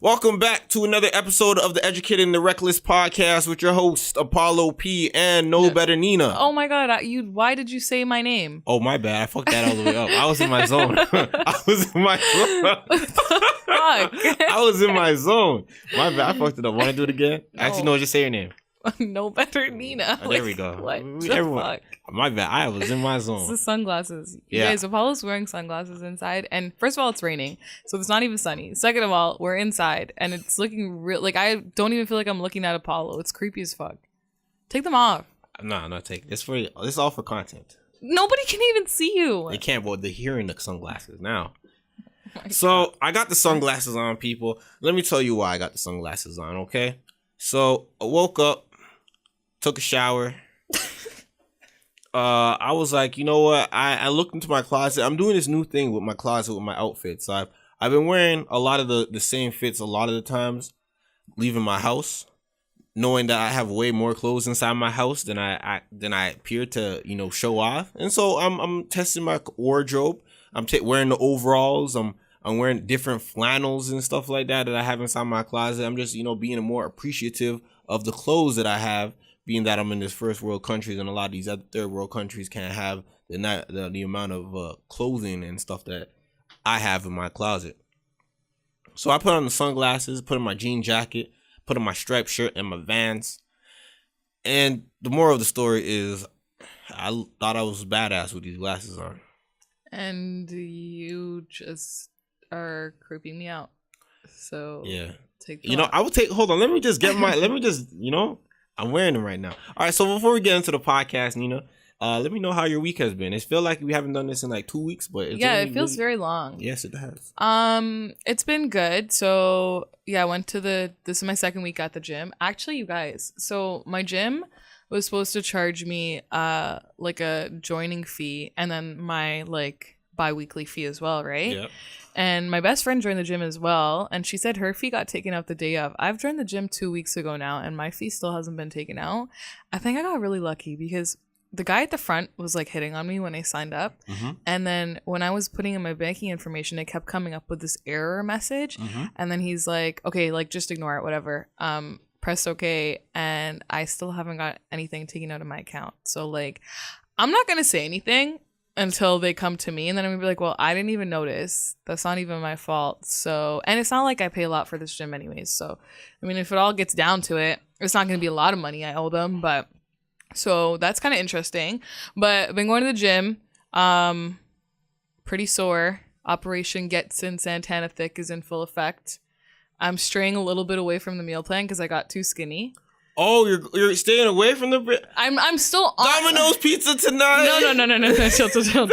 Welcome back to another episode of the Educated and the Reckless podcast with your host, Apollo P and Nobetternina. Oh my God, why did you say my name? Oh, my bad. I fucked that all the way up. I was in my zone. I was in my zone. My bad. I fucked it up. Want to do it again? No. Actually, no, just say your name. Nobetternina. Oh, there we go. What the fuck? My bad. I was in my zone. It's the sunglasses. Yeah. You guys, Apollo's wearing sunglasses inside. And first of all, it's raining. So it's not even sunny. Second of all, we're inside. And it's looking real. Like, I don't even feel like I'm looking at Apollo. It's creepy as fuck. Take them off. No, I'm not taking this. This is all for content. Nobody can even see you. They can't, but they're hearing the sunglasses now. So I got the sunglasses on, people. Let me tell you why I got the sunglasses on, okay? So I woke up, took a shower. I was like, you know what? I looked into my closet. I'm doing this new thing with my closet with my outfits. I've been wearing a lot of the same fits a lot of the times, leaving my house, knowing that I have way more clothes inside my house than I appear to, show off. And so I'm testing my wardrobe. I'm wearing the overalls. I'm wearing different flannels and stuff like that I have inside my closet. I'm just, being more appreciative of the clothes that I have, being that I'm in this first world countries and a lot of these other third world countries can't have the amount of clothing and stuff that I have in my closet. So I put on the sunglasses, put on my jean jacket, put on my striped shirt and my Vans. And the moral of the story is I thought I was badass with these glasses on. And you just are creeping me out. So yeah. Take them off. I will take, hold on, let me just I'm wearing them right now. All right, so before we get into the podcast, Nina, let me know how your week has been. It feels like we haven't done this in like 2 weeks, but it feels very long. Yes, it has. It's been good. So yeah, I went to this is my second week at the gym. Actually, you guys, so my gym was supposed to charge me like a joining fee and then my like bi-weekly fee as well, right? Yep. And my best friend joined the gym as well, and she said her fee got taken out the day of. I've joined the gym 2 weeks ago now, and my fee still hasn't been taken out. I think I got really lucky because the guy at the front was like hitting on me when I signed up. Mm-hmm. And then when I was putting in my banking information, it kept coming up with this error message. Mm-hmm. And then he's like, okay, like just ignore it, whatever. Press okay. And I still haven't got anything taken out of my account. So like, I'm not going to say anything until they come to me, and then I'm gonna be like, well, I didn't even notice. That's not even my fault. So, and it's not like I pay a lot for this gym anyways. So, I mean, if it all gets down to it, it's not gonna be a lot of money I owe them. But so that's kind of interesting. But I've been going to the gym, pretty sore. Operation Gets in Santana Thick is in full effect. I'm straying a little bit away from the meal plan because I got too skinny. Oh, you're staying away from the... I'm still on... Domino's pizza tonight? No. Chill.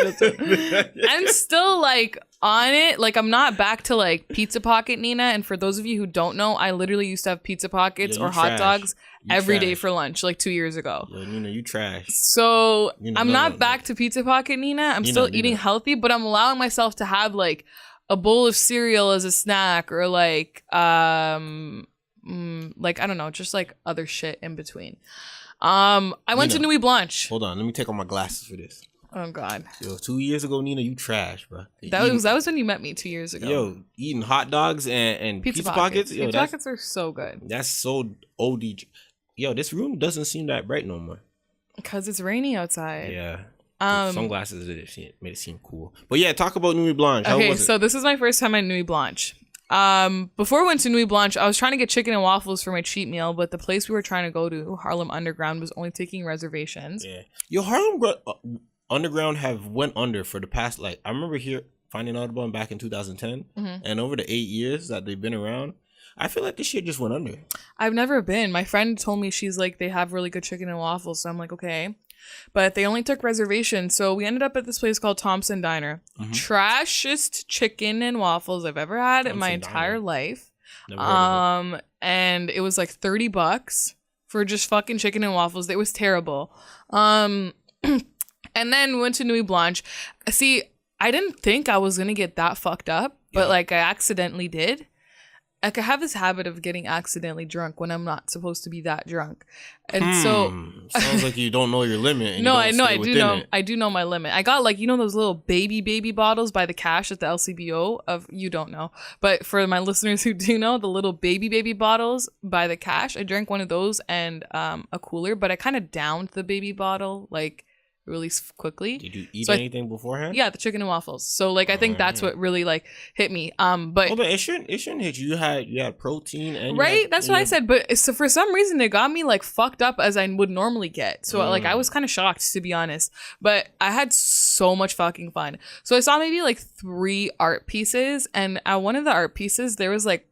I'm still, like, on it. Like, I'm not back to, like, Pizza Pocket, Nina. And for those of you who don't know, I literally used to have Pizza Pockets or hot dogs every day for lunch, like, 2 years ago. Yo, Nina, you trash. So, I'm not back to Pizza Pocket, Nina. I'm still eating healthy, but I'm allowing myself to have, like, a bowl of cereal as a snack or, like, like I don't know, just like other shit in between. I went to Nuit Blanche. Hold on, let me take off my glasses for this. Oh God. Yo, 2 years ago, Nina, you trash, bro. That was when you met me 2 years ago. Yo, eating hot dogs and pizza pockets. Yo, pizza pockets are so good. That's so OD. Yo, this room doesn't seem that bright no more. Because it's rainy outside. Yeah. Sunglasses made it seem cool. But yeah, talk about Nuit Blanche. Okay, so this is my first time at Nuit Blanche. Before I went to Nuit Blanche, I was trying to get chicken and waffles for my cheat meal, but the place we were trying to go to, Harlem Underground, was only taking reservations. Yeah. Yo, Harlem Underground have went under for the past, like, I remember finding out about them back in 2010, and over the 8 years that they've been around, I feel like this shit just went under. I've never been. My friend told me, she's like, they have really good chicken and waffles, so I'm like, okay. But they only took reservations, so we ended up at this place called Thompson Diner. Mm-hmm. Trashest chicken and waffles I've ever had in my entire life. And it was like $30 for just fucking chicken and waffles. It was terrible. And then we went to Nuit Blanche. See, I didn't think I was gonna get that fucked up, but like I accidentally did. I could have this habit of getting accidentally drunk when I'm not supposed to be that drunk. And so sounds like you don't know your limit. And no, you don't I stay do know. within it. I do know my limit. I got like, you know, those little baby bottles by the cash at the LCBO of, you don't know, but for my listeners who do know, the little baby bottles by the cash. I drank one of those and a cooler, but I kind of downed the baby bottle like really quickly. Did you eat So anything beforehand? Yeah, the chicken and waffles. So like I think that's what really like hit me. But hold on, it shouldn't hit you. You had protein and right. That's what I said. But so for some reason it got me like fucked up as I would normally get. So like I was kind of shocked, to be honest. But I had so much fucking fun. So I saw maybe like 3 art pieces, and at one of the art pieces there was like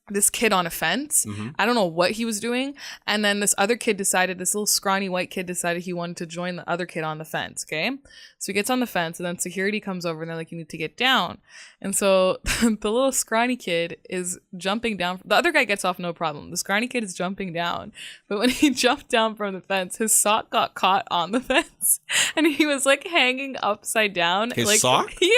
this kid on a fence. I don't know what he was doing. And then this little scrawny white kid decided he wanted to join the other kid on the fence. Okay. So he gets on the fence, and then security comes over and they're like, you need to get down. And so the little scrawny kid is jumping down. The other guy gets off no problem. The scrawny kid is jumping down. But when he jumped down from the fence, his sock got caught on the fence and he was like hanging upside down. His sock? Yeah.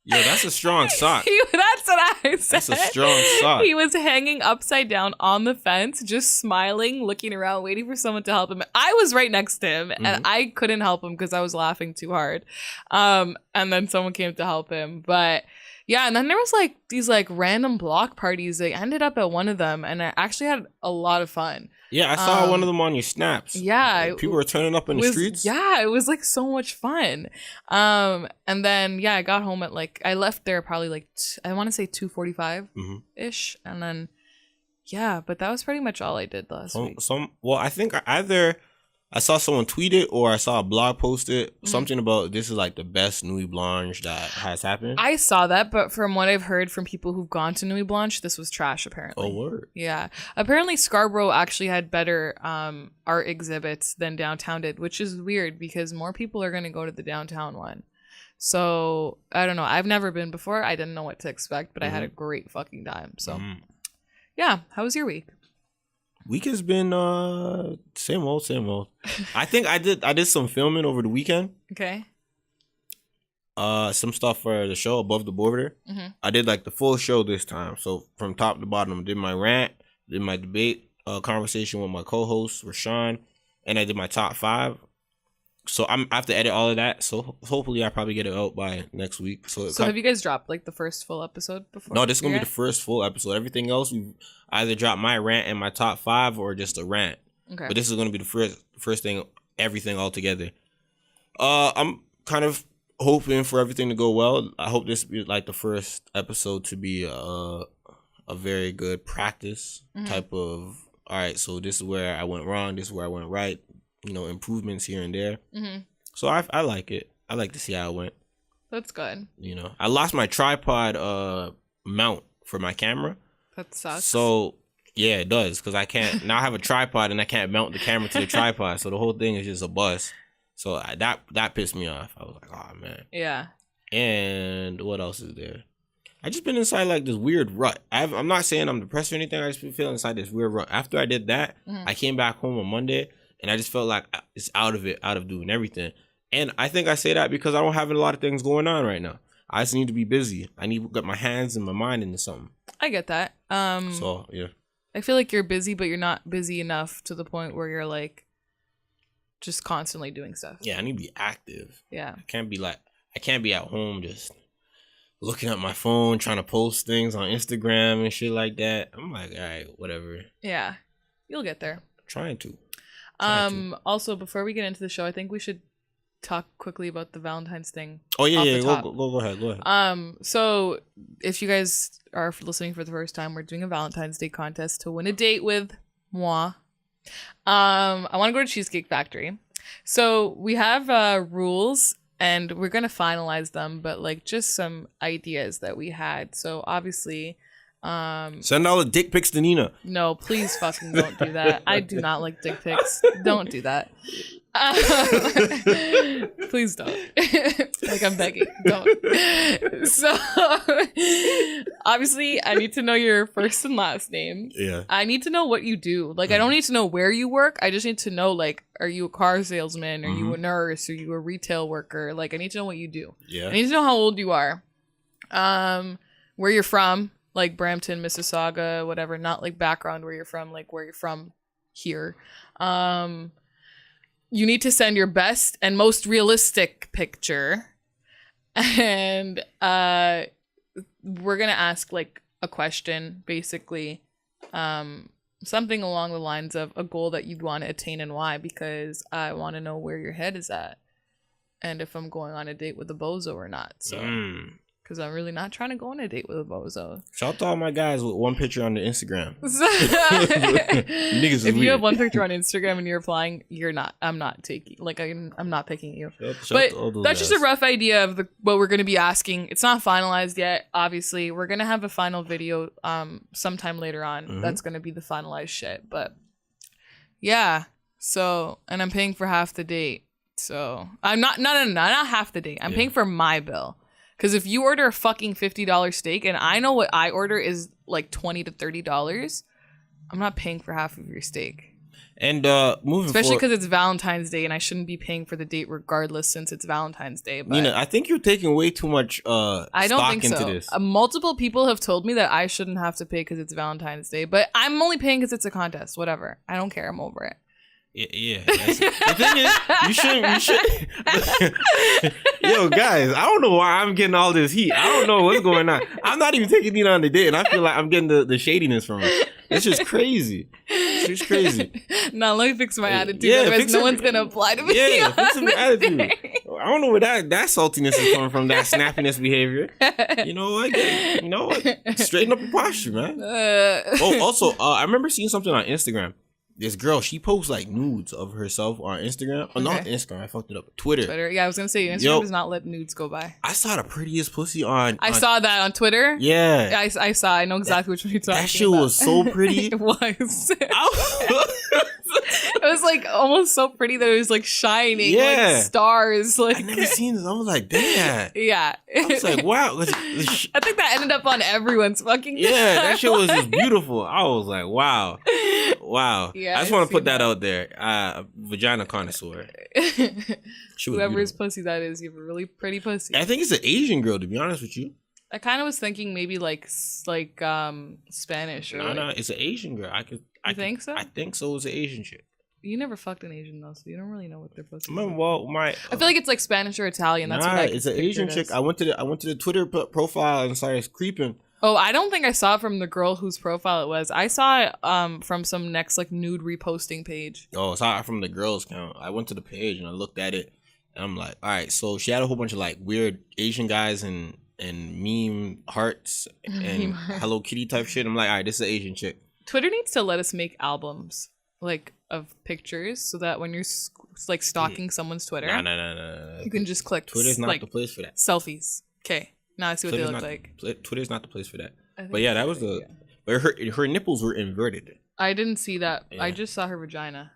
Yo, that's a strong sock. That's what I said. That's a strong sock. He was hanging upside down on the fence, just smiling, looking around, waiting for someone to help him. I was right next to him, and I couldn't help him because I was laughing too hard. And then someone came to help him. But yeah, and then there was like these like random block parties. I ended up at one of them, and I actually had a lot of fun. Yeah, I saw one of them on your snaps. Yeah. Like, people were turning up in the streets. Yeah, it was like so much fun. And then, yeah, I got home at like, I left there probably like, I want to say 2:45-ish. And then, yeah, but that was pretty much all I did last week. Well, I think either I saw someone tweet it or I saw a blog post it. Something about this is like the best Nuit Blanche that has happened. I saw that, but from what I've heard from people who've gone to Nuit Blanche, this was trash apparently. Oh, word. Yeah. Apparently Scarborough actually had better art exhibits than downtown did, which is weird because more people are going to go to the downtown one. So, I don't know. I've never been before. I didn't know what to expect, but I had a great fucking time. So, yeah. How was your week? Week has been same old. I think I did some filming over the weekend. Okay. Some stuff for the show Above the Border. I did like the full show this time. So from top to bottom, did my rant, did my debate conversation with my co-host Rashawn, and I did my top 5. So I have to edit all of that. So hopefully I probably get it out by next week. So have you guys dropped like the first full episode before? No, this is gonna be the first full episode. Everything else we've either dropped my rant and my top 5 or just a rant. Okay. But this is gonna be the first thing, everything all together. I'm kind of hoping for everything to go well. I hope this be like the first episode to be a very good practice type of. All right, so this is where I went wrong. This is where I went right. You know, improvements here and there. So I like it. I like to see how it went. That's good. You know, I lost my tripod mount for my camera. That sucks. So yeah, it does, because I can't now. I have a tripod and I can't mount the camera to the tripod. So the whole thing is just a bust. So that pissed me off. I was like, oh man. Yeah. And what else is there? I just been inside like this weird rut. I'm not saying I'm depressed or anything. I just been feeling inside this weird rut. After I did that, I came back home on Monday. And I just felt like it's out of doing everything. And I think I say that because I don't have a lot of things going on right now. I just need to be busy. I need to get my hands and my mind into something. I get that. So, yeah. I feel like you're busy, but you're not busy enough to the point where you're like just constantly doing stuff. Yeah, I need to be active. Yeah. I can't be at home just looking at my phone, trying to post things on Instagram and shit like that. I'm like, all right, whatever. Yeah. You'll get there. Trying to. Also, before we get into the show, I think we should talk quickly about the Valentine's thing. Oh yeah, go ahead. So if you guys are listening for the first time, we're doing a Valentine's Day contest to win a date with moi. I want to go to Cheesecake Factory. So we have rules and we're gonna finalize them, but like just some ideas that we had. So obviously. Send all the dick pics to Nina. No, please fucking don't do that. I do not like dick pics. Don't do that. Please don't. Like I'm begging. Don't. So obviously I need to know your first and last name. Yeah. I need to know what you do. Like I don't need to know where you work. I just need to know like, are you a car salesman? Are you a nurse? Are you a retail worker? Like I need to know what you do. Yeah. I need to know how old you are. Where you're from. like Brampton, Mississauga, whatever, not like background where you're from, like where you're from here. You need to send your best and most realistic picture. And we're going to ask like a question, basically. Something along the lines of a goal that you'd want to attain and why, because I want to know where your head is at and if I'm going on a date with a bozo or not. So, because I'm really not trying to go on a date with a bozo. Shout out to all my guys with one picture on the Instagram. Niggas if you have one picture on Instagram and you're applying, you're not. I'm not taking. Like I'm not picking you. But that's just a rough idea of what we're going to be asking. It's not finalized yet. Obviously, we're going to have a final video sometime later on. That's going to be the finalized shit. But yeah. So, and I'm paying for half the date. So I'm not half the date. I'm paying for my bill. Because if you order a fucking $50 steak and I know what I order is like $20 to $30, I'm not paying for half of your steak. And moving especially forward, because it's Valentine's Day and I shouldn't be paying for the date regardless since it's Valentine's Day. But Nina, I think you're taking way too much I don't stock think into so. this. Multiple people have told me that I shouldn't have to pay because it's Valentine's Day, but I'm only paying because it's a contest. Whatever. I don't care. I'm over it. Yeah. The thing is, you shouldn't. Yo, guys, I don't know why I'm getting all this heat. I don't know what's going on. I'm not even taking Nina on the date, and I feel like I'm getting the shadiness from her. It's just crazy. It's just crazy. Now let me fix my attitude. Yeah, otherwise, no one's gonna apply to me. Yeah, fix my attitude. I don't know where that saltiness is coming from. That snappiness behavior. You know what? Straighten up your posture, man. Also, I remember seeing something on Instagram. This girl, she posts like nudes of herself on Instagram. Oh, not Instagram. I fucked it up. Twitter. Yeah, I was gonna say Instagram does not let nudes go by. I saw the prettiest pussy on. I saw that on Twitter. Yeah, I saw. I know exactly which one you're talking about. That shit was so pretty. It was. It was like almost so pretty that it was like shining, like stars. Like I never seen this. I was like, damn. Yeah. I was like, wow. I think that ended up on everyone's fucking. Yeah, that shit was just beautiful. I was like, wow. Yeah, I just want to put that out there. Vagina connoisseur. Whoever's pussy that is, you have a really pretty pussy. I think it's an Asian girl, to be honest with you. I kind of was thinking maybe like Spanish or. No, it's an Asian girl. I think so. I think so. It's an Asian chick. You never fucked an Asian though, so you don't really know what their pussy. Well, I feel like it's like Spanish or Italian. That's what it's an Asian chick. I went to the Twitter profile and started creeping. Oh, I don't think I saw it from the girl whose profile it was. I saw it from some next like nude reposting page. Oh, I saw it from the girls' account. I went to the page and I looked at it, and I'm like, all right. So she had a whole bunch of like weird Asian guys and meme hearts and Hello Kitty type shit. I'm like, all right, this is an Asian chick. Twitter needs to let us make albums like of pictures so that when you're like stalking someone's Twitter, no. You can just click. Twitter's not the place for that. Selfies. Okay. Now I see what they look like. Twitter's not the place for that. But yeah, that was but her nipples were inverted. I didn't see that. Yeah. I just saw her vagina.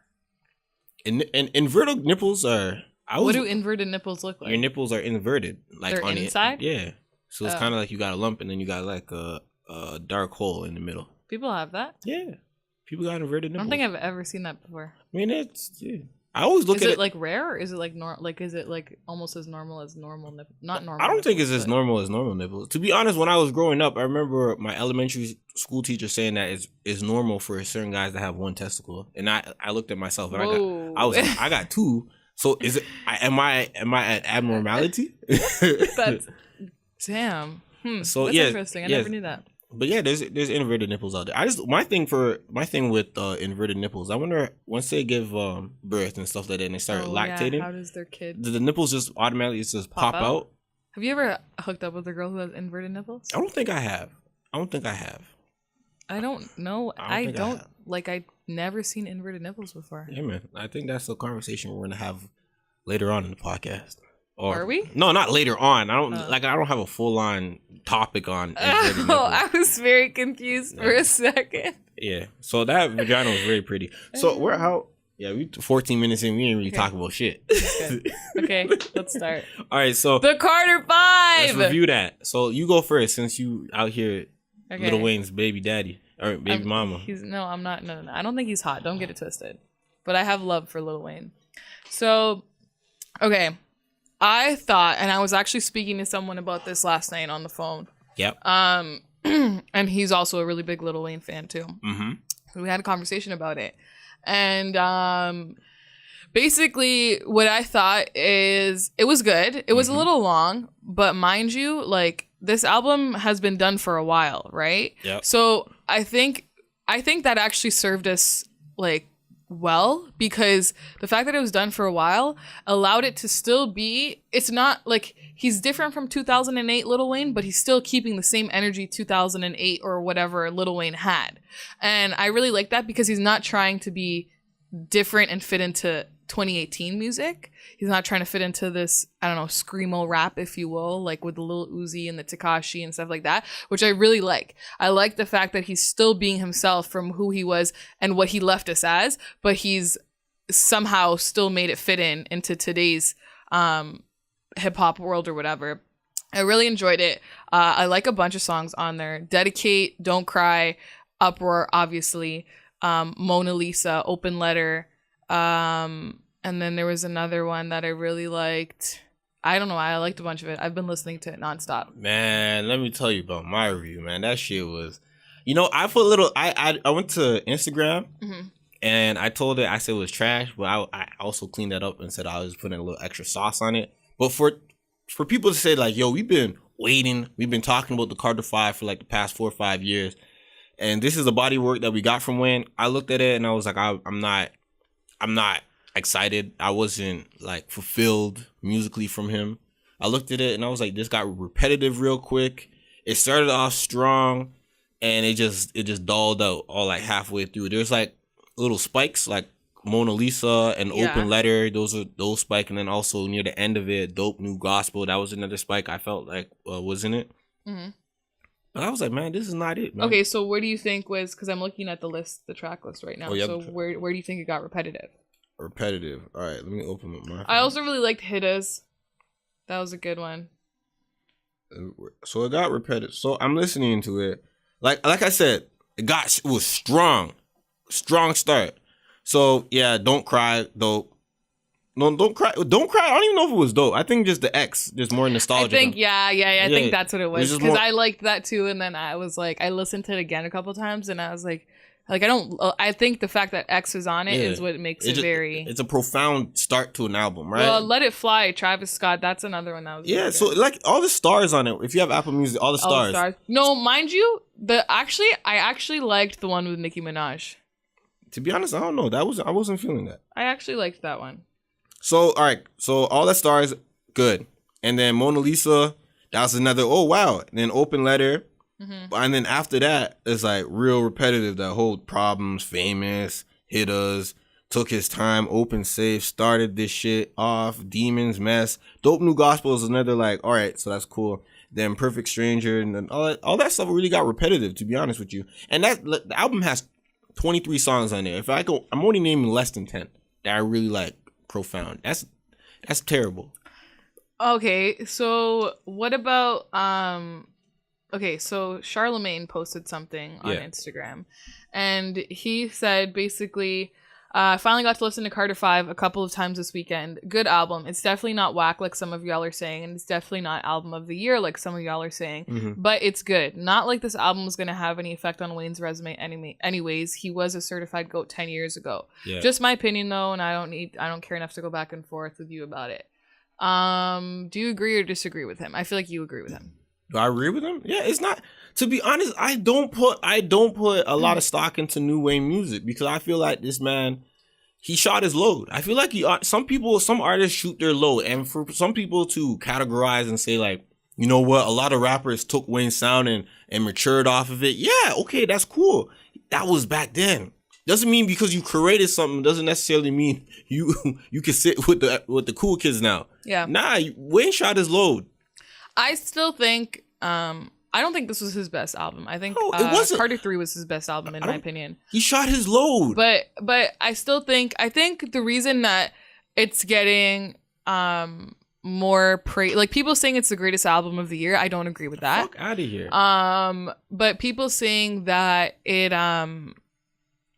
And inverted nipples are. What do inverted nipples look like? Your nipples are inverted, like they're on inside. Yeah. So it's kind of like you got a lump and then you got like a dark hole in the middle. People have that. Yeah. People got inverted nipples. I don't think I've ever seen that before. I mean, it's. Yeah. I always look at it. Is it like rare or is it like is it like almost as normal as normal nipples? Not normal. I don't think it's as normal as normal nipples. To be honest, when I was growing up, I remember my elementary school teacher saying that it's normal for certain guys to have one testicle, and I looked at myself and I got two. So is it? Am I an abnormality? That's damn. So that's interesting. I never knew that. But yeah, there's inverted nipples out there. My thing with inverted nipples, I wonder once they give birth and stuff like that and they start lactating. Yeah. How does their kid? Do the nipples just automatically just pop out? Have you ever hooked up with a girl who has inverted nipples? I don't think I have. I don't know. I've never seen inverted nipples before. Yeah, man. I think that's a conversation we're gonna have later on in the podcast. Are we? No, not later on. I don't have a full on topic on. I was very confused for a second. Yeah. So that vagina was very pretty. So we're out. Yeah, we 14 minutes in. We ain't really talk about shit. Okay, let's start. All right. So the Carter 5. Let's review that. So you go first since you out here, Lil Wayne's baby daddy or baby mama. I'm not. No. I don't think he's hot. Don't get it twisted. But I have love for Lil Wayne. So, okay. I thought, and I was actually speaking to someone about this last night on the phone. Yep. and he's also a really big Lil Wayne fan too. Mm-hmm. We had a conversation about it, and basically what I thought is it was good. It was a little long, but mind you, like this album has been done for a while, right? Yeah. So I think that actually served us like well, because the fact that it was done for a while allowed it to still be, it's not like he's different from 2008 Lil Wayne, but he's still keeping the same energy 2008 or whatever Lil Wayne had. And I really like that because he's not trying to be different and fit into 2018 music. He's not trying to fit into this, I don't know, screamo rap, if you will, like with the Lil Uzi and the Tekashi and stuff like that, which I really like. I like the fact that he's still being himself from who he was and what he left us as, but he's somehow still made it fit into today's hip hop world or whatever. I really enjoyed it. I like a bunch of songs on there. Dedicate, Don't Cry, Uproar, obviously, Mona Lisa, Open Letter, and then there was another one that I really liked. I don't know why. I liked a bunch of it. I've been listening to it nonstop. Man, let me tell you about my review, man. That shit was, I put a little, I went to Instagram and I told it, I said it was trash, but I also cleaned that up and said I was putting a little extra sauce on it. But for people to say like, yo, we've been waiting, we've been talking about the Carter 5 for like the past 4 or 5 years, and this is the body work that we got from Wayne. I looked at it and I was like, I'm not excited. I wasn't like fulfilled musically from him. I looked at it and I was like, this got repetitive real quick. It started off strong and it just dulled out all like halfway through. There's like little spikes like Mona Lisa and Open Letter. Those spike, and then also near the end of it, Dope New Gospel. That was another spike I felt like was in it. But I was like, man, this is not it, man. Okay, so where do you think was, because I'm looking at the track list right now. So where do you think it got repetitive? Repetitive. All right, let me open up my phone. I also really liked Hittas. That was a good one. So it got repetitive. So I'm listening to it. Like I said, it was strong start. So yeah, Don't Cry, dope. No, Don't Cry. I don't even know if it was dope. I think just the X, just more nostalgia. I think I think that's what it was, because I liked that too. And then I was like, I listened to it again a couple times, and I was like I think the fact that X is on it is what makes it very. It's a profound start to an album, right? Well, Let It Fly, Travis Scott. That's another one that was. Yeah, so like all the stars on it. If you have Apple Music, all the stars. No, mind you, I actually liked the one with Nicki Minaj. To be honest, I don't know. I wasn't feeling that. I actually liked that one. So all right, so all the stars, good, and then Mona Lisa, that was another. Oh wow, and then Open Letter. And then after that, it's like real repetitive. That whole Problems, Famous, Hittas, Took His Time, Open Safe, Started This Shit Off, Demons, Mess. Dope New Gospel is another like, all right, so that's cool. Then Perfect Stranger, and then all that stuff really got repetitive, to be honest with you. And the album has 23 songs on there. If I go, I'm only naming less than 10 that I really like profound. That's terrible. Okay, so what about okay, so Charlemagne posted something on Instagram, and he said basically, finally got to listen to Carter 5 a couple of times this weekend. Good album. It's definitely not whack like some of y'all are saying, and it's definitely not album of the year like some of y'all are saying, but it's good. Not like this album is going to have any effect on Wayne's resume anyways. He was a certified GOAT 10 years ago. Yeah. Just my opinion though, and I don't care enough to go back and forth with you about it. Do you agree or disagree with him? I feel like you agree with him. Do I agree with him? Yeah, it's not. To be honest, I don't put a lot of stock into new Wayne music because I feel like this man, he shot his load. I feel like some artists shoot their load, and for some people to categorize and say like, you know what, a lot of rappers took Wayne's sound and matured off of it. Yeah, okay, that's cool. That was back then. Doesn't mean because you created something doesn't necessarily mean you can sit with the cool kids now. Yeah. Nah, Wayne shot his load. I still think I don't think this was his best album. I think Carter 3 was his best album in my opinion. He shot his load. But I think the reason that it's getting more praise, like people saying it's the greatest album of the year, I don't agree with that. Fuck out of here. But people saying that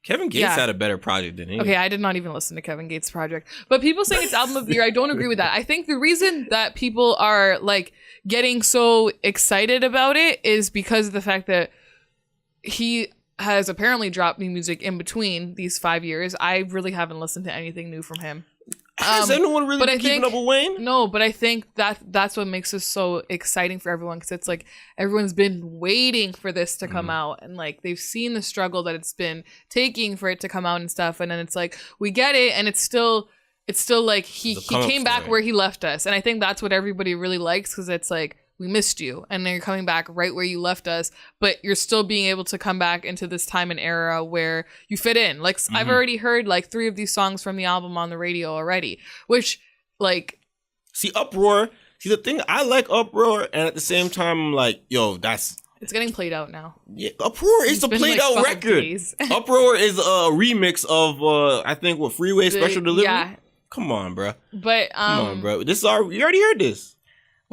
Kevin Gates had a better project than him. Okay, I did not even listen to Kevin Gates' project. But people saying it's album of the year, I don't agree with that. I think the reason that people are like getting so excited about it is because of the fact that he has apparently dropped new music in between these 5 years. I really haven't listened to anything new from him. Has anyone really been keeping up with Wayne? No, but I think that's what makes this so exciting for everyone, because it's like everyone's been waiting for this to come out, and like they've seen the struggle that it's been taking for it to come out and stuff, and then it's like we get it, and it's still like he came back where he left us, and I think that's what everybody really likes, because it's like we missed you, and then you're coming back right where you left us, but you're still being able to come back into this time and era where you fit in. Like I've already heard like 3 of these songs from the album on the radio already, which like Uproar. See, the thing, I like Uproar, and at the same time I'm like, yo, it's getting played out now. Yeah, Uproar is the played out record. Uproar is a remix of I think what Freeway Special Delivery. Yeah. Come on, bro. But come on, bro. This is you already heard this.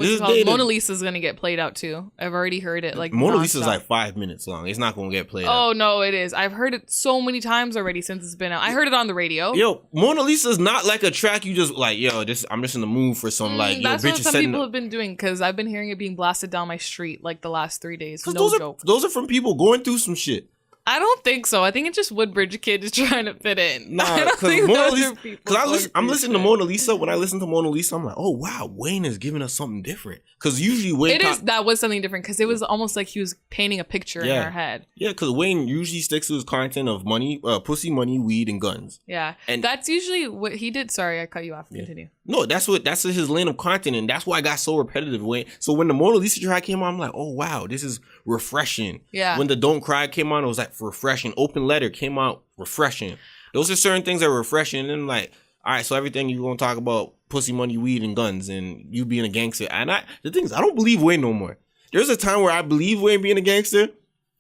Mona Lisa's gonna get played out too. I've already heard it. Like Mona Lisa's like 5 minutes long. It's not gonna get played out. Oh no, it is. I've heard it so many times already since it's been out. I heard it on the radio. Yo, Mona Lisa's not like a track you just like. Yo, I'm just in the mood for some like. That's yo, what some people have been doing, because I've been hearing it being blasted down my street like the last 3 days. No joke. Those are from people going through some shit. I don't think so. I think it's just Woodbridge kid is trying to fit in. Nah, because I'm listening to Mona Lisa. When I listen to Mona Lisa, I'm like, oh wow, Wayne is giving us something different. Because usually Wayne that was something different, because it was almost like he was painting a picture in our head. Yeah, because Wayne usually sticks to his content of money, pussy, money, weed, and guns. Yeah, and that's usually what he did. Sorry, I cut you off. Continue. No, that's his lane of content, and that's why I got so repetitive. So when the Mona Lisa track came on, I'm like, oh wow, this is refreshing. Yeah. When the Don't Cry came on, it was like refreshing. Open Letter came out, refreshing. Those are certain things that are refreshing. And then like, all right, so everything you're gonna talk about pussy, money, weed, and guns, and you being a gangster. And the thing is, I don't believe Wayne no more. There's a time where I believe Wayne being a gangster.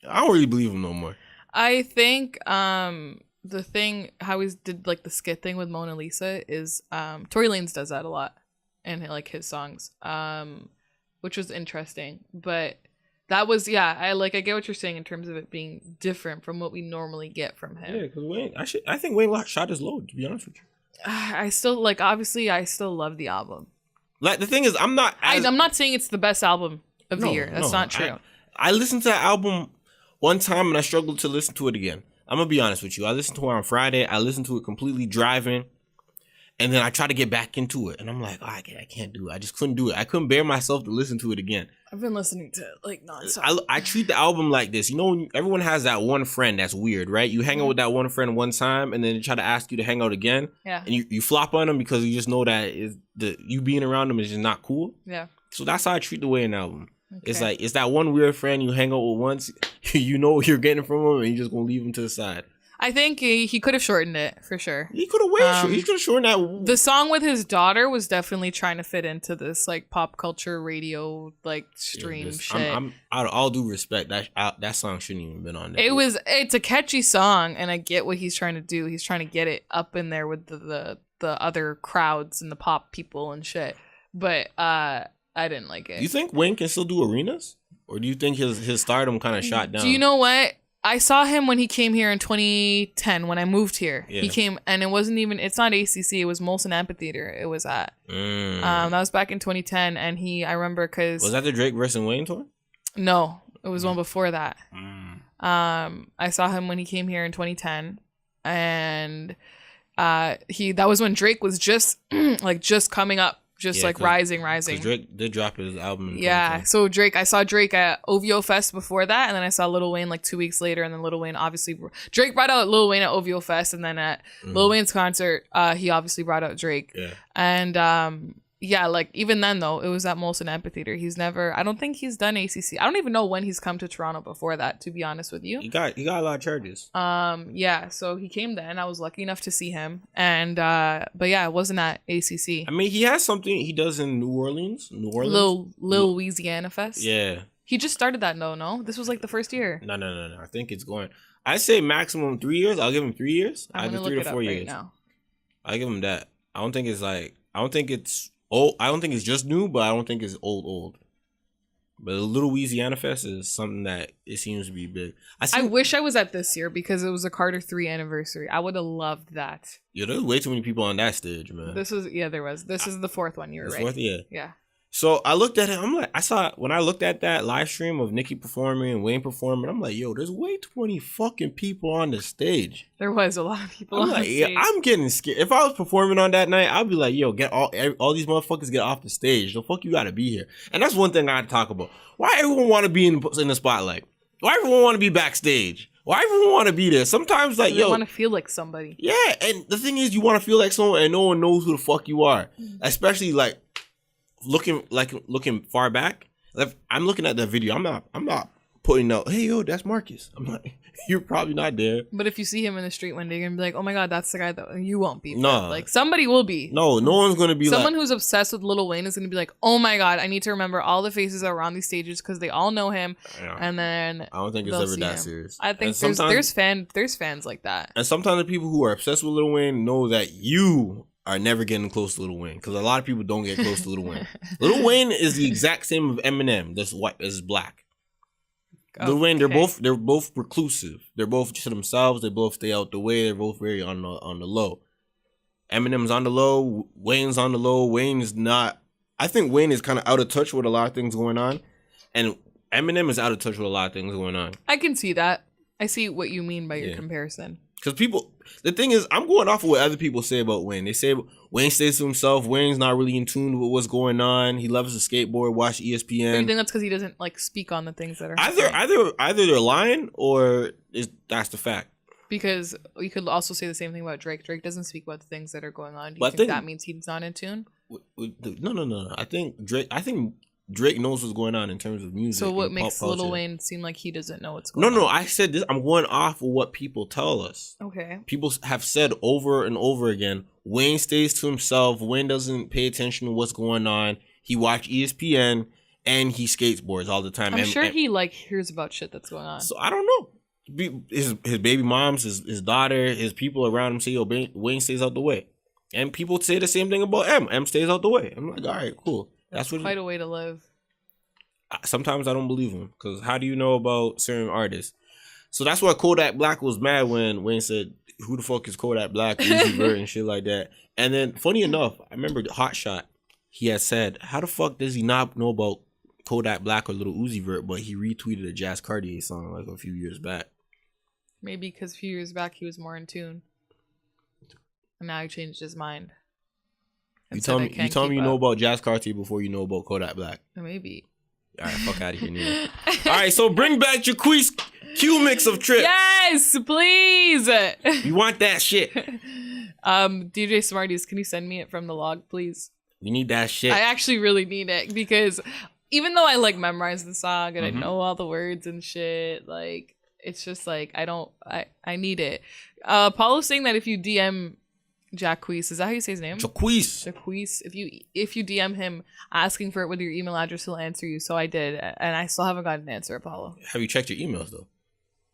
I don't really believe him no more. I think the thing how he did like the skit thing with Mona Lisa is Tory Lanez does that a lot in like his songs, which was interesting. But that was I get what you're saying in terms of it being different from what we normally get from him. Yeah, because Wayne, I think Wayne shot his load, to be honest with you. I still obviously I still love the album. Like the thing is, I'm not saying it's the best album of the year. That's not true. I listened to that album one time and I struggled to listen to it again. I'm gonna be honest with you. I listened to it on Friday. I listened to it completely driving, and then I tried to get back into it, and I'm like, oh, I can't do it. I just couldn't do it. I couldn't bear myself to listen to it again. I've been listening to it like nonstop. I treat the album like this. You know, everyone has that one friend that's weird, right? You hang out with that one friend one time, and then they try to ask you to hang out again. Yeah. And you flop on them because you just know that you being around them is just not cool. Yeah. So that's how I treat the Wayne album. Okay. It's like, it's that one weird friend you hang out with once, you know what you're getting from him, and you're just gonna leave him to the side. I think he could have shortened it for sure. He could have he could have shortened that. The song with his daughter was definitely trying to fit into this like pop culture radio like stream shit. I'm out of all due respect, that song shouldn't even been on there. It's a catchy song, and I get what he's trying to do. He's trying to get it up in there with the other crowds and the pop people and shit. But I didn't like it. Do you think Wayne can still do arenas, or do you think his stardom kind of shot down? Do you know what? I saw him when he came here in 2010 when I moved here. Yeah. He came, and it's not ACC, it was Molson Amphitheater it was at. That was back in 2010, and I remember because... Was that the Drake versus Wayne tour? No, it was one before that. I saw him when he came here in 2010, and that was when Drake was just just coming up. Rising. Drake did drop his album. So I saw Drake at OVO Fest before that, and then I saw Lil Wayne like 2 weeks later, and then Lil Wayne Drake brought out Lil Wayne at OVO Fest, and then at Lil Wayne's concert, he obviously brought out Drake. Yeah. And like even then though, it was at Molson Amphitheater. I don't think he's done ACC. I don't even know when he's come to Toronto before that, to be honest with you. He got a lot of charges. So he came then. I was lucky enough to see him, and but yeah, it wasn't at ACC. I mean, he has something he does in New Orleans. Lil Louisiana Fest. Yeah. He just started that though, no? This was like the first year. No. I think it's going. I say maximum 3 years. I'll give him 3 years. I'll give 3 to 4 years. Now. I'll give him that. I don't think it's old. I don't think it's just new, but I don't think it's old. But the Little Louisiana Fest is something that it seems to be big. I wish I was at this year because it was a Carter 3 anniversary. I would have loved that. Yeah, there's way too many people on that stage, man. There was. This is the fourth one. You're right. Fourth, yeah. Yeah. So I looked at it. I'm like, when I looked at that live stream of Nicki performing and Wayne performing, I'm like, yo, there's way too many fucking people on the stage. There was a lot of people on the stage. Yeah, I'm getting scared. If I was performing on that night, I'd be like, yo, get all these motherfuckers get off the stage. The fuck you gotta be here. And that's one thing I talk about. Why everyone want to be in the spotlight? Why everyone want to be backstage? Why everyone want to be there? Sometimes like, yo, want to feel like somebody. Yeah, and the thing is, you want to feel like someone, and no one knows who the fuck you are. Especially like looking far back. Like, I'm looking at that video. I'm not putting out, hey yo, that's Marcus. I'm like, you're probably not there. But if you see him in the street one day, you're gonna be like, oh my god, that's the guy that you won't be. No, like somebody will be. No one's gonna be. Someone who's obsessed with Lil Wayne is gonna be like, oh my god, I need to remember all the faces that were on these stages because they all know him. Yeah. And then I don't think it's ever that serious. I think there's fans like that. And sometimes the people who are obsessed with Lil Wayne know that you are never getting close to Lil Wayne, because a lot of people don't get close to Lil Wayne. Lil Wayne is the exact same of Eminem. That's white, this is black. Okay. Lil Wayne, they're both reclusive. They're both to themselves. They both stay out the way. They're both very on the low. Eminem's on the low. Wayne's on the low. Wayne's not. I think Wayne is kind of out of touch with a lot of things going on, and Eminem is out of touch with a lot of things going on. I can see that. I see what you mean by your comparison. Because the thing is, I'm going off of what other people say about Wayne. They say Wayne stays to himself. Wayne's not really in tune with what's going on. He loves to skateboard, watch ESPN. Do you think that's because he doesn't like speak on the things that are either they're lying or that's the fact. Because you could also say the same thing about Drake. Drake doesn't speak about the things that are going on. Do you think that means he's not in tune? No. I think Drake knows what's going on in terms of music. So what makes Lil Wayne seem like he doesn't know what's going on? No, I said this. I'm going off of what people tell us. Okay. People have said over and over again, Wayne stays to himself. Wayne doesn't pay attention to what's going on. He watches ESPN and he skateboards all the time. I'm sure he hears about shit that's going on. So I don't know. His baby moms, his daughter, his people around him say, yo, Wayne stays out the way. And people say the same thing about M. M stays out the way. I'm like, all right, cool. That's quite a way to live. Sometimes I don't believe him, because how do you know about certain artists? So that's why Kodak Black was mad when Wayne said, who the fuck is Kodak Black, Uzi Vert and shit like that. And then funny enough, I remember Hot Shot, he had said, how the fuck does he not know about Kodak Black or Little Uzi Vert, but he retweeted a Jazz Cartier song like a few years back. Maybe because a few years back he was more in tune. And now he changed his mind. You tell me you know about Jazz Cartier before you know about Kodak Black. Maybe. All right, fuck out of here, Nina. All right, so bring back your Q mix of trips. Yes, please. You want that shit. DJ Smarties, can you send me it from the log, please? You need that shit. I actually really need it, because even though I like memorize the song and I know all the words and shit, like it's just like I need it. Paulo's saying that if you DM Jacquees, is that how you say his name? Jacquees. If you DM him asking for it with your email address, he'll answer you. So I did, and I still haven't got an answer, Apollo. Have you checked your emails though?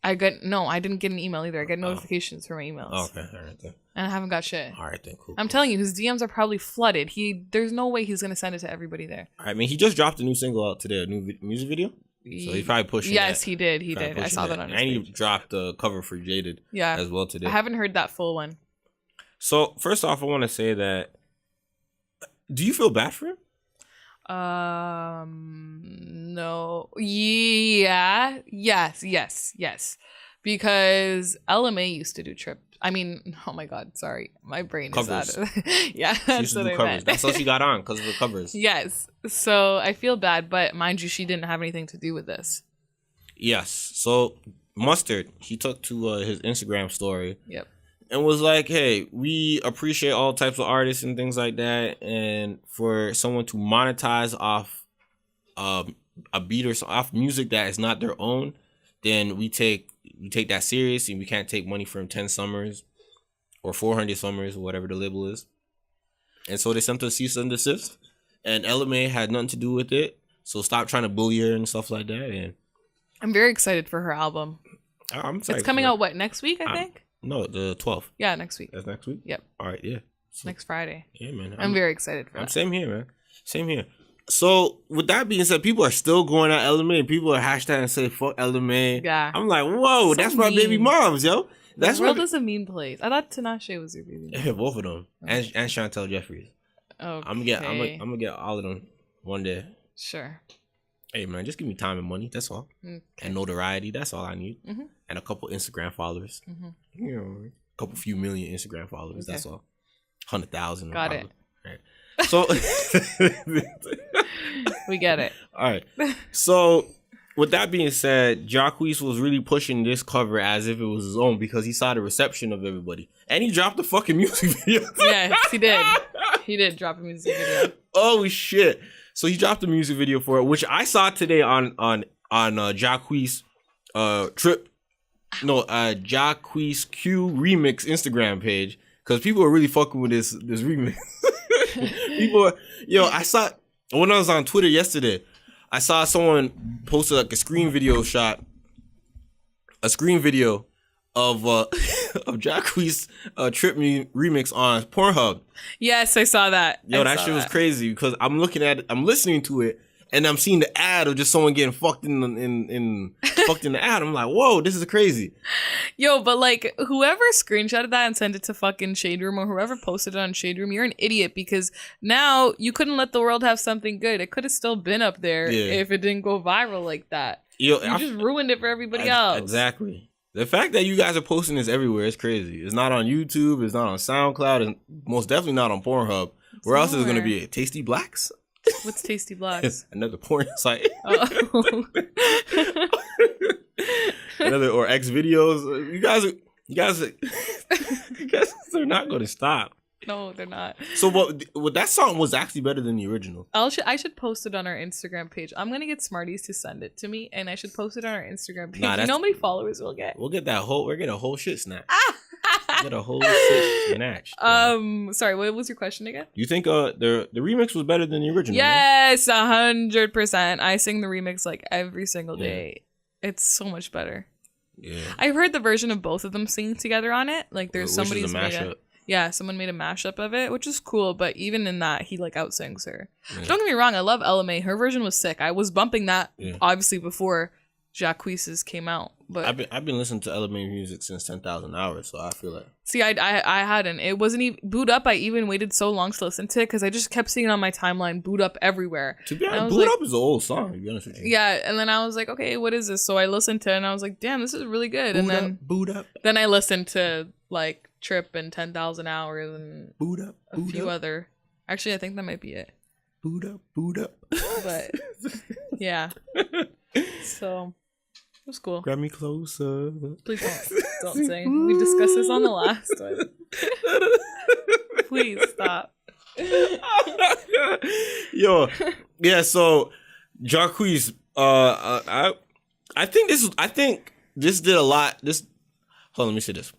I didn't get an email either. I get notifications for my emails. Oh, okay, all right then. And I haven't got shit. All right then, cool. I'm telling you, his DMs are probably flooded. There's no way he's gonna send it to everybody there. I mean, he just dropped a new single out today, a new music video. So he's probably pushing. Yes, he did. I saw that on his page. And he dropped the cover for Jaded. As well today. I haven't heard that full one. So first off, I want to say that. Do you feel bad for him? No. Yeah. Yes. Because LMA used to do Trip. I mean, oh my God, sorry. My brain covers. Is out of yeah, that's what I meant. That's all she got on, because of the covers. Yes. So I feel bad, but mind you, she didn't have anything to do with this. Yes. So Mustard, he took to his Instagram story. Yep. And was like, hey, we appreciate all types of artists and things like that. And for someone to monetize off a beat or off music that is not their own, then we take that serious, and we can't take money from 10 Summers or 400 Summers or whatever the label is. And so they sent us a cease and desist. And LMA had nothing to do with it. So stop trying to bully her and stuff like that. And I'm very excited for her album. I'm excited. It's coming out, what, next week, I think? No, the 12th. Yeah, next week. That's next week? Yep. All right, yeah. So, next Friday. Yeah, man. I'm very excited for that. Same here, man. Same here. So with that being said, people are still going at LMA and people are hashtagging say fuck LMA. Yeah. I'm like, whoa, So that's my mean. baby moms, yo. That's the world is a mean place. I thought Tinashe was your baby mom. Yeah, both of them. And Chantel Jeffries. Okay. I'm gonna get all of them one day. Sure. Hey man, just give me time and money. That's all. Okay. And notoriety. That's all I need. Mm-hmm. And a couple Instagram followers. Mm-hmm. You know, a couple few million Instagram followers. Okay. That's all. 100,000. Got it. Right. So we get it. All right. So with that being said, Jacquees was really pushing this cover as if it was his own because he saw the reception of everybody, and he dropped the fucking music video. Yes, he did. He did drop a music video. Oh shit! So he dropped the music video for it, which I saw today on Jacquees Jacquees Q Remix Instagram page because people are really fucking with this remix. I saw when I was on Twitter yesterday, I saw someone posted like a screen video of of Jacquees Trip remix on Pornhub. Yes, I saw that. Yo, that shit was crazy because I'm listening to it, and I'm seeing the ad of just someone getting fucked in the ad. I'm like, whoa, this is crazy. Yo, but like whoever screenshotted that and sent it to fucking Shade Room or whoever posted it on Shade Room, you're an idiot because now you couldn't let the world have something good. It could have still been up there if it didn't go viral like that. Yo, you just ruined it for everybody else. Exactly. The fact that you guys are posting this everywhere is crazy. It's not on YouTube. It's not on SoundCloud. And most definitely not on Pornhub. Where else is it going to be? Tasty Blacks? What's Tasty Blacks? Another porn site. Oh. Another or X videos. You guys are not going to stop. No, they're not. So what that song was actually better than the original. I should post it on our Instagram page. I'm gonna get Smarties to send it to me, and I should post it on our Instagram page. You know how many followers we'll get? We'll get a whole shit snatch. Get a whole shit snatched. Sorry, what was your question again? You think the remix was better than the original? Yes, 100%. I sing the remix like every single day. It's so much better. Yeah. I've heard the version of both of them singing together on it. Like there's somebody who's made a someone made a mashup of it, which is cool. But even in that, he like outsings her. Yeah. Don't get me wrong, I love LMA. Her version was sick. I was bumping that obviously before Jacquees's came out. But I've been listening to LMA music since 10,000 hours, so I feel like. See, I hadn't. It wasn't even Boot Up. I even waited so long to listen to it because I just kept seeing it on my timeline. Boot Up everywhere. To be honest, Boot Up is an old song. To be honest with you. Yeah, and then I was like, okay, what is this? So I listened to it and I was like, damn, this is really good. Boot Up. Then I listened to like Trip and 10,000 Hours and Boot Up. A few other. Actually, I think that might be it. Boot Up. But yeah, so. It was cool. Grab me closer. Please don't sing. We discussed this on the last one. Please stop. Yo, yeah. So, Jacquees, I think this did a lot. Hold on, let me say this.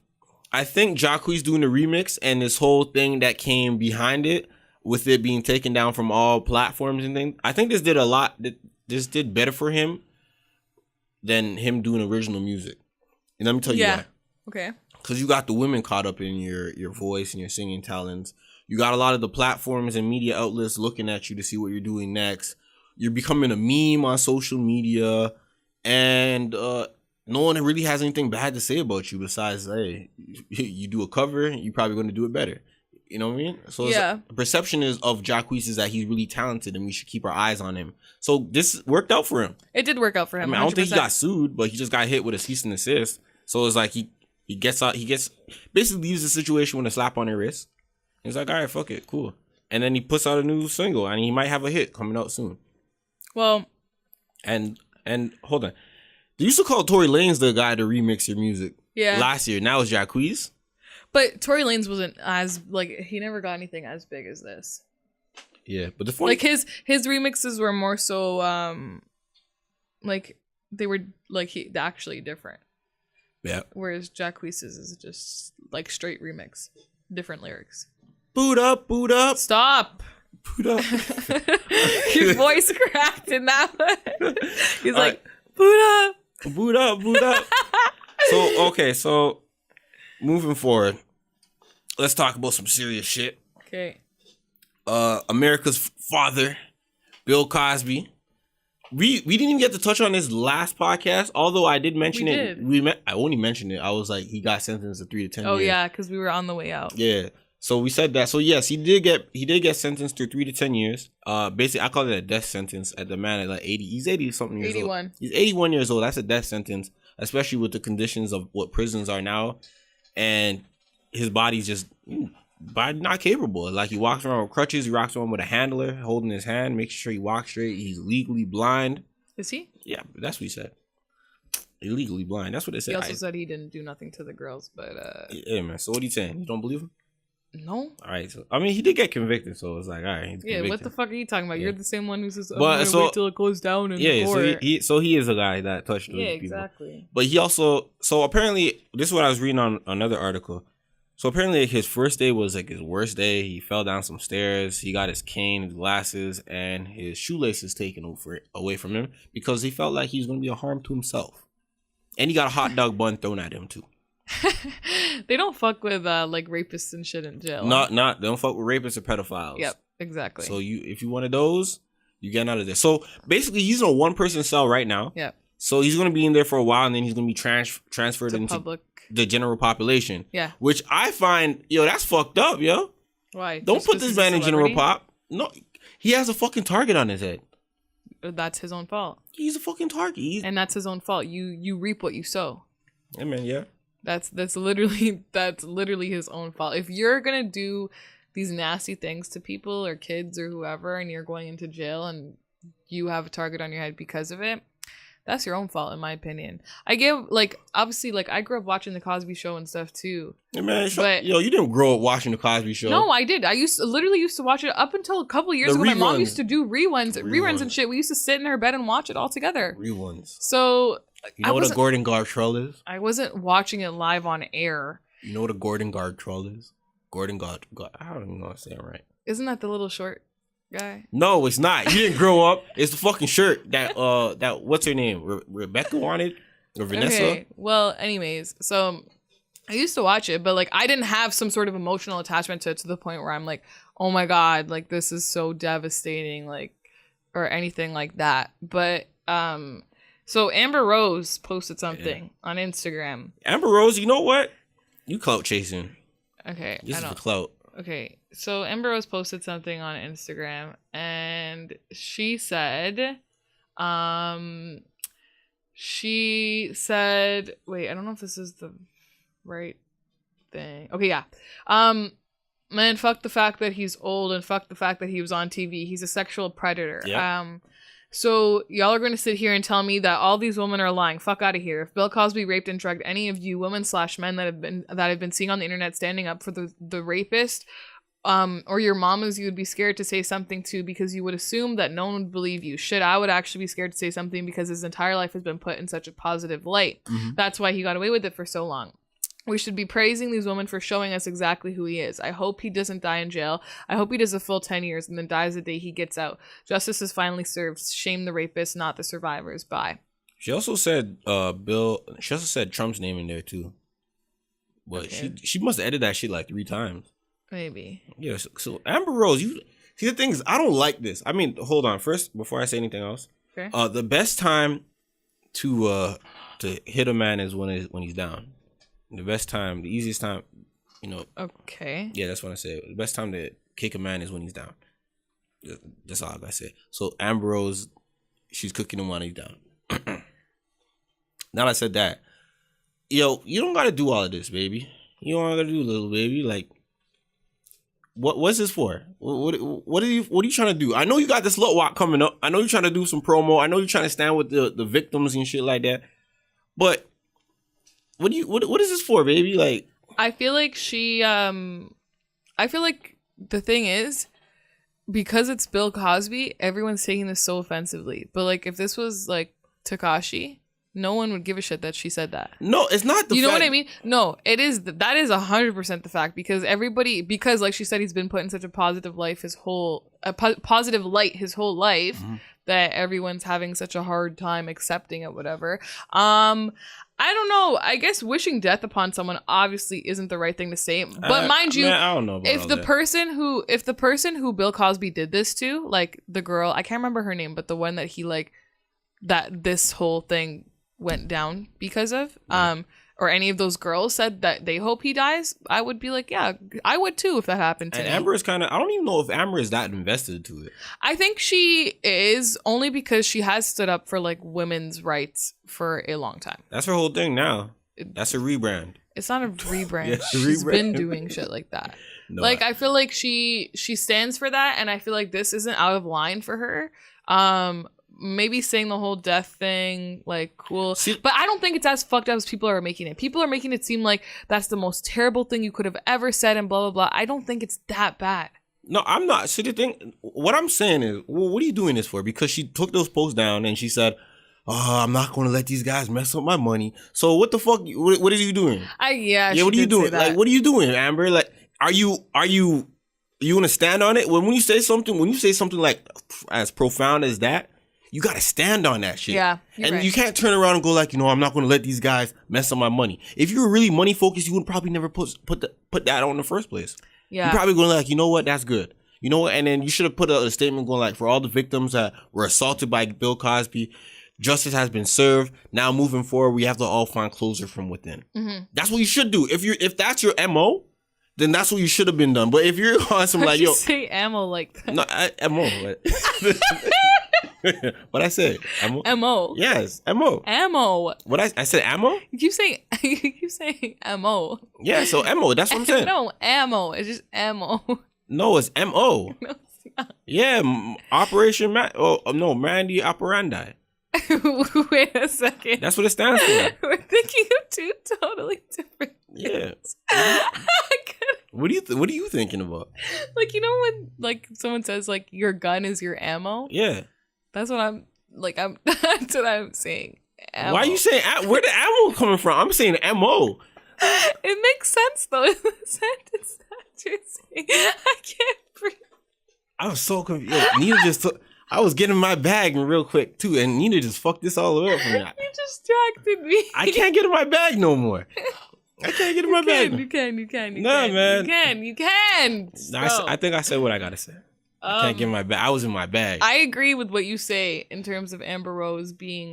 I think Jacquees doing the remix and this whole thing that came behind it, with it being taken down from all platforms and things. I think this did a lot. This did better for him than him doing original music. And let me tell you why. Okay. Because you got the women caught up in your voice and your singing talents. You got a lot of the platforms and media outlets looking at you to see what you're doing next. You're becoming a meme on social media. And no one really has anything bad to say about you besides, hey, you do a cover, you're probably going to do it better. You know what I mean? So the perception of Jacquees is that he's really talented and we should keep our eyes on him. So this worked out for him. It did work out for him. I mean, I don't think he got sued, but he just got hit with a cease and desist. So it's like he basically leaves the situation with a slap on the wrist. He's like, all right, fuck it, cool. And then he puts out a new single and he might have a hit coming out soon. Well, and hold on. They used to call Tory Lanez the guy to remix your music. Yeah. Last year. Now it's Jacquees. But Tory Lanez wasn't as he never got anything as big as this. Yeah, but the funny his remixes were more so they were actually different. Yeah. Whereas Jacquees's is just like straight remix, different lyrics. Boot up. Stop. Boot up. Your voice cracked in that one. He's all like, right. Boot up. So moving forward, let's talk about some serious shit. Okay. America's father, Bill Cosby. We didn't even get to touch on this last podcast, although I did mention it. I only mentioned it. I was like, he got sentenced to 3 to 10 years. Oh yeah, because we were on the way out. Yeah. So we said that. So yes, he did get sentenced to 3 to 10 years. Basically, I call it a death sentence at the man at like 80. He's 80 something years 81. old. He's 81 years old. That's a death sentence, especially with the conditions of what prisons are now, and his body's just not capable. Like, he walks around with crutches. He walks around with a handler holding his hand, making sure he walks straight. He's legally blind. Is he? Yeah, that's what he said. Illegally blind. That's what they said. He also said he didn't do nothing to the girls, but yeah, man. So what are you saying? You don't believe him? No. All right. So I mean, he did get convicted, so it's like, all right. He's yeah. convicted. What the fuck are you talking about? Yeah. You're the same one who says, "I'm gonna wait till it goes down." And yeah. So he is a guy that touched those people. Exactly. But he also, so apparently, this is what I was reading on another article. So apparently, his first day was like his worst day. He fell down some stairs. He got his cane, his glasses, and his shoelaces taken away from him because he felt like he was going to be a harm to himself. And he got a hot dog bun thrown at him too. They don't fuck with like rapists and shit in jail. They don't fuck with rapists or pedophiles. Yep, exactly. So if you one of those, you getting out of there. So basically, he's in a 1-person cell right now. Yep. So he's going to be in there for a while, and then he's going to be transferred into public. The general population. Yeah. Which I find, that's fucked up, yo. Why? Don't put this man in general pop. No, he has a fucking target on his head. That's his own fault. He's a fucking target. And that's his own fault. You reap what you sow. I mean, yeah. That's literally his own fault. If you're gonna do these nasty things to people or kids or whoever, and you're going into jail and you have a target on your head because of it, that's your own fault, in my opinion. I grew up watching the Cosby Show and stuff too. Yeah, man, you didn't grow up watching the Cosby Show. No, I did. I used to watch it up until a couple of years ago. My mom used to do reruns and shit. We used to sit in her bed and watch it all together. Reruns. So you know what a Gordon Gartrell is? I wasn't watching it live on air. You know what a Gordon Gartrell is? Gordon I don't even know if I'm saying it right. Isn't that the little short guy? No, it's not. You didn't grow up. It's the fucking shirt that what's her name? Rebecca wanted, or Vanessa. Okay. Well, anyways, so I used to watch it, but like I didn't have some sort of emotional attachment to it to the point where I'm like, oh my god, like this is so devastating, like, or anything like that. But so Amber Rose posted something on Instagram. Amber Rose, you know what? You clout chasing. Okay. This is the clout. Okay, so Amber Rose posted something on Instagram, and she said, wait, I don't know if this is the right thing. Okay, yeah. Man, fuck the fact that he's old, and fuck the fact that he was on TV. He's a sexual predator. Yep. So y'all are going to sit here and tell me that all these women are lying. Fuck out of here. If Bill Cosby raped and drugged any of you women/men that have been seen on the internet standing up for the rapist, or your mamas, you would be scared to say something to because you would assume that no one would believe you. Shit, I would actually be scared to say something because his entire life has been put in such a positive light. Mm-hmm. That's why he got away with it for so long. We should be praising these women for showing us exactly who he is. I hope he doesn't die in jail. I hope he does a full 10 years and then dies the day he gets out. Justice is finally served. Shame the rapists, not the survivors. Bye. She also said she also said Trump's name in there too. But okay. she must have edited that shit like 3 times. Maybe. Yeah, so Amber Rose, you see, the thing is, I don't like this. I mean, hold on. First, before I say anything else. Okay. The best time to hit a man is when he's down. The best time, the easiest time, Okay. Yeah, that's what I say. The best time to kick a man is when he's down. That's all I gotta say. So Amber Rose, she's cooking him while he's down. Now that I said that, you don't gotta do all of this, baby. You don't gotta do, little baby. Like, what's this for? What are you trying to do? I know you got this little walk coming up. I know you're trying to do some promo. I know you're trying to stand with the victims and shit like that. But what is this for, baby? Like, I feel like the thing is, because it's Bill Cosby, everyone's taking this so offensively. But like, if this was like Tekashi, no one would give a shit that she said that. No, it's not the You know fact. what I mean? No, it is. That is 100% the fact, because because like she said, he's been put in such a positive life positive light his whole life, that everyone's having such a hard time accepting it, whatever. I don't know. I guess wishing death upon someone obviously isn't the right thing to say. But mind you, I don't know about if the person who Bill Cosby did this to, like the girl, I can't remember her name, but the one that he like, that this whole thing went down because of, or any of those girls said that they hope he dies, I would be like, yeah, I would too if that happened to me. Amber is kind of, I don't even know if Amber is that invested to it. I think she is, only because she has stood up for like women's rights for a long time. That's her whole thing now. That's a rebrand. It's not a rebrand. Yeah, She's been doing shit like that. No, like I feel like she stands for that, and I feel like this isn't out of line for her. Maybe saying the whole death thing, like, cool. But I don't think it's as fucked up as people are making it. People are making it seem like that's the most terrible thing you could have ever said and blah, blah, blah. I don't think it's that bad. No, I'm not. See, the thing, what I'm saying is, well, what are you doing this for? Because she took those posts down and she said, oh, I'm not going to let these guys mess up my money. So what the fuck, what are you doing? Yeah, what are you doing? Like, what are you doing, Amber? Like, are you going to stand on it? When you say something like as profound as that, you got to stand on that shit. Yeah. And right. you can't turn around and go like, I'm not going to let these guys mess up my money. If you were really money focused, you would probably never put that on in the first place. Yeah. You're probably going like, you know what? That's good. You know what? And then you should have put a statement going like, for all the victims that were assaulted by Bill Cosby, justice has been served. Now moving forward, we have to all find closure from within. Mm-hmm. That's what you should do. If that's your MO, then that's what you should have been done. But if you're on some like, you say ammo like that? No, MO. What I said? MO. Yes, MO. Ammo. What I said? Ammo. You keep saying MO. Yeah, so MO. That's what I'm saying. No, ammo. It's just ammo. No, it's MO. No, it's not. Yeah, Operation Mandy Operandi. Wait a second. That's what it stands for. We're thinking of two totally different things. Yeah. What are you thinking about? Like, you know when like someone says like your gun is your ammo? Yeah. That's what I'm that's what I'm saying. Ammo. Why are you saying where the ammo coming from? I'm saying MO. It makes sense though in the sentence that you're saying. I can't breathe. I was so confused. Nina just took. I was getting my bag real quick too, and Nina just fucked this all the way up for me. You distracted me. I can't get in my bag no more. I can't get in my bag. You can. Nah, man. You can. I think I said what I gotta say. I can't get in my bag. I was in my bag. I agree with what you say in terms of Amber Rose being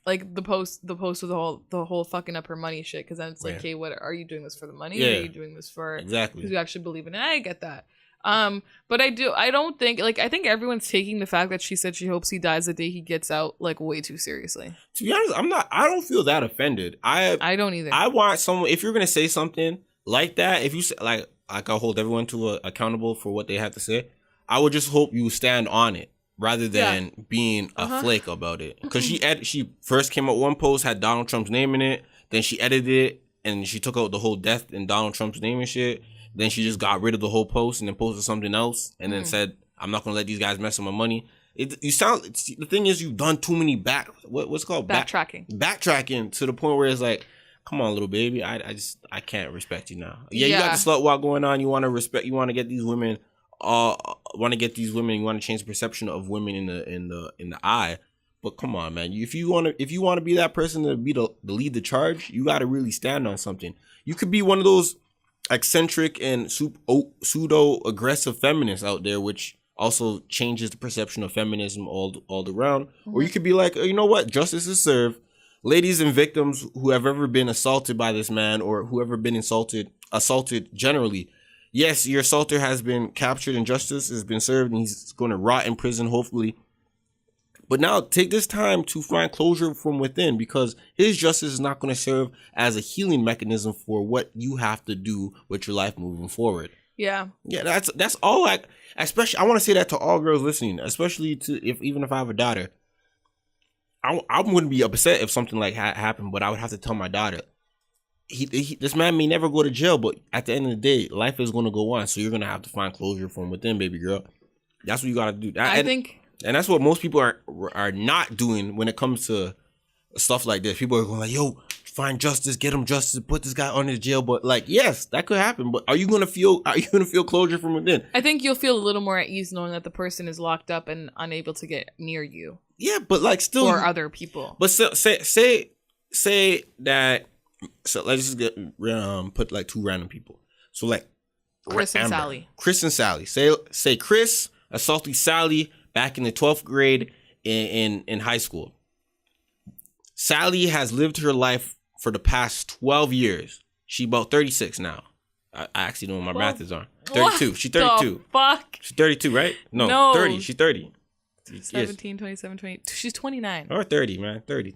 like the post with the whole fucking up her money shit, because then it's like, hey, what are you doing this for the money? Yeah. Or are you doing this for exactly because you actually believe in it? I get that. But I don't think, like, I think everyone's taking the fact that she said she hopes he dies the day he gets out like way too seriously. To be honest, I don't feel that offended. I don't either. I want someone, if you're gonna say something like that, if you say like I'll hold everyone to accountable for what they have to say, I would just hope you stand on it rather than being a flake about it. Because she first came out one post had Donald Trump's name in it, then she edited it and she took out the whole death in Donald Trump's name and shit. Then she just got rid of the whole post and then posted something else and then said, I'm not going to let these guys mess with my money. The thing is, you've done too many what's it called? Backtracking to the point where it's like, come on, little baby. I can't respect you now. Yeah, you got the slut walk going on. You want to get these women, you want to change the perception of women in the eye. But come on, man. If you want to be that person to be the lead the charge, you got to really stand on something. You could be one of those eccentric and pseudo aggressive feminists out there, which also changes the perception of feminism all around. Or you could be like, you know what, justice is served. Ladies and victims who have ever been assaulted by this man or whoever been assaulted generally, yes, your assaulter has been captured and justice has been served and he's going to rot in prison hopefully. But now take this time to find closure from within, because his justice is not going to serve as a healing mechanism for what you have to do with your life moving forward. Yeah. Yeah, that's all. Especially, I want to say that to all girls listening, especially even if I have a daughter. I wouldn't be upset if something like happened, but I would have to tell my daughter, this man may never go to jail, but at the end of the day, life is going to go on. So you're going to have to find closure from within, baby girl. That's what you got to do. I think. And that's what most people are not doing when it comes to stuff like this. People are going like, yo, find justice, get him justice, put this guy on his jail. But like, yes, that could happen. But are you gonna feel closure from within? I think you'll feel a little more at ease knowing that the person is locked up and unable to get near you. Yeah, but like still or other people. But so, say that. So let's just put like two random people. So like Chris and Sally. Chris and Sally. Say Chris assaulted Sally back in the 12th grade in high school. Sally has lived her life for the past 12 years. She about 36 now. I actually know what my math is on. 32. She's 32. Fuck. She's 32, right? No, 30. She's 30. 17, 27, 20. She's 29. Or 30, man. 30.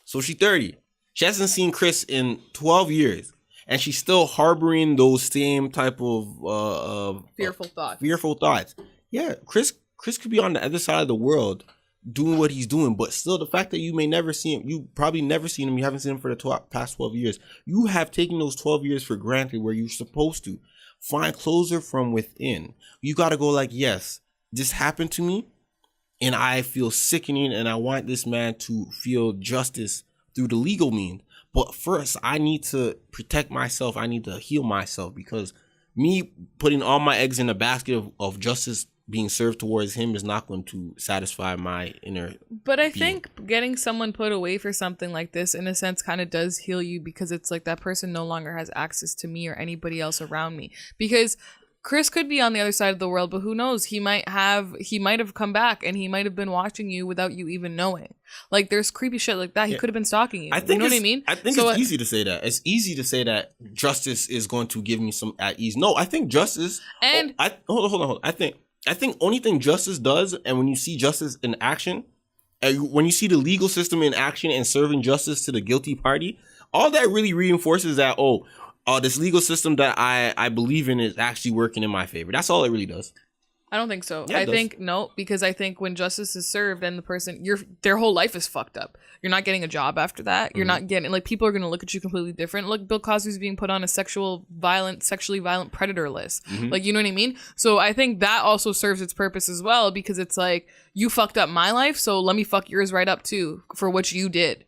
So she's 30. She hasn't seen Chris in 12 years. And she's still harboring those same type of fearful thoughts. Fearful thoughts. Yeah, Chris could be on the other side of the world doing what he's doing, but still the fact that you may never see him, you probably never seen him, you haven't seen him for the past 12 years. You have taken those 12 years for granted where you're supposed to find closure from within. You got to go like, yes, this happened to me and I feel sickening and I want this man to feel justice through the legal means. But first, I need to protect myself. I need to heal myself because me putting all my eggs in a basket of justice being served towards him is not going to satisfy my inner But I think getting someone put away for something like this, in a sense, kind of does heal you because it's like that person no longer has access to me or anybody else around me. Because Chris could be on the other side of the world, but who knows? He might have come back and he might have been watching you without you even knowing. Like there's creepy shit like that. He could have been stalking you. You know what I mean? I think it's easy to say that. It's easy to say that justice is going to give me some at ease. No, I think justice and hold on. I think only thing justice does, and when you see justice in action, and when you see the legal system in action and serving justice to the guilty party, all that really reinforces that, this legal system that I believe in is actually working in my favor. That's all it really does. I don't think so. I think no, because I think when justice is served and the person, their whole life is fucked up. You're not getting a job after that. You're not getting, like, people are going to look at you completely different. Look, Bill Cosby's being put on a sexually violent predator list. Like, you know what I mean? So I think that also serves its purpose as well, because it's like, you fucked up my life, so let me fuck yours right up too for what you did.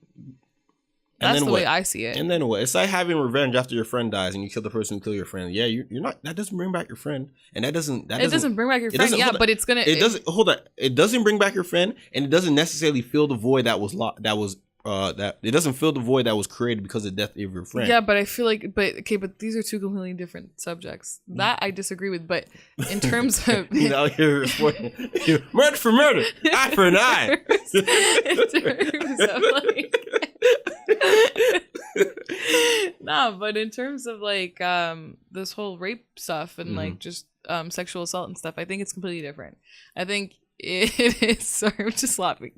That's the way I see it. And then what? It's like having revenge after your friend dies and you kill the person who killed your friend. Yeah, you're not. That doesn't bring back your friend, and it doesn't bring back your friend. Yeah, but it's gonna. It doesn't. Hold on. It doesn't bring back your friend, and it doesn't necessarily fill the void that it doesn't fill the void that was created because of the death of your friend. Yeah, but I feel like, but these are two completely different subjects. That I disagree with. But in terms of you're murder for murder, eye for an eye. In terms of like. But in terms of like this whole rape stuff and like just sexual assault and stuff, I think it's completely different. I think it is. Sorry, I'm just laughing.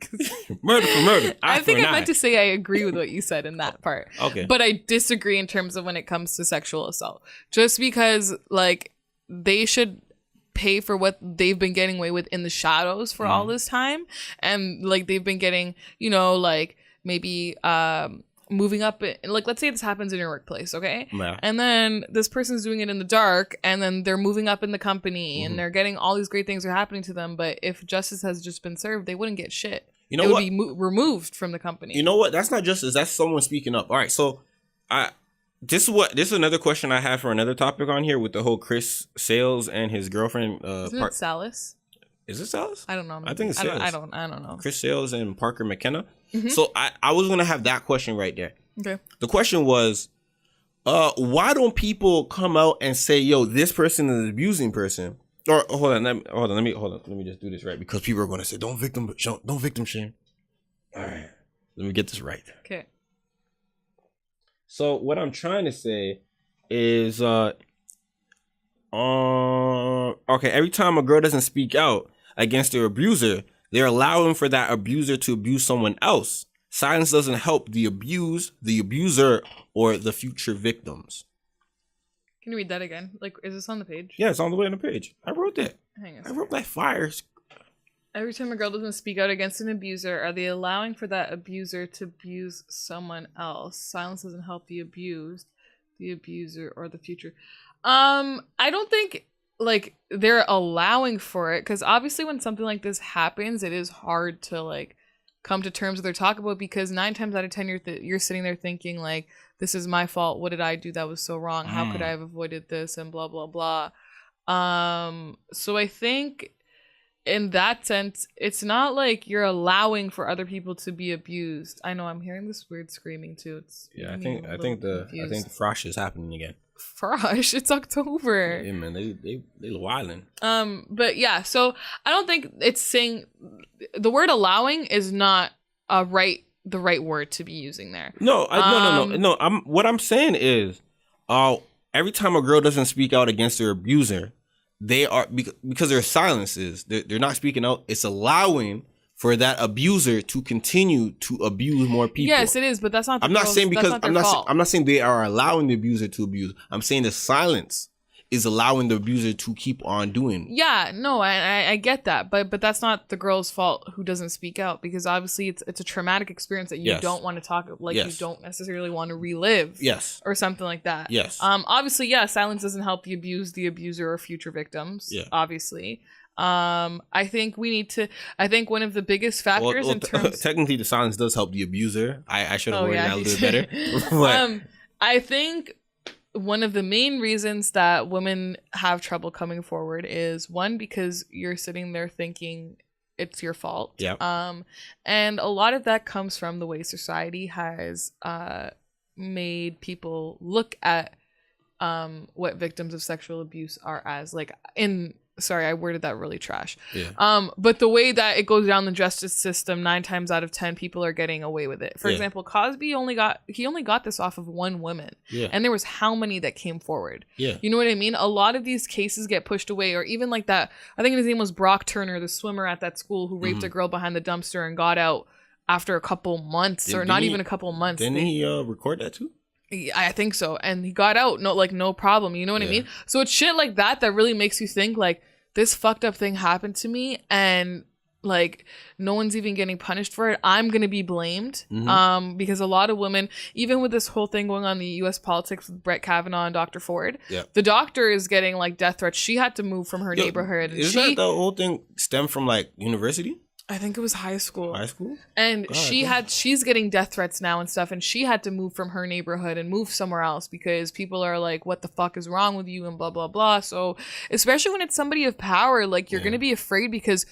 Murder for murder. I think I meant to say I agree with what you said in that part. Okay. But I disagree in terms of when it comes to sexual assault. Just because like they should pay for what they've been getting away with in the shadows for all this time, and like they've been getting, like maybe moving up, like let's say this happens in your workplace, okay? Yeah. And then this person's doing it in the dark, and then they're moving up in the company, and they're getting all these great things are happening to them. But if justice has just been served, they wouldn't get shit. You know it what? Would be removed from the company. You know what? That's not justice. That's someone speaking up. All right, so this is another question I have for another topic on here with the whole Chris Sales and his girlfriend. Isn't it Salas? Is it Salas? I don't know. I think it's Sales. I don't know. Chris Sales and Parker McKenna. So I was gonna have that question right there. Okay. The question was, why don't people come out and say, "Yo, this person is an abusing person"? Or hold on, let me just do this right, because people are gonna say, "Don't victim shame." All right, let me get this right. Okay. So what I'm trying to say is, okay, every time a girl doesn't speak out against their abuser, they're allowing for that abuser to abuse someone else. Silence doesn't help the abused, the abuser, or the future victims. Can you read that again? Like, is this on the page? Yeah, it's on the way on the page. I wrote that. Hang on. I wrote that fires. Every time a girl doesn't speak out against an abuser, are they allowing for that abuser to abuse someone else? Silence doesn't help the abused, the abuser, or the future. I don't think like they're allowing for it, because obviously when something like this happens, it is hard to like come to terms with or talk about, because 9 times out of 10 you're sitting there thinking like, this is my fault. What did I do that was so wrong? How could I have avoided this? And blah, blah, blah. So I think in that sense, it's not like you're allowing for other people to be abused. I know I'm hearing this weird screaming too. It's I think the frosh is happening again. Frosh, it's October. Yeah, man, they wilding. But yeah, so I don't think it's saying the word allowing is not the right word to be using there. No. What I'm saying is, every time a girl doesn't speak out against their abuser, they are because their silence is they're not speaking out. It's allowing for that abuser to continue to abuse more people. Yes, it is, but that's not. I'm not saying they are allowing the abuser to abuse. I'm saying the silence is allowing the abuser to keep on doing. Yeah, no, I get that, but that's not the girl's fault who doesn't speak out, because obviously it's a traumatic experience that you don't want to talk about, you don't necessarily want to relive. Yes. Or something like that. Yes. Obviously, silence doesn't help the abuser, or future victims. Yeah. Obviously. I think one of the biggest factors in terms technically the silence does help the abuser. I should have worded that a little bit better. But I think one of the main reasons that women have trouble coming forward is, one, because you're sitting there thinking it's your fault. Yeah. And a lot of that comes from the way society has made people look at what victims of sexual abuse are as. Like sorry, I worded that really trash. Yeah. But the way that it goes down the justice system, 9 times out of 10 people are getting away with it. For example, Cosby only got this off of one woman. Yeah. And there was how many that came forward? Yeah. You know what I mean? A lot of these cases get pushed away, or even like that. I think his name was Brock Turner, the swimmer at that school who raped a girl behind the dumpster and got out after a couple months, even a couple months. Didn't he record that too? I think so. And he got out, no problem. You know what I mean? So it's shit like that really makes you think like, this fucked up thing happened to me, and like no one's even getting punished for it. I'm gonna be blamed. Because a lot of women, even with this whole thing going on in the U.S. politics with Brett Kavanaugh and Dr. Ford, the doctor is getting like death threats. She had to move from her neighborhood. Isn't that the whole thing stem from like university? I think it was high school. High school? And she's getting death threats now and stuff, and she had to move from her neighborhood and move somewhere else because people are like, what the fuck is wrong with you, and blah, blah, blah. So especially when it's somebody of power, like you're going to be afraid because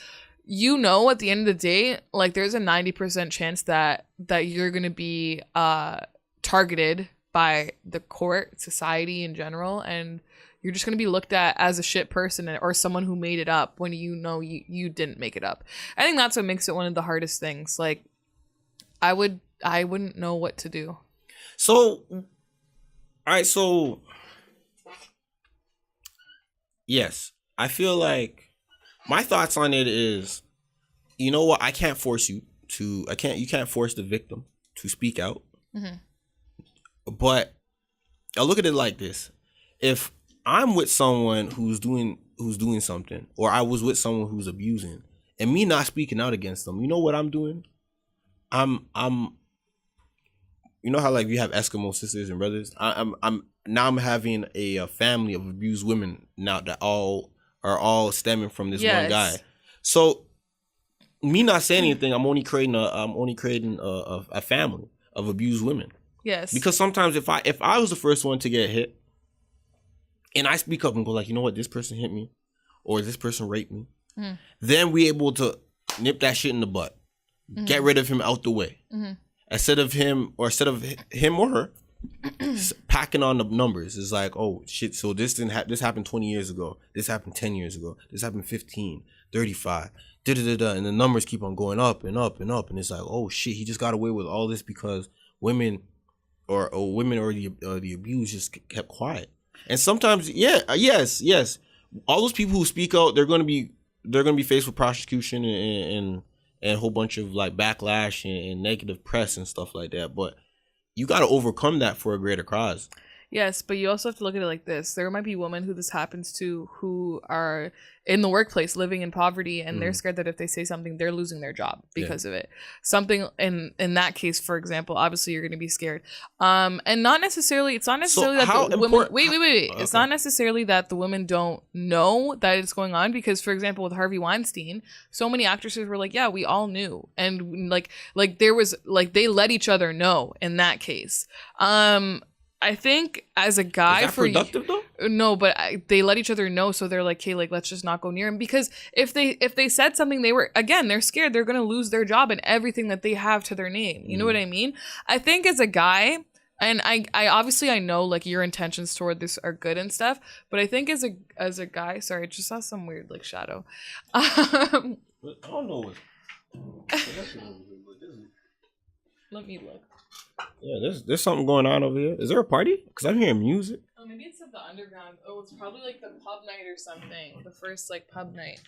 at the end of the day, like there's a 90% chance that you're going to be targeted by the court, society in general, and you're just going to be looked at as a shit person or someone who made it up when you didn't make it up. I think that's what makes it one of the hardest things. Like, I wouldn't know what to do. So, all right. So, yes, I feel like my thoughts on it is, you know what? I can't force you to. You can't force the victim to speak out. But I look at it like this: if I'm with someone who's doing something, or I was with someone who's abusing, and me not speaking out against them, you know what I'm doing? I'm you know how like you have Eskimo sisters and brothers? I'm having a family of abused women now that are all stemming from this one guy. So me not saying anything, I'm only creating a family of abused women. Yes. Because sometimes if I was the first one to get hit, and I speak up and go like, you know what, this person hit me, or this person raped me, then we able to nip that shit in the butt, get rid of him out the way, instead of him or her packing on the numbers. It's like, oh shit, so this happened 20 years ago, this happened 10 years ago, this happened 15, 35, and the numbers keep on going up and up and up, and it's like, oh shit, he just got away with all this because women or the abused just kept quiet. And sometimes, yes, all those people who speak out, they're gonna be faced with prosecution and a whole bunch of like backlash and negative press and stuff like that. But you got to overcome that for a greater cause. Yes, but you also have to look at it like this. There might be women who this happens to who are in the workplace living in poverty, and they're scared that if they say something, they're losing their job because of it. Something in that case, for example, obviously you're going to be scared. And not necessarily, it's not necessarily that the women, wait. Okay. It's not necessarily that the women don't know that it's going on, because, for example, with Harvey Weinstein, so many actresses were like, yeah, we all knew. And like there was, like, they let each other know in that case. I think as a guy, is that productive though? No, but they let each other know, so they're like, "Okay, like let's just not go near him." Because if they said something, they're scared they're gonna lose their job and everything that they have to their name. You know what I mean? I think as a guy, and I obviously I know like your intentions toward this are good and stuff, but I think as a guy, sorry, I just saw some weird like shadow. I don't know. Let me look. Yeah, there's something going on over here. Is there a party? Because I'm hearing music. Oh, maybe it's at the underground. Oh, it's probably like the pub night or something. The first like pub night.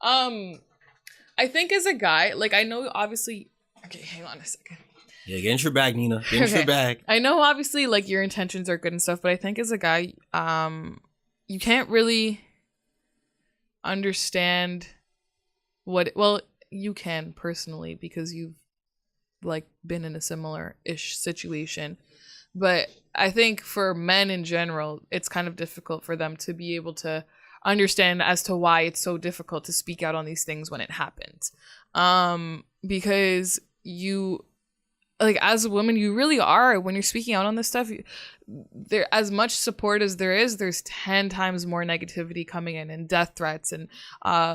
I think as a guy, like I know obviously. Okay, hang on a second. Yeah, get into your bag, Nina. Get into your bag. I know obviously like your intentions are good and stuff, but I think as a guy, you can't really understand what. Well, you can personally because you've like been in a similar-ish situation, but I think for men in general it's kind of difficult for them to be able to understand as to why it's so difficult to speak out on these things when it happens, because you, like, as a woman, you really are, when you're speaking out on this stuff, there, as much support as there's 10 times more negativity coming in, and death threats, and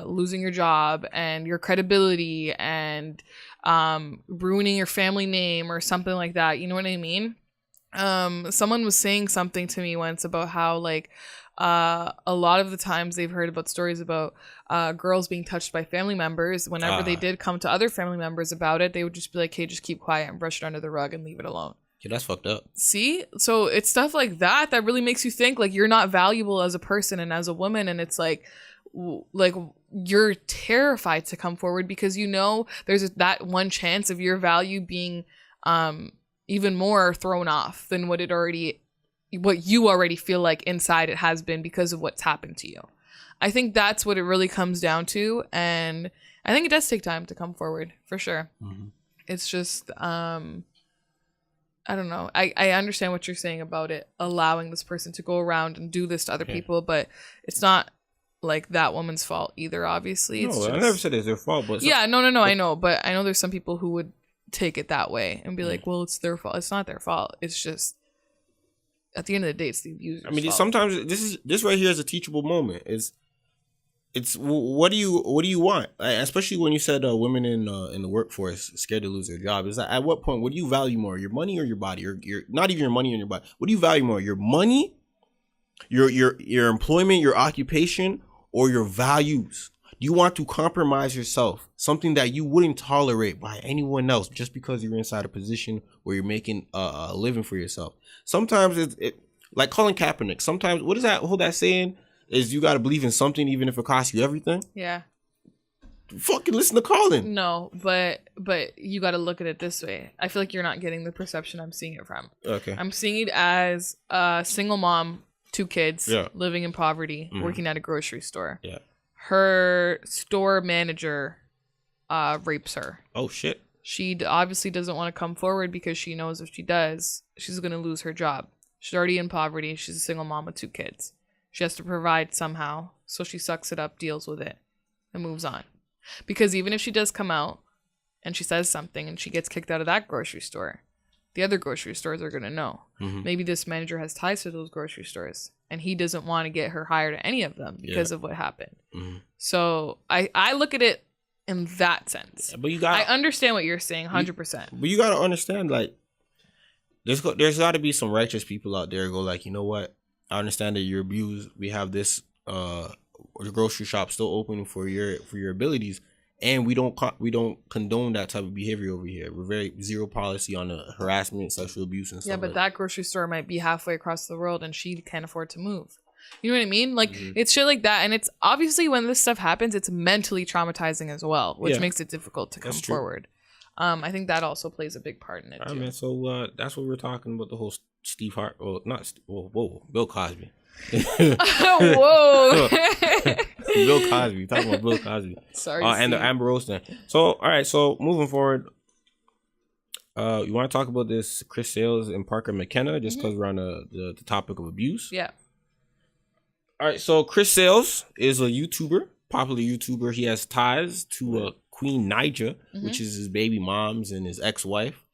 losing your job and your credibility, and ruining your family name or something like that. You know what I mean? Someone was saying something to me once about how like a lot of the times they've heard about stories about girls being touched by family members. Whenever they did come to other family members about it, they would just be like, hey, just keep quiet and brush it under the rug and leave it alone. Yeah, that's fucked up. See? So it's stuff like that that really makes you think like you're not valuable as a person and as a woman, and it's like you're terrified to come forward because you know there's that one chance of your value being even more thrown off than what you already feel like inside it has been because of what's happened to you. I think that's what it really comes down to, and I think it does take time to come forward for sure. Mm-hmm. It's just I don't know. I understand what you're saying about it, allowing this person to go around and do this to other people, but it's not like that woman's fault either, obviously. It's I never said it's their fault, but yeah, no, I know, but I know there's some people who would take it that way and be like, well, it's their fault. It's not their fault. It's just at the end of the day, it's the abuser's fault. Sometimes this right here is a teachable moment. It's what do you want? Especially when you said women in the workforce scared to lose their job. Is that at what point? What do you value more, your money or your body? Or your not even your money or your body. What do you value more, your money, your employment, your occupation, or your values? Do you want to compromise yourself, something that you wouldn't tolerate by anyone else, just because you're inside a position where you're making a living for yourself? Sometimes it's like Colin Kaepernick. Sometimes what is that whole that saying? Is you got to believe in something even if it costs you everything? Yeah. Fucking listen to Colin. No, but you got to look at it this way. I feel like you're not getting the perception I'm seeing it from. Okay. I'm seeing it as a single mom, 2 kids, living in poverty, working at a grocery store. Yeah. Her store manager rapes her. Oh, shit. She obviously doesn't want to come forward because she knows if she does, she's going to lose her job. She's already in poverty. She's a single mom with 2 kids. She has to provide somehow, so she sucks it up, deals with it, and moves on. Because even if she does come out and she says something and she gets kicked out of that grocery store, the other grocery stores are going to know. Mm-hmm. Maybe this manager has ties to those grocery stores, and he doesn't want to get her hired at any of them because of what happened. Mm-hmm. So I look at it in that sense. But I understand what you're saying, 100%. But you got to understand, like, there's got to be some righteous people out there who go like, you know what? I understand that you're abused. We have this grocery shop still open for your abilities, and we don't condone that type of behavior over here. We're very zero policy on the harassment, sexual abuse, and stuff. Yeah, but that grocery store might be halfway across the world, and she can't afford to move. You know what I mean? Like, it's shit like that, and it's obviously when this stuff happens, it's mentally traumatizing as well, which makes it difficult to come forward. I think that also plays a big part in it too. Man, so that's what we're talking about, the whole Steve Hart. Oh, not. Whoa. Bill Cosby. Whoa. Bill Cosby. Talking about Bill Cosby. Sorry. And the Amber Rose thing. So, all right. So, moving forward, you want to talk about this Chris Sales and Parker McKenna just because we're on the topic of abuse? Yeah. All right. So, Chris Sales is a YouTuber, popular YouTuber. He has ties to Queen Naija, which is his baby mom's and his ex-wife.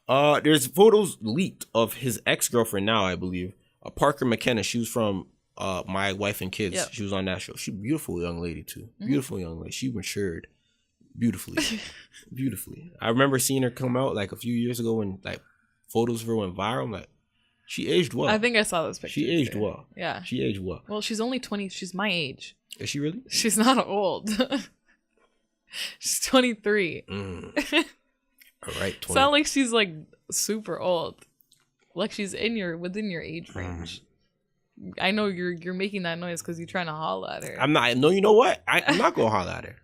There's photos leaked of his ex-girlfriend now, I believe. Parker McKenna. She was from My Wife and Kids. Yep. She was on that show. She's a beautiful young lady too. Beautiful young lady. She matured beautifully. Beautifully. I remember seeing her come out like a few years ago when like photos of her went viral. I'm like, she aged well. I think I saw those pictures. She aged well. Yeah. She aged well. Well, she's only 20. She's my age. Is she really? She's not old. She's 23. All right. 20. It's not like she's like super old. Like she's within your age range. I know you're making that noise because you're trying to holler at her. I'm not. No, you know what? I'm not gonna holler at her.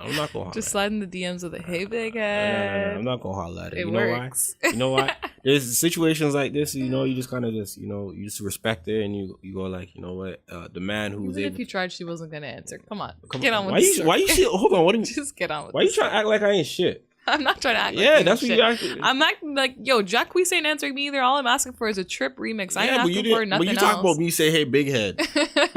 I'm not gonna holler. Just slide in the DMs with a hey big head. No, I'm not gonna holler at her. It you works. know why? You know why? There's situations like this. You know, you just kind of just you just respect it and you go like, you know what? The man who was Even able. if you tried, she wasn't gonna answer. Come on, get on with it. Why you shit? Hold on. What do you? Just get on with. Why you trying to act like I ain't shit? I'm not trying to act like that's what shit. you actually. I'm acting like, yo, Jacquees ain't answering me either. All I'm asking for is a Trip remix. I ain't asking for nothing else. But you talk about me, say, hey, big head.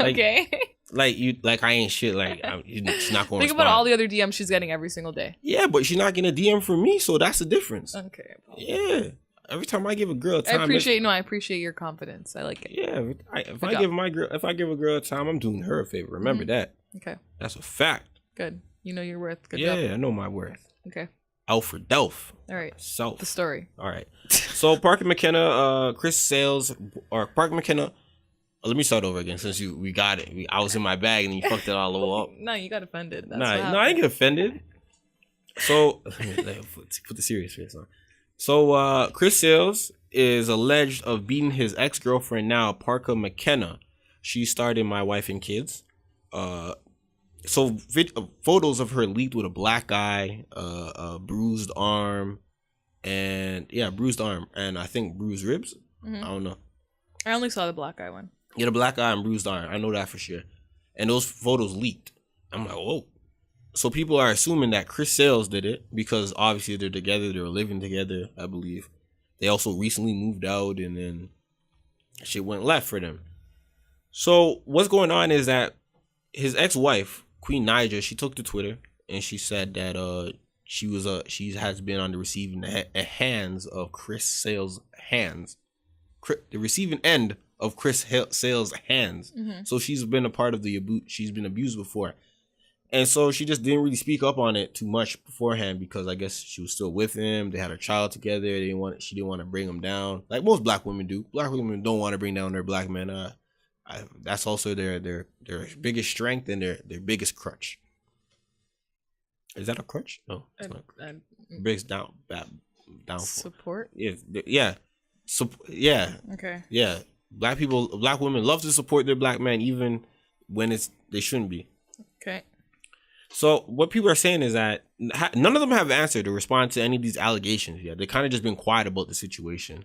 Like, okay. Like I ain't shit. Like she's not going to think about all the other DMs she's getting every single day. Yeah, but she's not getting a DM from me, so that's the difference. Okay. Yeah. Every time I give a girl time, I appreciate your confidence. I like it. Yeah. If I give a girl time, I'm doing her a favor. Remember that. Okay. That's a fact. Good. You know your worth. Good job. Yeah, I know my worth. Okay. Alfred Delph. All right. Self. The story. All right. So Parker McKenna, Chris Sales, or Parker McKenna. Let me start over again since we got it. I was in my bag and you fucked it all up. No, you got offended. No, I didn't get offended. So put the serious face on. So Chris Sales is alleged of beating his ex-girlfriend now, Parker McKenna. She starred in My Wife and Kids. So photos of her leaked with a black eye, a bruised arm, and I think bruised ribs. I don't know. I only saw the black eye one. Yeah, the black eye and bruised arm. I know that for sure. And those photos leaked. I'm like, whoa. So people are assuming that Chris Sales did it because obviously they're together. They were living together, I believe. They also recently moved out and then shit went left for them. So what's going on is that his ex-wife, Queen Naija, she took to Twitter and she said that she has been on the receiving hands of Chris Sales' hands. The receiving end of Chris Sales' hands. So she's been a part of she's been abused before. And so she just didn't really speak up on it too much beforehand because I guess she was still with him. They had a child together. She didn't want to bring him down. Like most black women do. Black women don't want to bring down their black men. That's also their biggest strength and their biggest crutch. Is that a crutch? No. It's not. Biggest down. Support? Yeah. Okay. Yeah. Black women love to support their black men even when they shouldn't be. Okay. So what people are saying is that none of them have answered to respond to any of these allegations yet. They kind of just been quiet about the situation.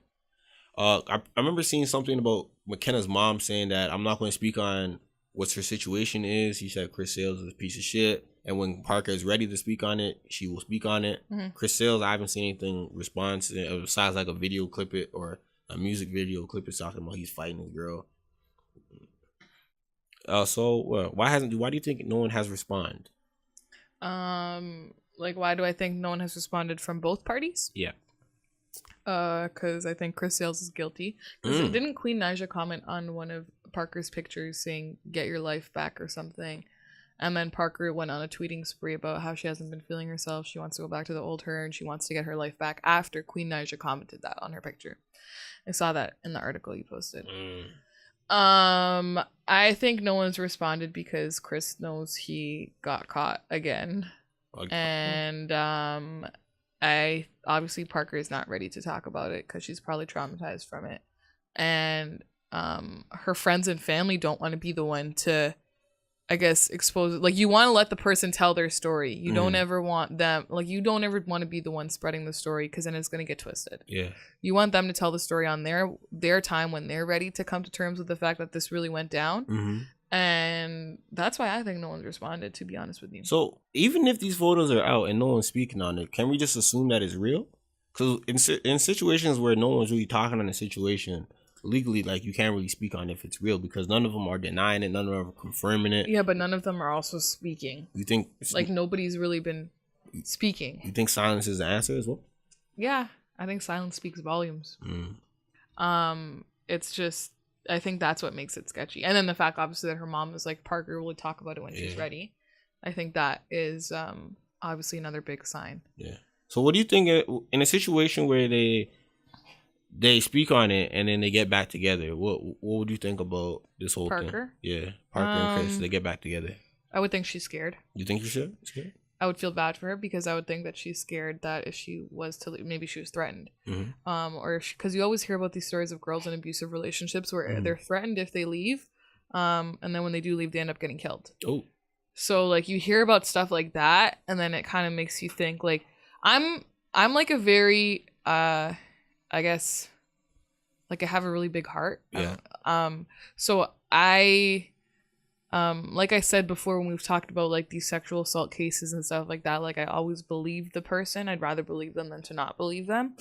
I remember seeing something about McKenna's mom saying that I'm not going to speak on what her situation is. He said Chris Sales is a piece of shit. And when Parker is ready to speak on it, she will speak on it. Chris Sales, I haven't seen anything respond to it besides like a video clip it or a music video clip it talking about he's fighting his girl. Why do you think no one has responded? Like why do I think no one has responded from both parties? Yeah. Because I think Chris Sales is guilty. Because didn't Queen Naija comment on one of Parker's pictures saying "get your life back" or something? And then Parker went on a tweeting spree about how she hasn't been feeling herself. She wants to go back to the old her and she wants to get her life back after Queen Naija commented that on her picture. I saw that in the article you posted. I think no one's responded because Chris knows he got caught again. Okay. And I obviously Parker is not ready to talk about it because she's probably traumatized from it. And her friends and family don't want to be the one to I guess, expose, like, you want to let the person tell their story. You don't ever want them, like, you don't ever want to be the one spreading the story, because then it's going to get twisted. Yeah. You want them to tell the story on their time, when they're ready to come to terms with the fact that this really went down. And that's why I think no one's responded, to be honest with you. So even if these photos are out and no one's speaking on it, can we just assume that it's real? Because in situations where no one's really talking on the situation, legally, like, you can't really speak on if it's real, because none of them are denying it, none of them are confirming it. Yeah, but none of them are also speaking. You think, like, nobody's really been speaking? You think silence is the answer as well? Yeah, I think silence speaks volumes. It's just, I think that's what makes it sketchy. And then the fact, obviously, that her mom is like, Parker will talk about it when she's ready. I think that is obviously another big sign. Yeah. So what do you think in a situation where they speak on it and then they get back together? What would you think about this whole thing? Parker? Yeah, Parker and Chris, they get back together. I would think she's scared. You think she's scared? I would feel bad for her, because I would think that she's scared that if she was to leave, maybe she was threatened. Or because you always hear about these stories of girls in abusive relationships where they're threatened if they leave, and then when they do leave, they end up getting killed. Oh. So, like, you hear about stuff like that, and then it kind of makes you think, like, I'm like a very I guess, like, I have a really big heart. Yeah. So I like I said before, when we've talked about, like, these sexual assault cases and stuff like that, like, I always believe the person. I'd rather believe them than to not believe them.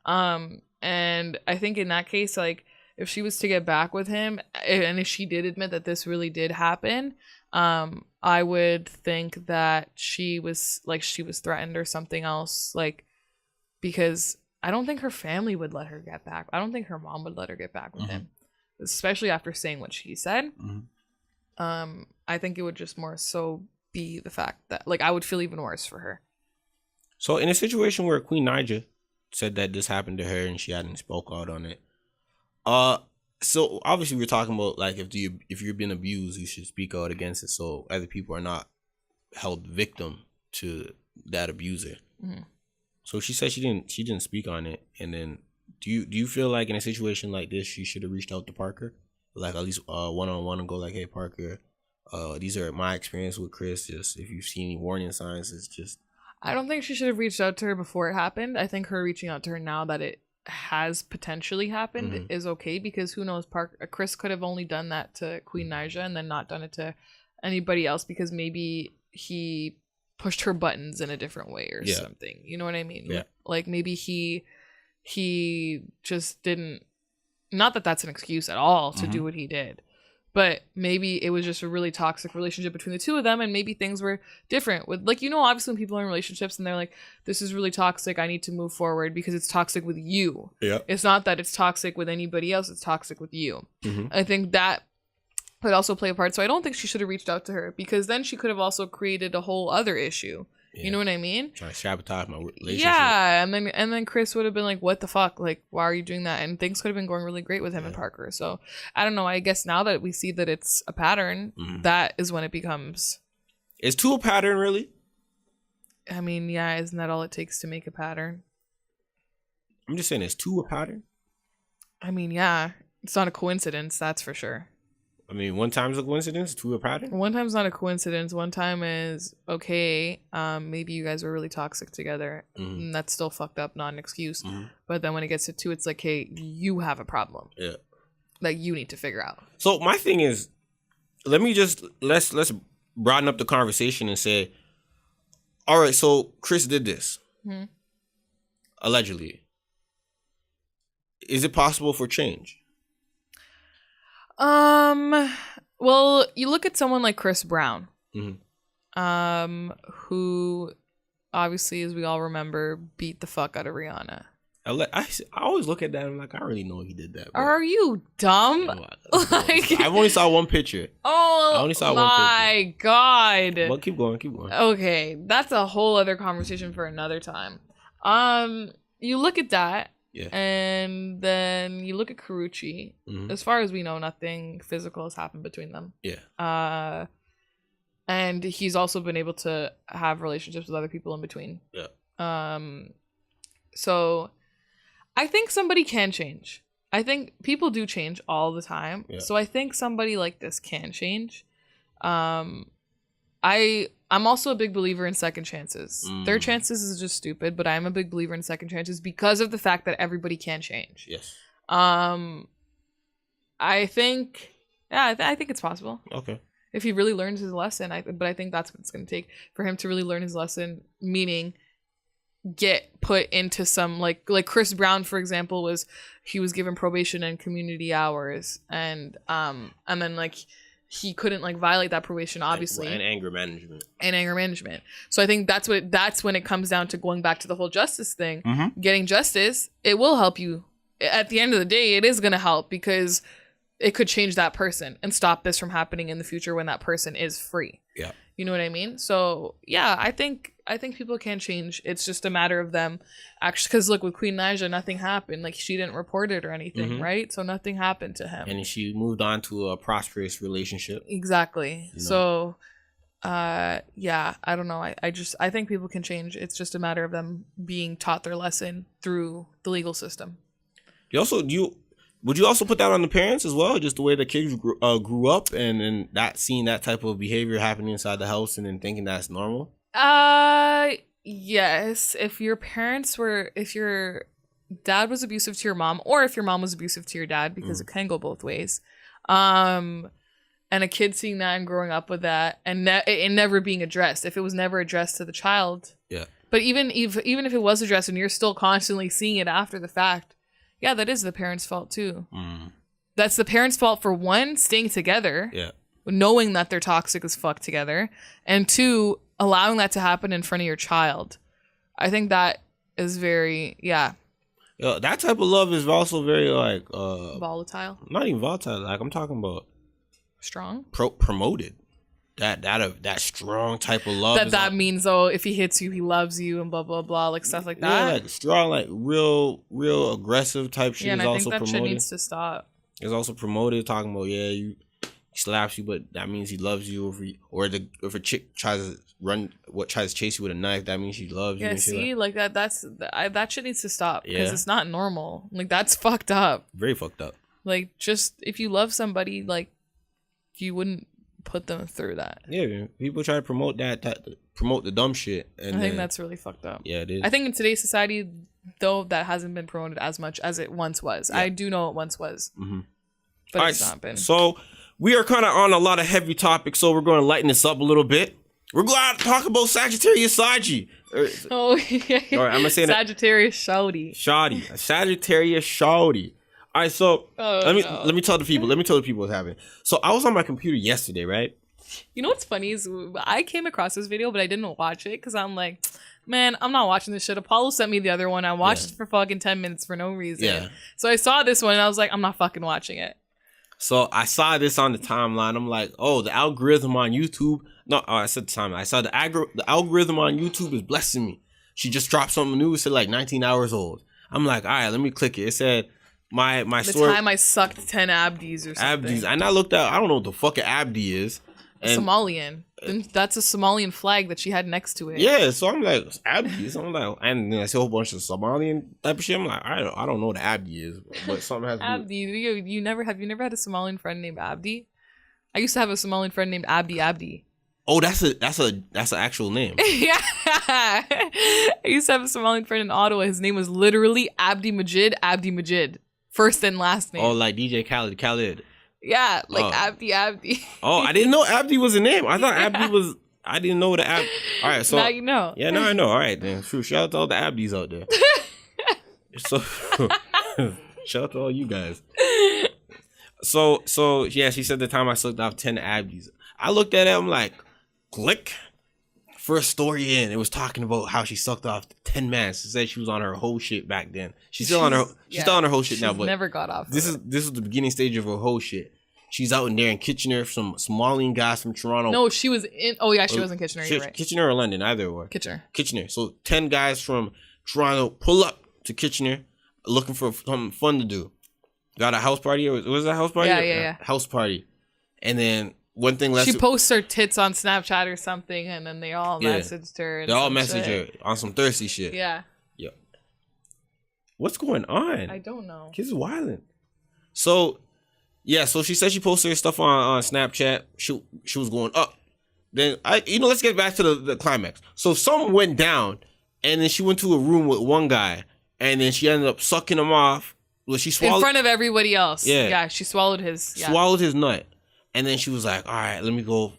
And I think in that case, like, if she was to get back with him, and if she did admit that this really did happen, I would think that she was threatened or something else, like, because I don't think her family would let her get back. I don't think her mom would let her get back with him, especially after saying what she said. I think it would just more so be the fact that, like, I would feel even worse for her. So in a situation where Queen Naija said that this happened to her and she hadn't spoke out on it, so obviously we're talking about, like, if you're being abused, you should speak out against it, so other people are not held victim to that abuser. So she said she didn't speak on it, and then do you feel like in a situation like this she should have reached out to Parker, like, at least one-on-one, and go like, hey, Parker, these are my experience with Chris, just if you've seen any warning signs, it's just... I don't think she should have reached out to her before it happened. I think her reaching out to her now that it has potentially happened is okay, because who knows, Chris could have only done that to Queen Naija and then not done it to anybody else, because maybe he pushed her buttons in a different way or something. You know what I mean? Yeah. Like, maybe he just didn't, not that that's an excuse at all to do what he did, but maybe it was just a really toxic relationship between the two of them, and maybe things were different with, like, you know, obviously when people are in relationships and they're like, this is really toxic, I need to move forward because it's toxic with you. Yeah. It's not that it's toxic with anybody else, it's toxic with you. I think that could also play a part. So I don't think she should have reached out to her, because then she could have also created a whole other issue. Yeah. You know what I mean? Trying to sabotage my relationship. Yeah, and then Chris would have been like, what the fuck? Like, why are you doing that? And things could have been going really great with him and Parker. So I don't know. I guess now that we see that it's a pattern, that is when it becomes... Is two a pattern, really? I mean, yeah, isn't that all it takes to make a pattern? I'm just saying, is two a pattern? I mean, yeah. It's not a coincidence, that's for sure. I mean, one time's a coincidence, two a pattern? One time's not a coincidence. One time is, okay, maybe you guys were really toxic together. And that's still fucked up, not an excuse. But then when it gets to two, it's like, hey, you have a problem. Yeah. That you need to figure out. So my thing is, let's broaden up the conversation and say, all right, so Chris did this. Allegedly. Is it possible for change? Well, you look at someone like Chris Brown, who obviously, as we all remember, beat the fuck out of Rihanna. I always look at that and I'm like, I already know he did that. Are you dumb? Like, I've only saw one picture. Oh, I only saw one picture. My God. Well, keep going. Okay, that's a whole other conversation for another time. You look at that. Yeah. And then you look at Karrueche. As far as we know, nothing physical has happened between them. Yeah. And he's also been able to have relationships with other people in between. Yeah. So I think somebody can change. I think people do change all the time. Yeah. So I think somebody like this can change. I'm also a big believer in second chances. Third chances is just stupid, but I'm a big believer in second chances because of the fact that everybody can change. Yes. I think, yeah, I think it's possible. Okay. If he really learns his lesson, but I think that's what it's going to take for him to really learn his lesson, meaning get put into some, like Chris Brown, for example, he was given probation and community hours, and then like he couldn't like violate that probation, obviously, and anger management. So I think that's when it comes down to going back to the whole justice thing. Getting justice, it will help you. At the end of the day, it is going to help because it could change that person and stop this from happening in the future when that person is free. Yeah. You know what I mean? So yeah, I think people can change. It's just a matter of them actually, because look, with Queen Naija, nothing happened. Like, she didn't report it or anything, right? So nothing happened to him. And she moved on to a prosperous relationship. Exactly. You know? So yeah, I don't know. I think people can change. It's just a matter of them being taught their lesson through the legal system. Would you also put that on the parents as well? Just the way the kids grew up and that seeing that type of behavior happening inside the house and then thinking that's normal? Yes. If your dad was abusive to your mom, or if your mom was abusive to your dad, because it can go both ways. And a kid seeing that and growing up with that and it never being addressed. If it was never addressed to the child. Yeah. But even if it was addressed and you're still constantly seeing it after the fact, yeah, that is the parents' fault too. That's the parents' fault for one, staying together. Yeah. Knowing that they're toxic as fuck together. And two, allowing that to happen in front of your child. I think that is very, yeah. That type of love is also very like volatile. Not even volatile. Like, I'm talking about strong. Promoted. That strong type of love. That means, oh, if he hits you, he loves you and blah blah blah, like stuff like that. Yeah, like strong, like real aggressive type shit. Yeah, and is I also think that promoted. shit needs to stop. It's also promoted, talking about he slaps you, but that means he loves you. If a chick tries to chase you with a knife, that means she loves you. Yeah, see, like that. That shit needs to stop because it's not normal. Like, that's fucked up. Very fucked up. Like, just if you love somebody, like, you wouldn't put them through that. Yeah, man. People try to promote promote the dumb shit. And I think that's really fucked up. Yeah, it is. I think in today's society, though, that hasn't been promoted as much as it once was. Yeah. I do know it once was. But it's not been. So we are kind of on a lot of heavy topics, so we're going to lighten this up a little bit. We're going to talk about Sagittarius Saji. Oh, yeah. All right, I'm going to say Sagittarius Shawty. Sagittarius Shawty. All right, so let me tell the people what's happening. So I was on my computer yesterday, right? You know what's funny is I came across this video, but I didn't watch it because I'm like, man, I'm not watching this shit. Apollo sent me the other one. I watched it for fucking 10 minutes for no reason. Yeah. So I saw this one and I was like, I'm not fucking watching it. So I saw this on the timeline. I'm like, oh, the algorithm on YouTube. No, I said the timeline. I saw the algorithm on YouTube is blessing me. She just dropped something new. It said like 19 hours old. I'm like, all right, let me click it. It said my the time I sucked 10 abdis or something. Abdis. And I looked out. I don't know what the fuck an abdi is. Somalian. That's a Somalian flag that she had next to it. Yeah, so I'm like, abdi. So I'm like, and then I see a whole bunch of Somalian type of shit. I'm like, I don't know what an abdi is, but something has to Abdi. You never had a Somalian friend named Abdi? I used to have a Somalian friend named Abdi. Oh, that's an actual name. Yeah. I used to have a Somalian friend in Ottawa. His name was literally Abdi Majid. First and last name. Oh, like DJ Khaled. Yeah, like Abdi. Oh, I didn't know Abdi was a name. I thought Abdi was. I didn't know what the Abdi. All right, so now you know. Yeah, now I know. All right, then. Shoot, shout out to all the Abdis out there. So, shout out to all you guys. So yeah, she said the time I sucked off 10 Abdis. I looked at it. I'm like, click. First story in, it was talking about how she sucked off 10 men. She said she was on her whole shit back then. She's still on her whole shit now, but never got off. This is the beginning stage of her whole shit. She's out in there in Kitchener, some Somalian guys from Toronto. No, she was in. Oh yeah, she was in Kitchener. You're right. Kitchener or London, either or. Kitchener. So 10 guys from Toronto pull up to Kitchener, looking for something fun to do. Got a house party, or was it a house party? Yeah. House party, and then. One thing less. She posts her tits on Snapchat or something, and then they all messaged her. They all messaged her on some thirsty shit. Yeah. What's going on? I don't know. Kids is wilding. So Yeah, so she said she posted her stuff on Snapchat. She was going up. Then let's get back to the climax. So something went down, and then she went to a room with one guy, and then she ended up sucking him off. Well, she swallowed in front of everybody else. Yeah, yeah, she swallowed his nut, and then she was like, "All right, let me go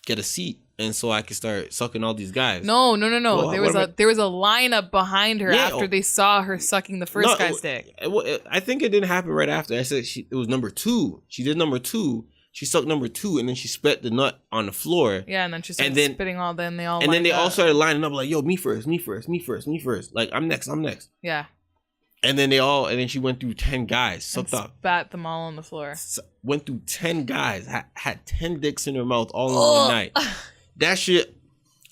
get a seat." And so I could start sucking all these guys. No. Well, there was a lineup behind her after they saw her sucking the first guy's dick. I think it didn't happen right after. I said it was number 2. She did number 2. She sucked number 2, and then she spat the nut on the floor. Yeah, and then she started spitting all. Then they all. And then they all started lining up like, "Yo, me first. Like I'm next. Yeah. And then she went through 10 guys. Sucked up. Spat them all on the floor. Went through 10 guys. Had 10 dicks in her mouth all in one night. That shit.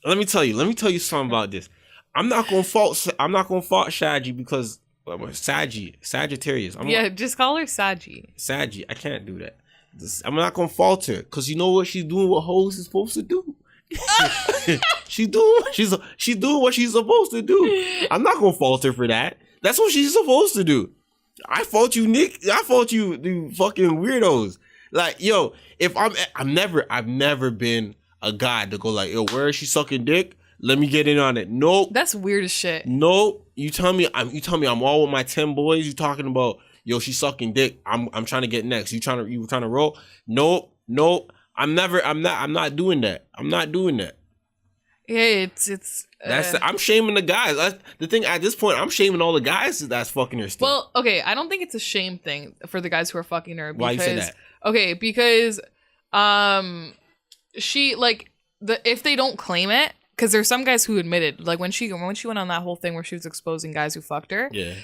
Let me tell you something about this. I'm not gonna fault Saji because Sagittarius. Just call her Saji. Saji. I can't do that. I'm not gonna fault her because you know what she's doing. What hoes is supposed to do. She's doing what she's supposed to do. I'm not gonna fault her for that. That's what she's supposed to do. I fault you, Nick. I fault you, the fucking weirdos. Like, yo, if I've never been a guy to go like, yo, where is she sucking dick? Let me get in on it. Nope. That's weird as shit. Nope. You tell me I'm all with my 10 boys. You talking about, yo, she's sucking dick. I'm trying to get next. You trying to roll? Nope. I'm not doing that. I'm not doing that. Yeah, I'm shaming the guys. That's the thing at this point. I'm shaming all the guys that's fucking her still. Well, okay, I don't think it's a shame thing for the guys who are fucking her. Because, why you say that? Okay, because she if they don't claim it, because there's some guys who admitted, like when she went on that whole thing where she was exposing guys who fucked her. Yeah.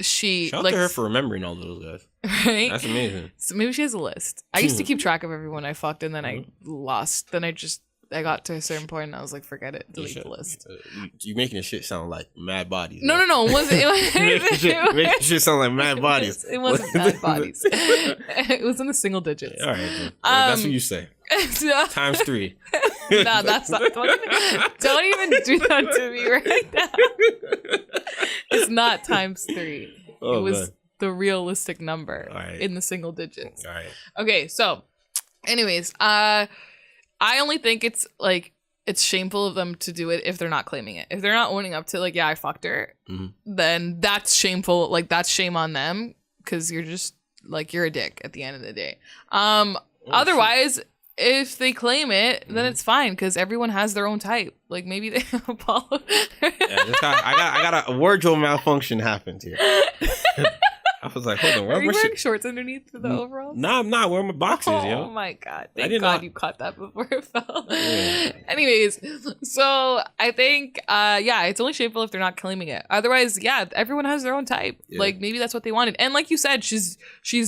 She shout out to her for remembering all those guys. Right. That's amazing. So maybe she has a list. I used to keep track of everyone I fucked, and then I lost. Then I got to a certain point and I was like, forget it, delete the list. You making this shit sound like mad bodies. No, it wasn't. Making shit sound like mad bodies. It wasn't mad bodies. It was in the single digits. All right, that's what you say. Times 3. Nah, that's not. Don't even do that to me right now. It's not times 3. It was the realistic number in the single digits. All right. Okay, so, anyways, I only think it's shameful of them to do it if they're not claiming it. If they're not owning up to yeah, I fucked her, then that's shameful. Like that's shame on them because you're just you're a dick at the end of the day. Otherwise, if they claim it, then it's fine because everyone has their own type. Like maybe they follow. I got a wardrobe malfunction happened here. I was like, hold on. Are you wearing shorts underneath the overalls? No, I'm not wearing my boxes, yo. Oh my God. Thank God you caught that before it fell. Yeah. Anyways, so I think, it's only shameful if they're not claiming it. Otherwise, everyone has their own type. Yeah. Like maybe that's what they wanted. And like you said, she's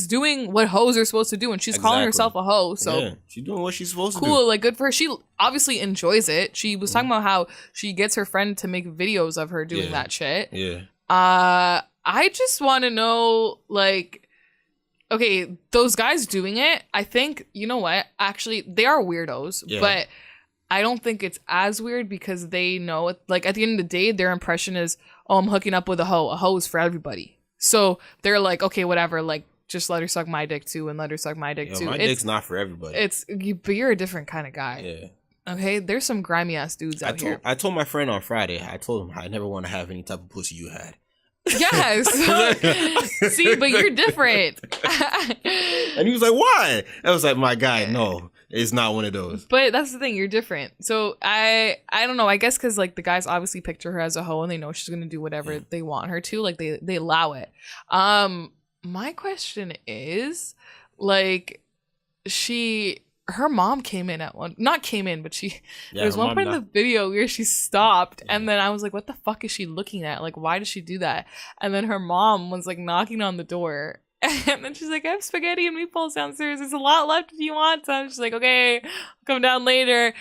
doing what hoes are supposed to do and she's calling herself a hoe. So she's doing what she's supposed to do. Cool, like good for her. She obviously enjoys it. She was talking about how she gets her friend to make videos of her doing that shit. Yeah. I just want to know, okay, those guys doing it, I think, you know what? Actually, they are weirdos, but I don't think it's as weird because they know, at the end of the day, their impression is, oh, I'm hooking up with a hoe. A hoe is for everybody. So they're like, okay, whatever, just let her suck my dick too and let her suck my dick too. My dick's not for everybody. But you're a different kind of guy. Yeah. Okay, there's some grimy ass dudes out here. I told my friend on Friday, I told him I never want to have any type of pussy you had. Yes. See, but you're different. And he was like, why? I was like, my guy, no, it's not one of those. But that's the thing, you're different. So I don't know. I guess because the guys obviously picture her as a hoe and they know she's gonna do whatever they want her to. They allow it. My question is, her mom came in at but there was one part of the video where she stopped and then I was like, what the fuck is she looking at? Why does she do that? And then her mom was knocking on the door and then she's like, I have spaghetti and meatballs downstairs. There's a lot left if you want some. She's like, okay, I'll come down later.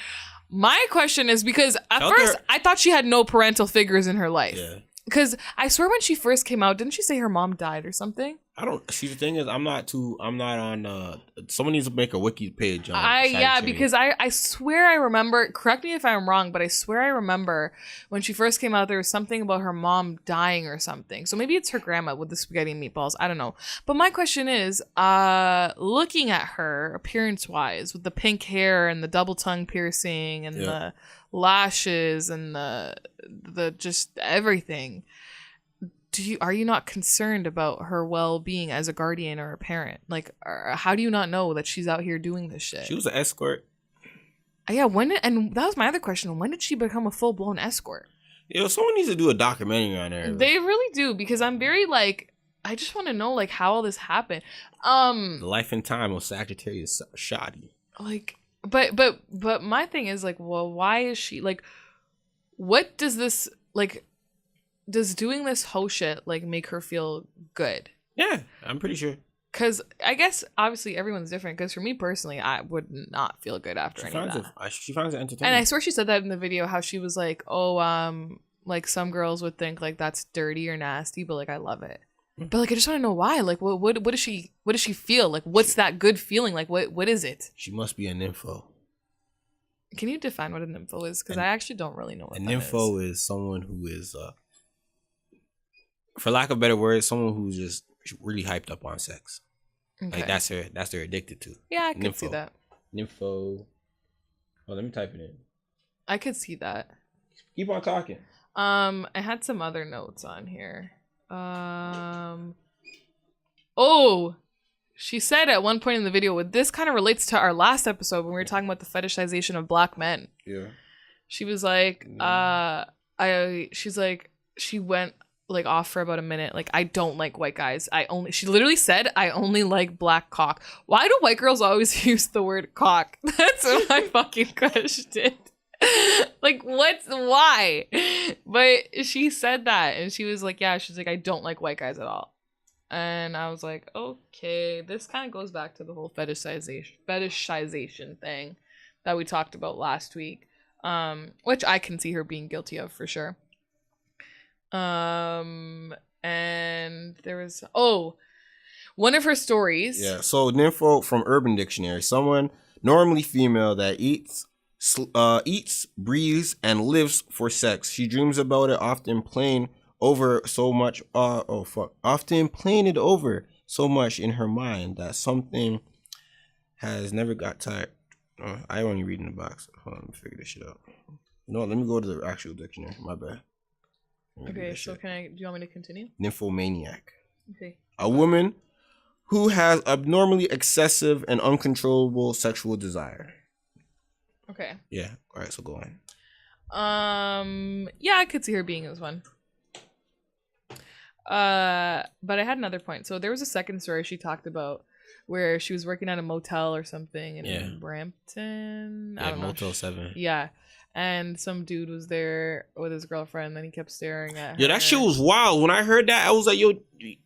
My question is because at first I thought she had no parental figures in her life. Yeah. Because I swear when she first came out, didn't she say her mom died or something? I don't. See, the thing is, I'm not on. Someone needs to make a wiki page on. Because I swear I remember. Correct me if I'm wrong, but I swear I remember when she first came out, there was something about her mom dying or something. So maybe it's her grandma with the spaghetti and meatballs. I don't know. But my question is, looking at her appearance wise, with the pink hair and the double tongue piercing and the lashes and the just everything. Are you not concerned about her well-being as a guardian or a parent? Like, how do you not know that she's out here doing this shit? She was an escort. Yeah, and that was my other question. When did she become a full-blown escort? Someone needs to do a documentary on her. They really do, because I'm very, like, I just want to know, like, how all this happened. The life and time of Sagittarius Shoddy. Like, but my thing is, like, well, why is she, like, what does this, like... Does doing this whole shit like make her feel good? Yeah, I'm pretty sure. Because I guess obviously everyone's different. Because for me personally, I would not feel good after any of that. She finds it entertaining. And I swear she said that in the video. How she was like, "Oh, like some girls would think like that's dirty or nasty, but like I love it." But like I just want to know why. Like, what does she feel? Like, what's that good feeling? Like, what is it? She must be a nympho. Can you define what a nympho is? Because I actually don't really know what that nympho is someone who is for lack of better words, someone who's just really hyped up on sex. Okay. Like that's they're addicted to. Yeah, I could see that. Nympho. Oh, let me type it in. I could see that. Keep on talking. I had some other notes on here. Oh, she said at one point in the video, this kind of relates to our last episode when we were talking about the fetishization of black men. Yeah. She was like, she's like, she went like off for about a minute. Like, I don't like white guys. She literally said, I only like black cock. Why do white girls always use the word cock? That's my fucking question. Like, why? But she said that and she was like, yeah, she's like, I don't like white guys at all. And I was like, okay, this kind of goes back to the whole fetishization thing that we talked about last week, which I can see her being guilty of for sure. And there was one of her stories. Yeah. So nympho from Urban Dictionary: someone normally female that eats, breathes, and lives for sex. She dreams about it, often playing over so much. Often playing it over so much in her mind that something has never got tired. I only read in the box. Hold on, let me figure this shit out. No, let me go to the actual dictionary. My bad. Okay, so do you want me to continue? Nymphomaniac. Okay. A woman who has abnormally excessive and uncontrollable sexual desire. Okay. Yeah. All right, so go on. Yeah, I could see her being this one. But I had another point. So there was a second story she talked about where she was working at a motel or something in Brampton. Yeah, Motel 7. Yeah. And some dude was there with his girlfriend, and he kept staring at her. Yeah, that shit was wild. When I heard that, I was like,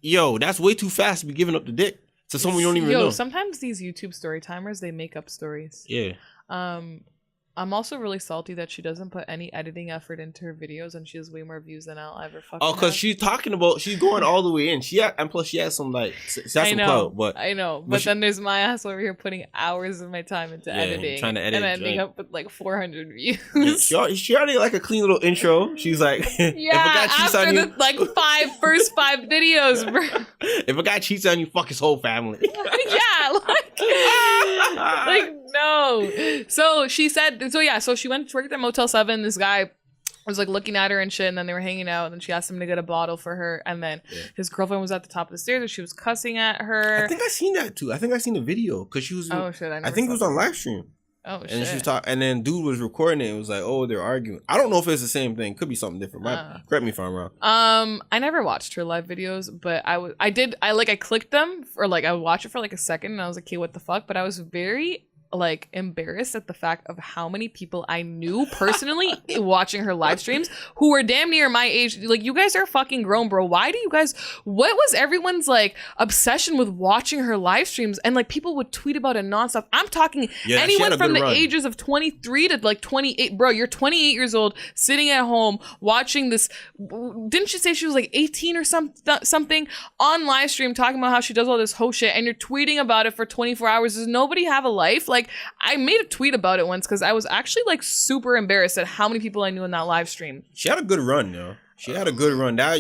yo, that's way too fast to be giving up the dick to someone you don't even know. Sometimes these YouTube story timers, they make up stories. Yeah. I'm also really salty that she doesn't put any editing effort into her videos, and she has way more views than I'll ever fucking because she's going all the way in. And plus she has some like clout, but I know. But then there's my ass over here putting hours of my time into editing, trying to edit, and ending up with like 400 views. Yeah, she already like a clean little intro. She's like, yeah, if a guy cheats on you, like first five videos, bro. If a guy cheats on you, fuck his whole family. Yeah, like no. So she said, so she went to work at Motel 7. This guy was like looking at her and shit, and then they were hanging out, and then she asked him to get a bottle for her, and then his girlfriend was at the top of the stairs and she was cussing at her. I think I seen that too. I think I seen the video because she was. Oh shit! I think it was on live stream. Oh shit! And she was talking, and then dude was recording it. It was like, oh, they're arguing. I don't know if it's the same thing. Could be something different. Correct me if I'm wrong. I never watched her live videos, but I clicked them, or like I would watch it for like a second, and I was like, okay, what the fuck? But I was very like embarrassed at the fact of how many people I knew personally watching her live streams who were damn near my age. Like, you guys are fucking grown, bro. Why do you guys, what was everyone's like obsession with watching her live streams? And like people would tweet about it nonstop. I'm talking anyone from the ages of 23 to like 28. Bro, you're 28 years old sitting at home watching this. Didn't she say she was like 18 or something on live stream talking about how she does all this whole shit, and you're tweeting about it for 24 hours? Does nobody have a life? Like, I made a tweet about it once because I was actually like super embarrassed at how many people I knew in that live stream. She had a good run, yo. She had a good run. That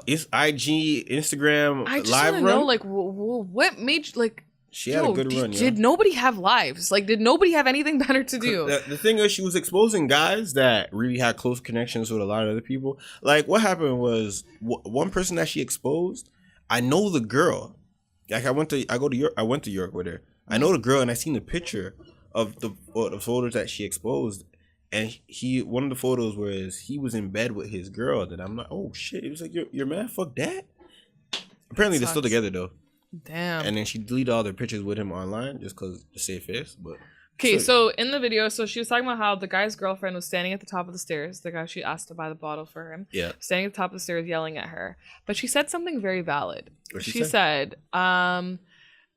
is IG, Instagram I just live want to run. know, like, what made you, like, she had a good run, Did nobody have lives? Like, did nobody have anything better to do? The thing is, she was exposing guys that really had close connections with a lot of other people. Like, what happened was, one person that she exposed, I know the girl. Like, I went to York with her. I know the girl, and I seen the picture of the photos that she exposed, and one of the photos was he was in bed with his girl. That I'm like, oh shit! It was like your man, fuck that. Apparently they're still together though. Damn. And then she deleted all their pictures with him online just because to save face. But okay, so in the video, so she was talking about how the guy's girlfriend was standing at the top of the stairs. The guy she asked to buy the bottle for him. Yeah. Standing at the top of the stairs, yelling at her. But she said something very valid. What'd she said,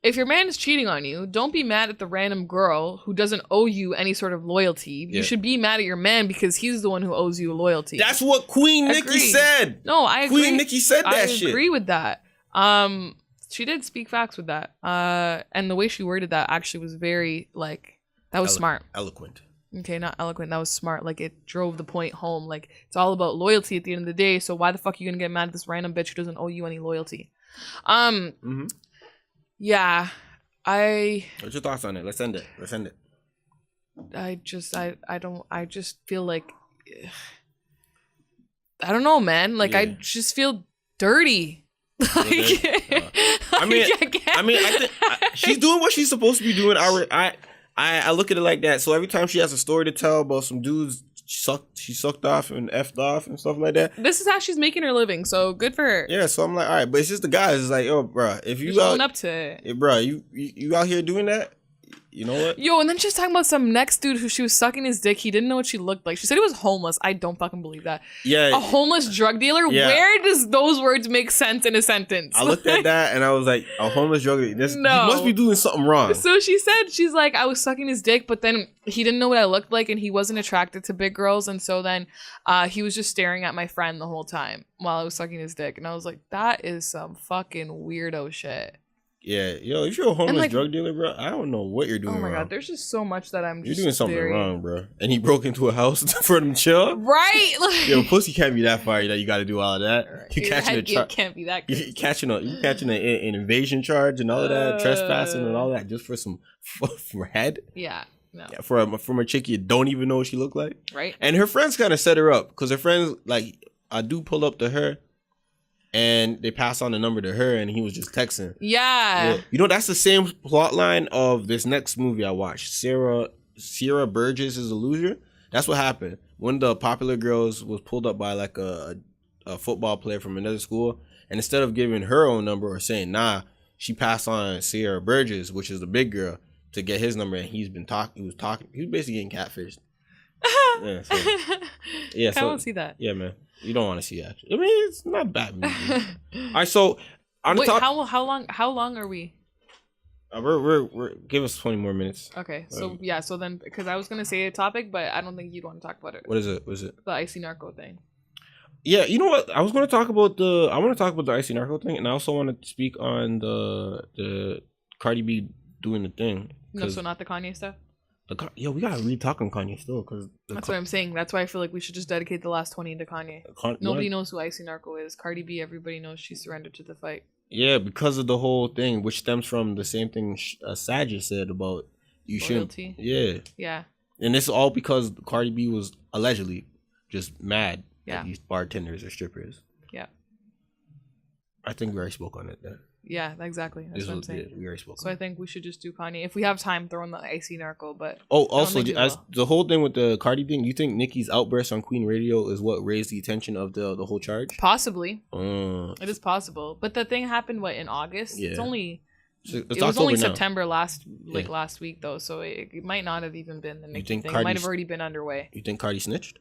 if your man is cheating on you, don't be mad at the random girl who doesn't owe you any sort of loyalty. You should be mad at your man because he's the one who owes you loyalty. That's what Queen Nikki said. No, I agree. Queen Nikki said that shit. I agree with that. She did speak facts with that. And the way she worded that actually was very, like, that was smart. Eloquent. Okay, not eloquent. That was smart. Like, it drove the point home. Like, it's all about loyalty at the end of the day. So why the fuck are you gonna get mad at this random bitch who doesn't owe you any loyalty? Yeah, What's your thoughts on it? Let's end it. I just feel like, I don't know, man. Like, I just feel dirty. I think she's doing what she's supposed to be doing. I look at it like that. So every time she has a story to tell about some dudes she sucked off and effed off and stuff like that. This is how she's making her living, so good for her. Yeah, so I'm like, all right, but it's just the guys. It's like, yo, bro, if you going up to it, bro, you out here doing that, you know what? Yo, and then she's talking about some next dude who she was sucking his dick. He didn't know what she looked like. She said he was homeless. I don't fucking believe that. Yeah, a homeless drug dealer. Yeah. Where does those words make sense in a sentence? I looked at that and I was like, a homeless drug dealer. He must be doing something wrong. So she said, she's like, I was sucking his dick, but then he didn't know what I looked like, and he wasn't attracted to big girls, and so then he was just staring at my friend the whole time while I was sucking his dick, and I was like, that is some fucking weirdo shit. Yeah, yo, if you're a homeless drug dealer, bro, I don't know what you're doing. Oh my wrong. God, there's just so much that you're doing something wrong, bro. And he broke into a house for them chill. Right? Like, yo, pussy can't be that far that you got to do all of that. Right. You catching it can't be that. You catching an invasion charge and all of that, trespassing and all that, just for some for head. Yeah. No. Yeah, from a chick you don't even know what she looked like. Right. And her friends kind of set her up because her friends, like, I do pull up to her. And they passed on the number to her, and he was just texting. Yeah. You know, that's the same plot line of this next movie I watched. Sierra Burgess is a loser. That's what happened. One of the popular girls was pulled up by like a football player from another school, and instead of giving her own number or saying nah, she passed on Sierra Burgess, which is the big girl, to get his number, and he was basically getting catfished. I don't see that. Yeah, man. You don't want to see that. I mean, it's not a bad movie. All right, so on the top. How long are we? We're give us 20 more minutes. Okay, so so then because I was gonna say a topic, but I don't think you'd want to talk about it. What is it? The icy narco thing. Yeah, you know what? I was gonna talk about the icy narco thing, and I also want to speak on the Cardi B doing the thing. No, so not the Kanye stuff. We gotta re-talk on Kanye still, because that's what I'm saying. That's why I feel like we should just dedicate the last 20 to Kanye. Nobody knows who Icy Narco is. Cardi B, everybody knows she surrendered to the fight. Yeah, because of the whole thing, which stems from the same thing Sajid said about you loyalty. Shouldn't. Yeah. And this is all because Cardi B was allegedly just mad at these bartenders or strippers. Yeah. I think we already spoke on it then. Yeah, exactly. That's what I'm saying. We already spoke. So I think we should just do Kanye if we have time. Throw in the icy narco, but also as the whole thing with the Cardi thing, you think Nicki's outburst on Queen Radio is what raised the attention of the whole charge? Possibly. It is possible, but the thing happened in August. Yeah. It's only It was only September last week though, so it might not have even been the Nicki thing. It might have already been underway. You think Cardi snitched?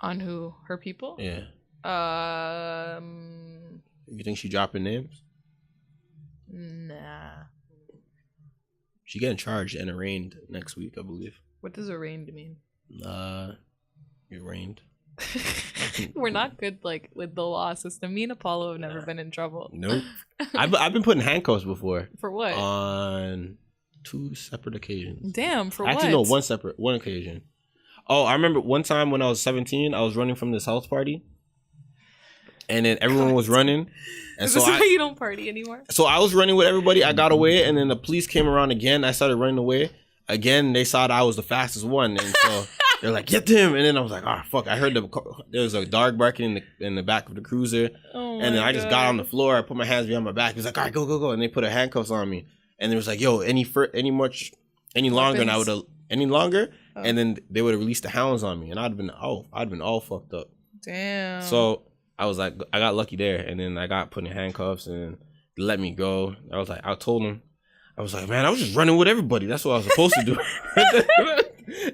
On who? Her people? Yeah. You think she dropping names? Nah. She getting charged and arraigned next week, I believe. What does arraigned mean? Arraigned. We're not good like with the law system. Me and Apollo have never been in trouble. Nope. I've been put in handcuffs before. For what? On 2 separate occasions. Damn, for what? Actually, no, one occasion. Oh, I remember one time when I was 17, I was running from this house party. And then everyone was running. And Is this why you don't party anymore? So I was running with everybody. I got away, and then the police came around again. I started running away. Again, they saw that I was the fastest one. And so they're like, get him. And then I was like, oh, fuck. I heard there was a dog barking in the back of the cruiser. Oh and then I just got on the floor. I put my hands behind my back. He was like, all right, go, go, go. And they put handcuffs on me. And it was like, yo, any longer, and I would have any longer. Oh. And then they would have released the hounds on me. And I'd been all fucked up. Damn. So I was like, I got lucky there. And then I got put in handcuffs and they let me go. I told them, I was like, man, I was just running with everybody. That's what I was supposed to do.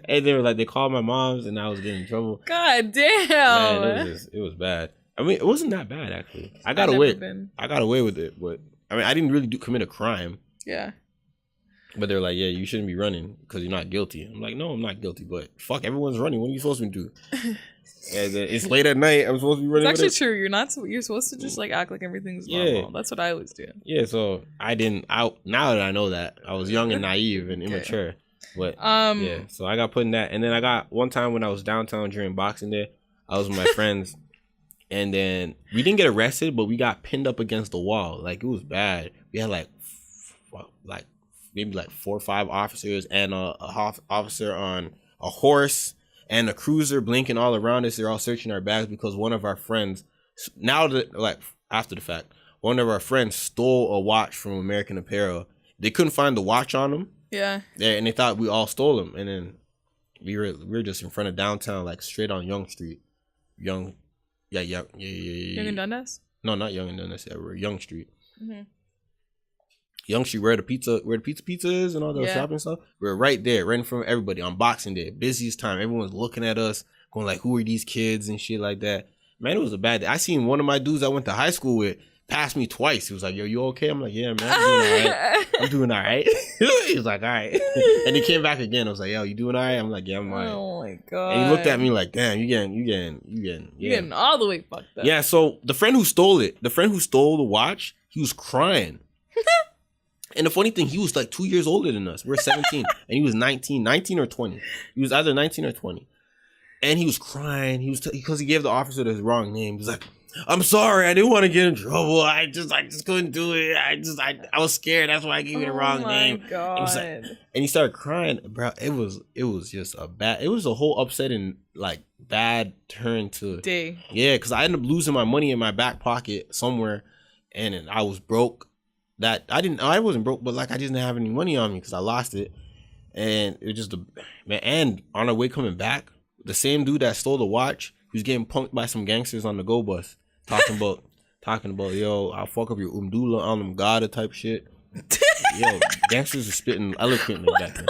And they were like, they called my moms and I was getting in trouble. God damn. Man, it was bad. I mean, it wasn't that bad, actually. I got away with it. But I mean, I didn't really commit a crime. Yeah. But they're like, yeah, you shouldn't be running because you're not guilty. I'm like, no, I'm not guilty. But fuck, everyone's running. What are you supposed to do? And it's late at night. I'm supposed to be running. It's actually true. You're supposed to just like act like everything's normal. Yeah. That's what I always do. Yeah. So I didn't. Now that I know that, I was young and naive and immature. But yeah. So I got put in that, and then I got one time when I was downtown during Boxing Day. I was with my friends, and then we didn't get arrested, but we got pinned up against the wall. Like it was bad. We had like maybe 4 or 5 officers and a officer on a horse. And the cruiser blinking all around us. They're all searching our bags because one of our friends, after the fact, one of our friends stole a watch from American Apparel. They couldn't find the watch on them. Yeah. And they thought we all stole them. And then we were just in front of downtown, like straight on Young Street. Young and Dundas? No, not Young and Dundas. Yeah, we're Young Street. Mm-hmm. Young Street, where the pizza is and all that shopping stuff. We're right there, right in front of everybody on Boxing Day, busiest time. Everyone's looking at us, going like, "Who are these kids?" and shit like that. Man, it was a bad day. I seen one of my dudes I went to high school with pass me twice. He was like, "Yo, you okay?" I'm like, "Yeah, man, I'm doing all right." He was like, "All right," and he came back again. I was like, "Yo, you doing all right?" I'm like, "Yeah, I'm all right." Oh my god! And he looked at me like, "Damn, you getting all the way fucked up." Yeah. So the friend who stole the watch, he was crying. And the funny thing, he was like 2 years older than us. We're 17, and he was 19 or 20. He was either 19 or 20. And he was crying. He was because he gave the officer the wrong name. He's like, "I'm sorry, I didn't want to get in trouble. I just couldn't do it. I was scared. That's why I gave you the wrong name." Oh my god! And he started crying, bro. It was just it was a whole upsetting, like, bad turn to day. Yeah, because I ended up losing my money in my back pocket somewhere, and I was broke. I wasn't broke, but like I didn't have any money on me because I lost it, and it was just and on our way coming back, the same dude that stole the watch, he was getting punked by some gangsters on the go bus, talking about yo, I'll fuck up your umdula on them Gada type shit. Yo, gangsters are spitting eloquently back then.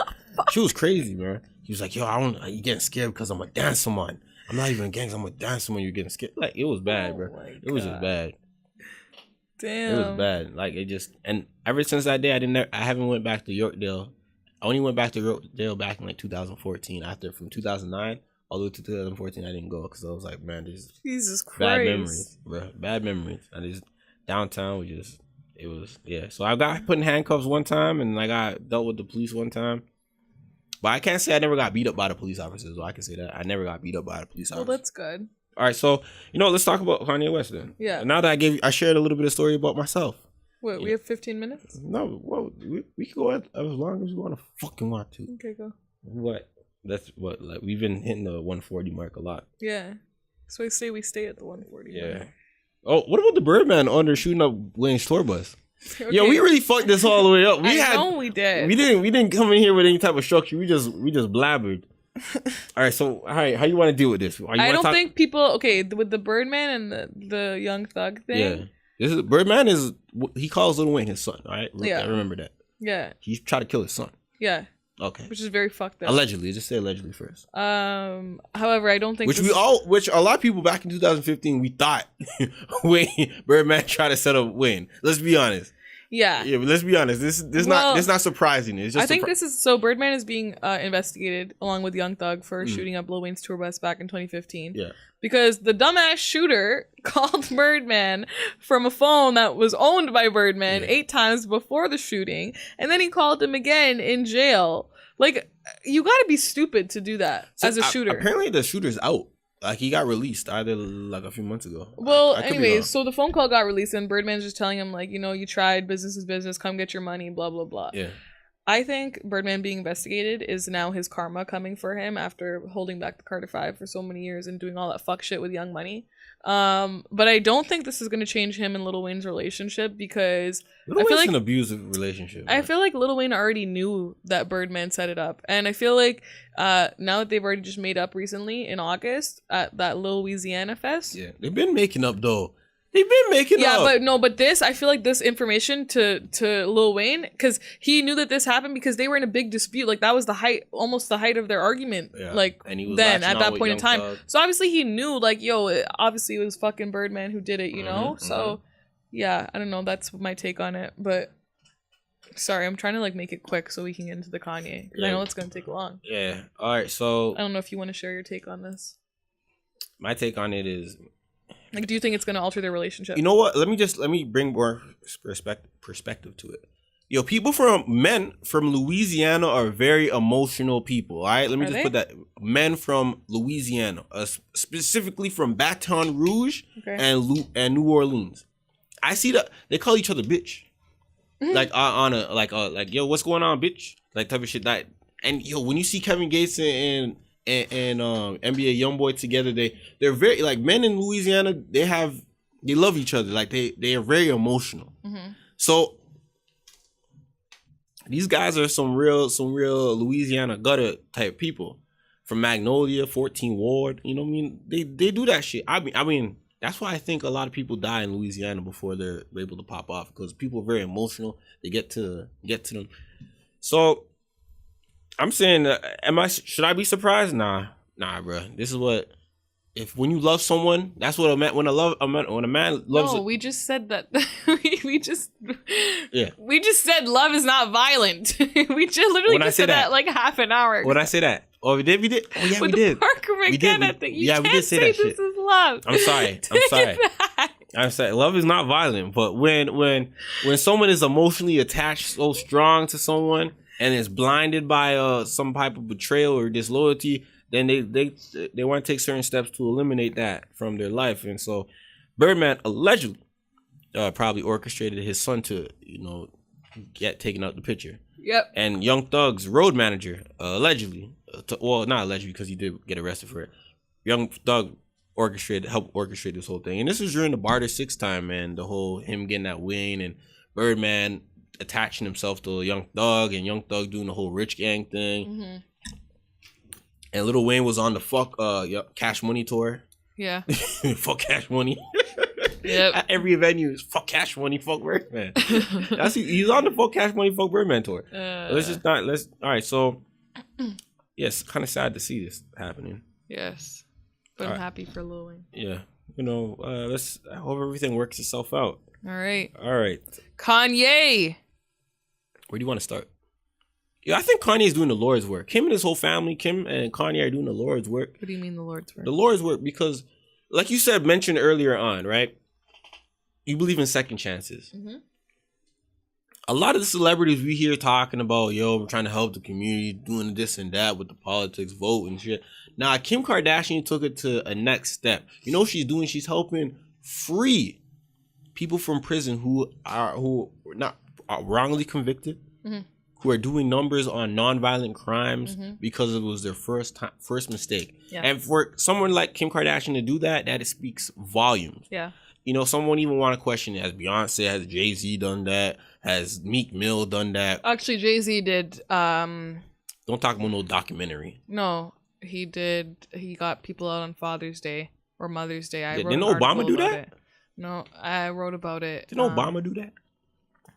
She was crazy, man. He was like, yo, you getting scared because I'm a dancer man. I'm not even a gangster. I'm a dancer man. You're getting scared. Like it was bad, bro. It was just bad. Damn. It was bad. Like it just, and ever since that day, I haven't went back to Yorkdale. I only went back to Yorkdale back in like 2014. From 2009 all the way to 2014, I didn't go because I was like, man, there's Jesus Christ, bad memories, bro. Bad memories. And just downtown So I got put in handcuffs one time, and I got dealt with the police one time. But I can't say I never got beat up by the police officers. Well, I can say that I never got beat up by the police officers. Well, that's good. All right, so let's talk about Kanye West then. Yeah. Now that I shared a little bit of story about myself. Wait, we have 15 minutes? No, well, we can go as long as we want to fucking want to. Okay, go. What? That's what, like, we've been hitting the 140 mark a lot. Yeah. So I say we stay at the 140. Yeah. Mark. Oh, what about the Birdman under shooting up Wayne's tour bus? Okay. Yo, we really fucked this all the way up. We did. We didn't come in here with any type of structure. We just blabbered. All right, so how you want to deal with this? I don't think people with the Birdman and the Young Thug thing. Yeah, Birdman he calls Lil Wayne his son. All right, yeah, I remember that. Yeah. He tried to kill his son. Yeah. Okay. Which is very fucked up. Allegedly. Just say allegedly first. However, I don't think which a lot of people back in 2015 we thought Birdman tried to set up Wayne. Let's be honest. Yeah. Yeah, but let's be honest. This not surprising. It's just I think this is so. Birdman is being investigated along with Young Thug for shooting up Lil Wayne's tour bus back in 2015. Yeah. Because the dumbass shooter called Birdman from a phone that was owned by Birdman 8 times before the shooting, and then he called him again in jail. Like, you got to be stupid to do that as a shooter. Apparently, the shooter's out. Like, he got released either like a few months ago. Well, anyways, so the phone call got released and Birdman's just telling him, like, you know, you tried, business is business, come get your money, blah, blah, blah. Yeah. I think Birdman being investigated is now his karma coming for him after holding back the Carter 5 for so many years and doing all that fuck shit with Young Money. But I don't think this is going to change him and Lil Wayne's relationship because Lil Wayne's an abusive relationship. I feel like Lil Wayne already knew that Birdman set it up. And I feel like now that they've already just made up recently in August at that Lil Louisiana Fest. Yeah, they've been making up though. They've been making up. Yeah, but this, I feel like this information to Lil Wayne, because he knew that this happened because they were in a big dispute. Like, that was almost the height of their argument. Yeah. Like, and he was then at that point in time. Thug. So obviously he knew, like, yo, obviously it was fucking Birdman who did it, you know? So, yeah, I don't know. That's my take on it. But, sorry, I'm trying to, like, make it quick so we can get into the Kanye. Because I know it's going to take long. Yeah. All right, so. I don't know if you want to share your take on this. My take on it is. Like, do you think it's going to alter their relationship? You know what? Let me bring more perspective to it. Yo, men from Louisiana are very emotional people. All right, let me put that. Men from Louisiana, specifically from Baton Rouge and New Orleans. I see that they call each other bitch, like yo, what's going on, bitch? Like type of shit. That and yo, when you see Kevin Gates and NBA YoungBoy together, they're very like men in Louisiana. They love each other. Like they are very emotional. So these guys are some real Louisiana gutter type people from Magnolia, 14 Ward. You know what I mean? They do that shit. I mean that's why I think a lot of people die in Louisiana before they're able to pop off, because people are very emotional. They get to them. So I'm saying, should I be surprised? Nah, bro. This is what, when you love someone, that's what when a man loves. No, we just said that. we just said love is not violent. We just literally just said that like half an hour ago. When I say that, oh, we did. Oh yeah, we did. Parker McKenna thing. You can't say that shit. This is love. I'm sorry. I'm sorry. Love is not violent, but when someone is emotionally attached so strong to someone and is blinded by some type of betrayal or disloyalty, then they want to take certain steps to eliminate that from their life. And so Birdman allegedly probably orchestrated his son to, get taken out the picture. Yep. And Young Thug's road manager allegedly, not allegedly because he did get arrested for it. Young Thug helped orchestrate this whole thing. And this was during the Barter 6 time, man. The whole him getting that win and Birdman attaching himself to Young Thug and Young Thug doing the whole rich gang thing. And Lil Wayne was on the Cash Money tour. Yeah. Fuck Cash Money. Yep. At every venue is fuck Cash Money, fuck Birdman. He's on the fuck Cash Money, fuck Birdman tour. All right, so yes, kind of sad to see this happening. Yes. But I'm happy for Lil Wayne. Yeah. I hope everything works itself out. All right. Kanye. Where do you want to start? Yeah, I think Kanye is doing the Lord's work. Him and his whole family, Kim and Kanye, are doing the Lord's work. What do you mean the Lord's work? The Lord's work because, like you mentioned earlier on, right? You believe in second chances. A lot of the celebrities we hear talking about, we're trying to help the community, doing this and that with the politics, vote and shit. Now, Kim Kardashian took it to a next step. You know what she's doing? She's helping free people from prison who are not wrongly convicted, who are doing numbers on nonviolent crimes because it was their first mistake. Yeah. And for someone like Kim Kardashian to do that it speaks volumes. Yeah. Someone even want to question, has Beyonce, has Jay-Z done that? Has Meek Mill done that? Actually, Jay-Z did. Don't talk about no documentary. No, he did. He got people out on Father's Day or Mother's Day. Didn't Obama do that? No, I wrote about it. Didn't Obama do that?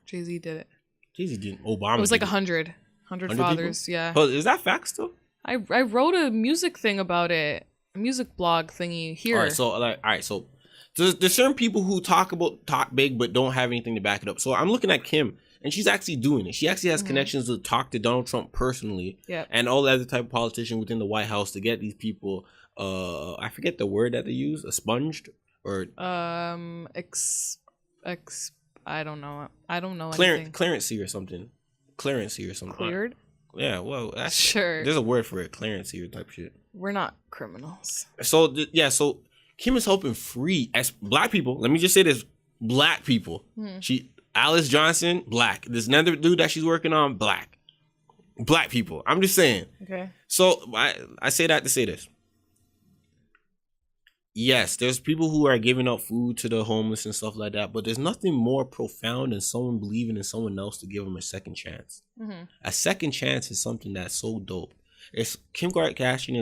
Jay-Z did it. Jay-Z didn't. Obama. It was like did 100 fathers. people? Yeah. Oh, is that facts though? I wrote a music thing about it, a music blog thingy here. All right, so there's certain people who talk big but don't have anything to back it up. So I'm looking at Kim, and she's actually doing it. She actually has connections to talk to Donald Trump personally, and all the other type of politician within the White House to get these people. I forget the word that they use, expunged or I don't know. I don't know anything. Clearancy or something. Cleared? Yeah, well, that's sure. There's a word for it, clearancy or type shit. We're not criminals. So so Kim is helping free as black people. Let me just say this: black people. Alice Johnson, black. This another dude that she's working on, black people. I'm just saying. Okay. So I say that to say this. Yes, there's people who are giving out food to the homeless and stuff like that, but there's nothing more profound than someone believing in someone else to give them a second chance. A second chance is something that's so dope. It's Kim Kardashian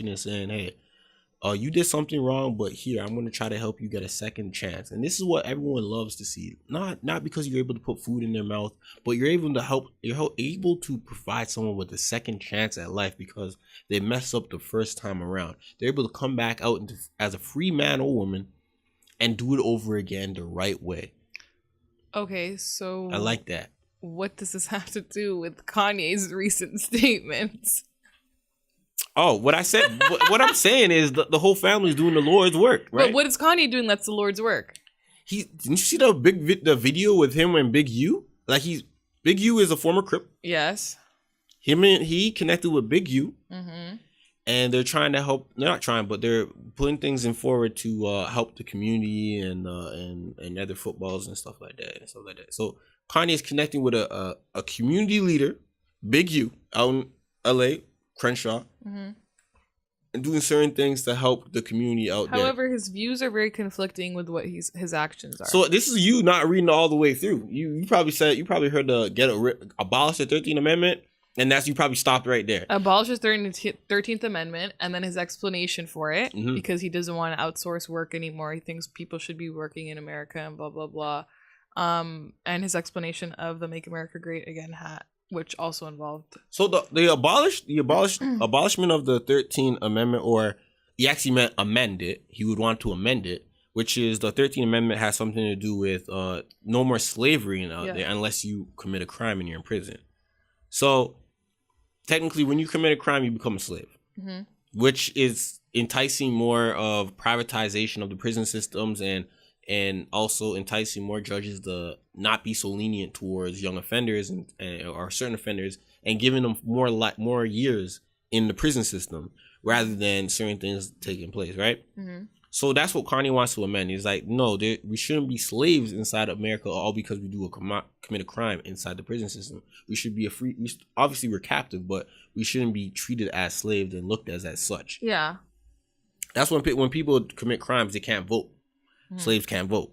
is saying, hey, you did something wrong, but here, I'm going to try to help you get a second chance. And this is what everyone loves to see. Not because you're able to put food in their mouth, but you're able to provide someone with a second chance at life because they messed up the first time around. They're able to come back out as a free man or woman and do it over again the right way. Okay, so I like that. What does this have to do with Kanye's recent statements? Oh, what I said, what I'm saying is the whole family's doing the Lord's work, right? But what is Kanye doing that's the Lord's work? Didn't you see the the video with him and Big U? Like Big U is a former Crip. Yes. He connected with Big U, and they're trying to help. They're not trying, but they're putting things in forward to help the community and other footballs and stuff like that. So Kanye is connecting with a community leader, Big U, out in L.A., Crenshaw, and doing certain things to help the community out there. However, his views are very conflicting with what his actions are. So this is you not reading all the way through. You probably heard abolish the 13th Amendment, and you probably stopped right there. Abolish the 13th Amendment, and then his explanation for it, because he doesn't want to outsource work anymore. He thinks people should be working in America and blah blah blah. And his explanation of the Make America Great Again hat, which also involved. So the abolishment of the 13th Amendment, or he actually meant amend it. He would want to amend it, which is the 13th Amendment has something to do with no more slavery out there unless you commit a crime and you're in prison. So technically, when you commit a crime, you become a slave, which is enticing more of privatization of the prison systems and also enticing more judges to not be so lenient towards young offenders or certain offenders, and giving them more years in the prison system rather than certain things taking place, right? So that's what Kanye wants to amend. He's like, no, we shouldn't be slaves inside America all because we commit a crime inside the prison system. We should be obviously we're captive, but we shouldn't be treated as slaves and looked as such. Yeah. That's when people commit crimes, they can't vote. Slaves can't vote.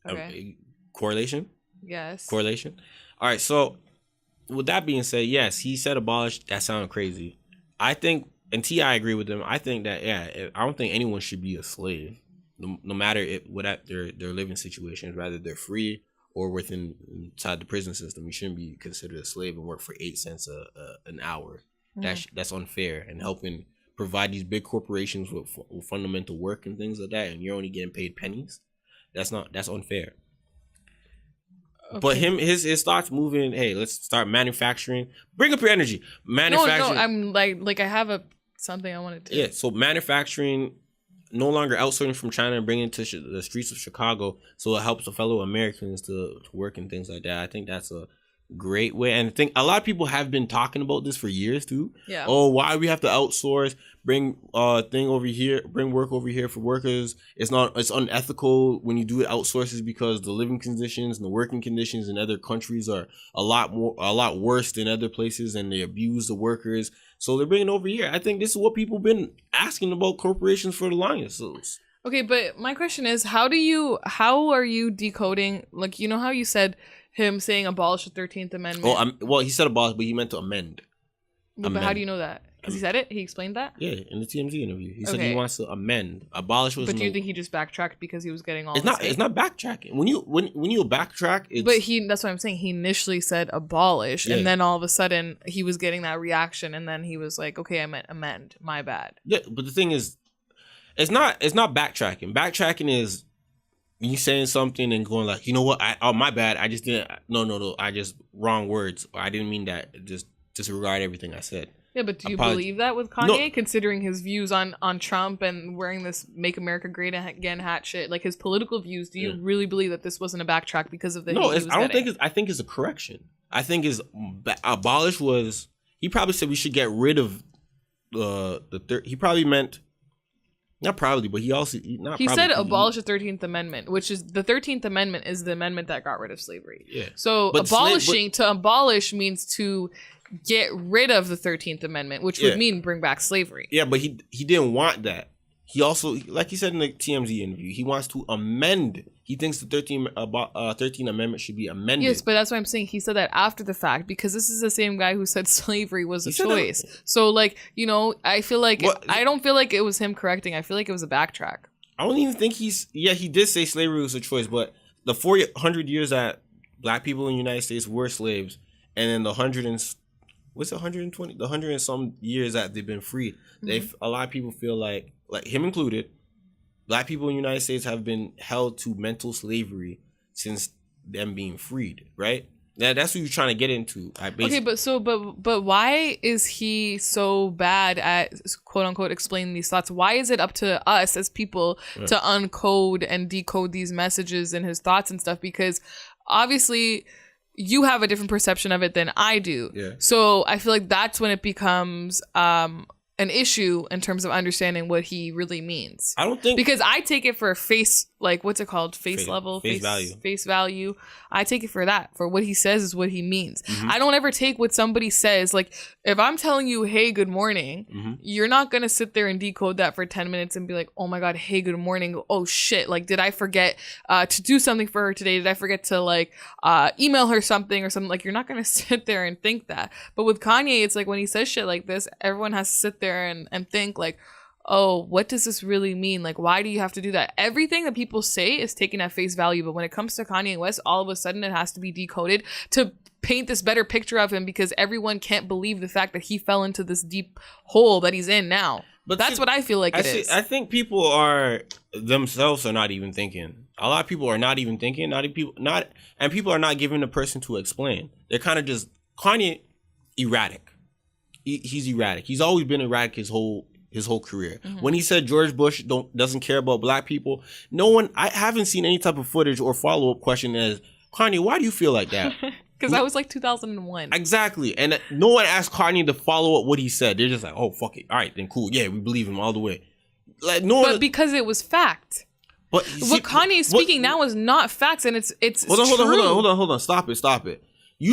Okay. Correlation? Yes. Correlation? All right, so with that being said, yes, he said abolish. That sounded crazy. I think, and T.I. agree with him, I think that, I don't think anyone should be a slave, no matter what their living situations, whether they're free or inside the prison system. You shouldn't be considered a slave and work for 8 cents an hour. That's unfair, and helping provide these big corporations with fundamental work and things like that, and you're only getting paid pennies. That's unfair. Okay. But his thoughts moving. Hey, let's start manufacturing. Bring up your energy. Manufacturing. No, I'm like I have something I wanted to. Yeah, so manufacturing, no longer outsourcing from China and bringing it to the streets of Chicago, so it helps the fellow Americans to work and things like that. I think that's a great way, and I think a lot of people have been talking about this for years too. Yeah. Oh, why we have to outsource, bring work over here for workers. It's unethical when you do it outsources, because the living conditions and the working conditions in other countries are a lot worse than other places, and they abuse the workers. So they're bringing it over here. I think this is what people been asking about corporations for the longest. Okay, but my question is, how are you decoding, like, you know how you said him saying abolish the 13th Amendment? Well, he said abolish, but he meant to amend. But how do you know that? Because he said it? He explained that? Yeah, in the TMZ interview. He said he wants to amend. Abolish was But do you think he just backtracked because he was getting all It's not backtracking. When you backtrack, it's... But that's what I'm saying. He initially said abolish, and then all of a sudden he was getting that reaction, and then he was like, okay, I meant amend. My bad. Yeah, but the thing is, it's not backtracking. Backtracking is you saying something and going like, you know what? My bad. I just didn't. No. I just wrong words. Or I didn't mean that. Just disregard everything I said. Yeah, but do you believe that with Kanye, considering his views on Trump and wearing this "Make America Great Again" hat shit, like his political views? Do you really believe that this wasn't a backtrack because of the? No, I think it's a correction. I think abolish was. He probably said we should get rid of he probably meant. Not probably, but he said abolish the 13th Amendment, which is the 13th Amendment is the amendment that got rid of slavery. Yeah. So to abolish means to get rid of the 13th Amendment, which would mean bring back slavery. Yeah, but he didn't want that. He also, like he said in the TMZ interview, he wants to amend. He thinks the 13th Amendment should be amended. Yes, but that's what I'm saying. He said that after the fact because this is the same guy who said slavery was a choice. So, like, you know, I feel like I don't feel like it was him correcting. I feel like it was a backtrack. I don't even think he did say slavery was a choice, but the 400 years that black people in the United States were slaves, and then the 100 and some years that they've been free, a lot of people feel like him included, black people in the United States have been held to mental slavery since them being freed, right? That's what you're trying to get into. Okay, but why is he so bad at quote unquote explaining these thoughts? Why is it up to us as people to uncode and decode these messages and his thoughts and stuff? Because obviously you have a different perception of it than I do. Yeah. So I feel like that's when it becomes an issue in terms of understanding what he really means. I don't think, because I take it for face, like what's it called? Face value. I take it for that. For what he says is what he means. Mm-hmm. I don't ever take what somebody says. Like if I'm telling you, hey, good morning, you're not going to sit there and decode that for 10 minutes and be like, oh my God, hey, good morning. Oh shit. Like, did I forget to do something for her today? Did I forget to like email her something or something? Like you're not going to sit there and think that. But with Kanye, it's like when he says shit like this, everyone has to sit there and think like, oh, what does this really mean? Like, why do you have to do that? Everything that people say is taken at face value. But when it comes to Kanye West, all of a sudden it has to be decoded to paint this better picture of him because everyone can't believe the fact that he fell into this deep hole that he's in now. But that's what I feel like it is. I think people themselves are not even thinking. A lot of people are not even thinking. And people are not giving the person to explain. They're kind of just Kanye erratic. He's erratic. He's always been erratic his whole career. Mm-hmm. When he said George Bush doesn't care about black people, I haven't seen any type of footage or follow-up question as, Kanye, why do you feel like that? Because that was like 2001. Exactly. And no one asked Kanye to follow up what he said. They're just like, oh, fuck it. All right, then cool. Yeah, we believe him all the way. Like But because it was fact. But what Kanye is speaking now is not facts, and it's hold on. Stop it.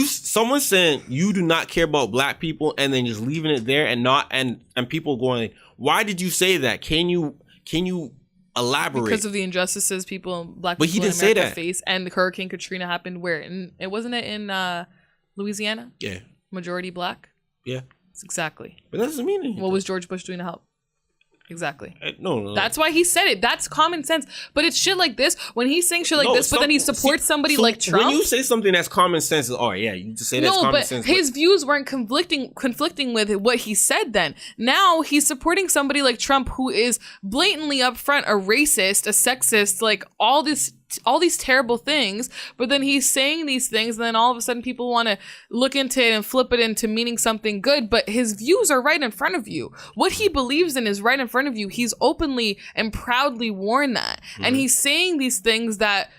Someone saying you do not care about black people and then just leaving it there and people going, why did you say that? Can you elaborate? Because of the injustices black people in America face, and the Hurricane Katrina happened where? It wasn't in Louisiana? Yeah. Majority black? Yeah. Exactly. But that doesn't mean anything. What was George Bush doing to help? Exactly. No. That's why he said it. That's common sense. But it's shit like this. When he's saying shit like this, but then he supports somebody like Trump. When you say something that's common sense, you just say that's common sense. His views weren't conflicting with what he said then. Now he's supporting somebody like Trump who is blatantly upfront a racist, a sexist, like all these terrible things, but then he's saying these things, and then all of a sudden people want to look into it and flip it into meaning something good, but his views are right in front of you. What he believes in is right in front of you. He's openly and proudly worn that. Mm-hmm. And he's saying these things that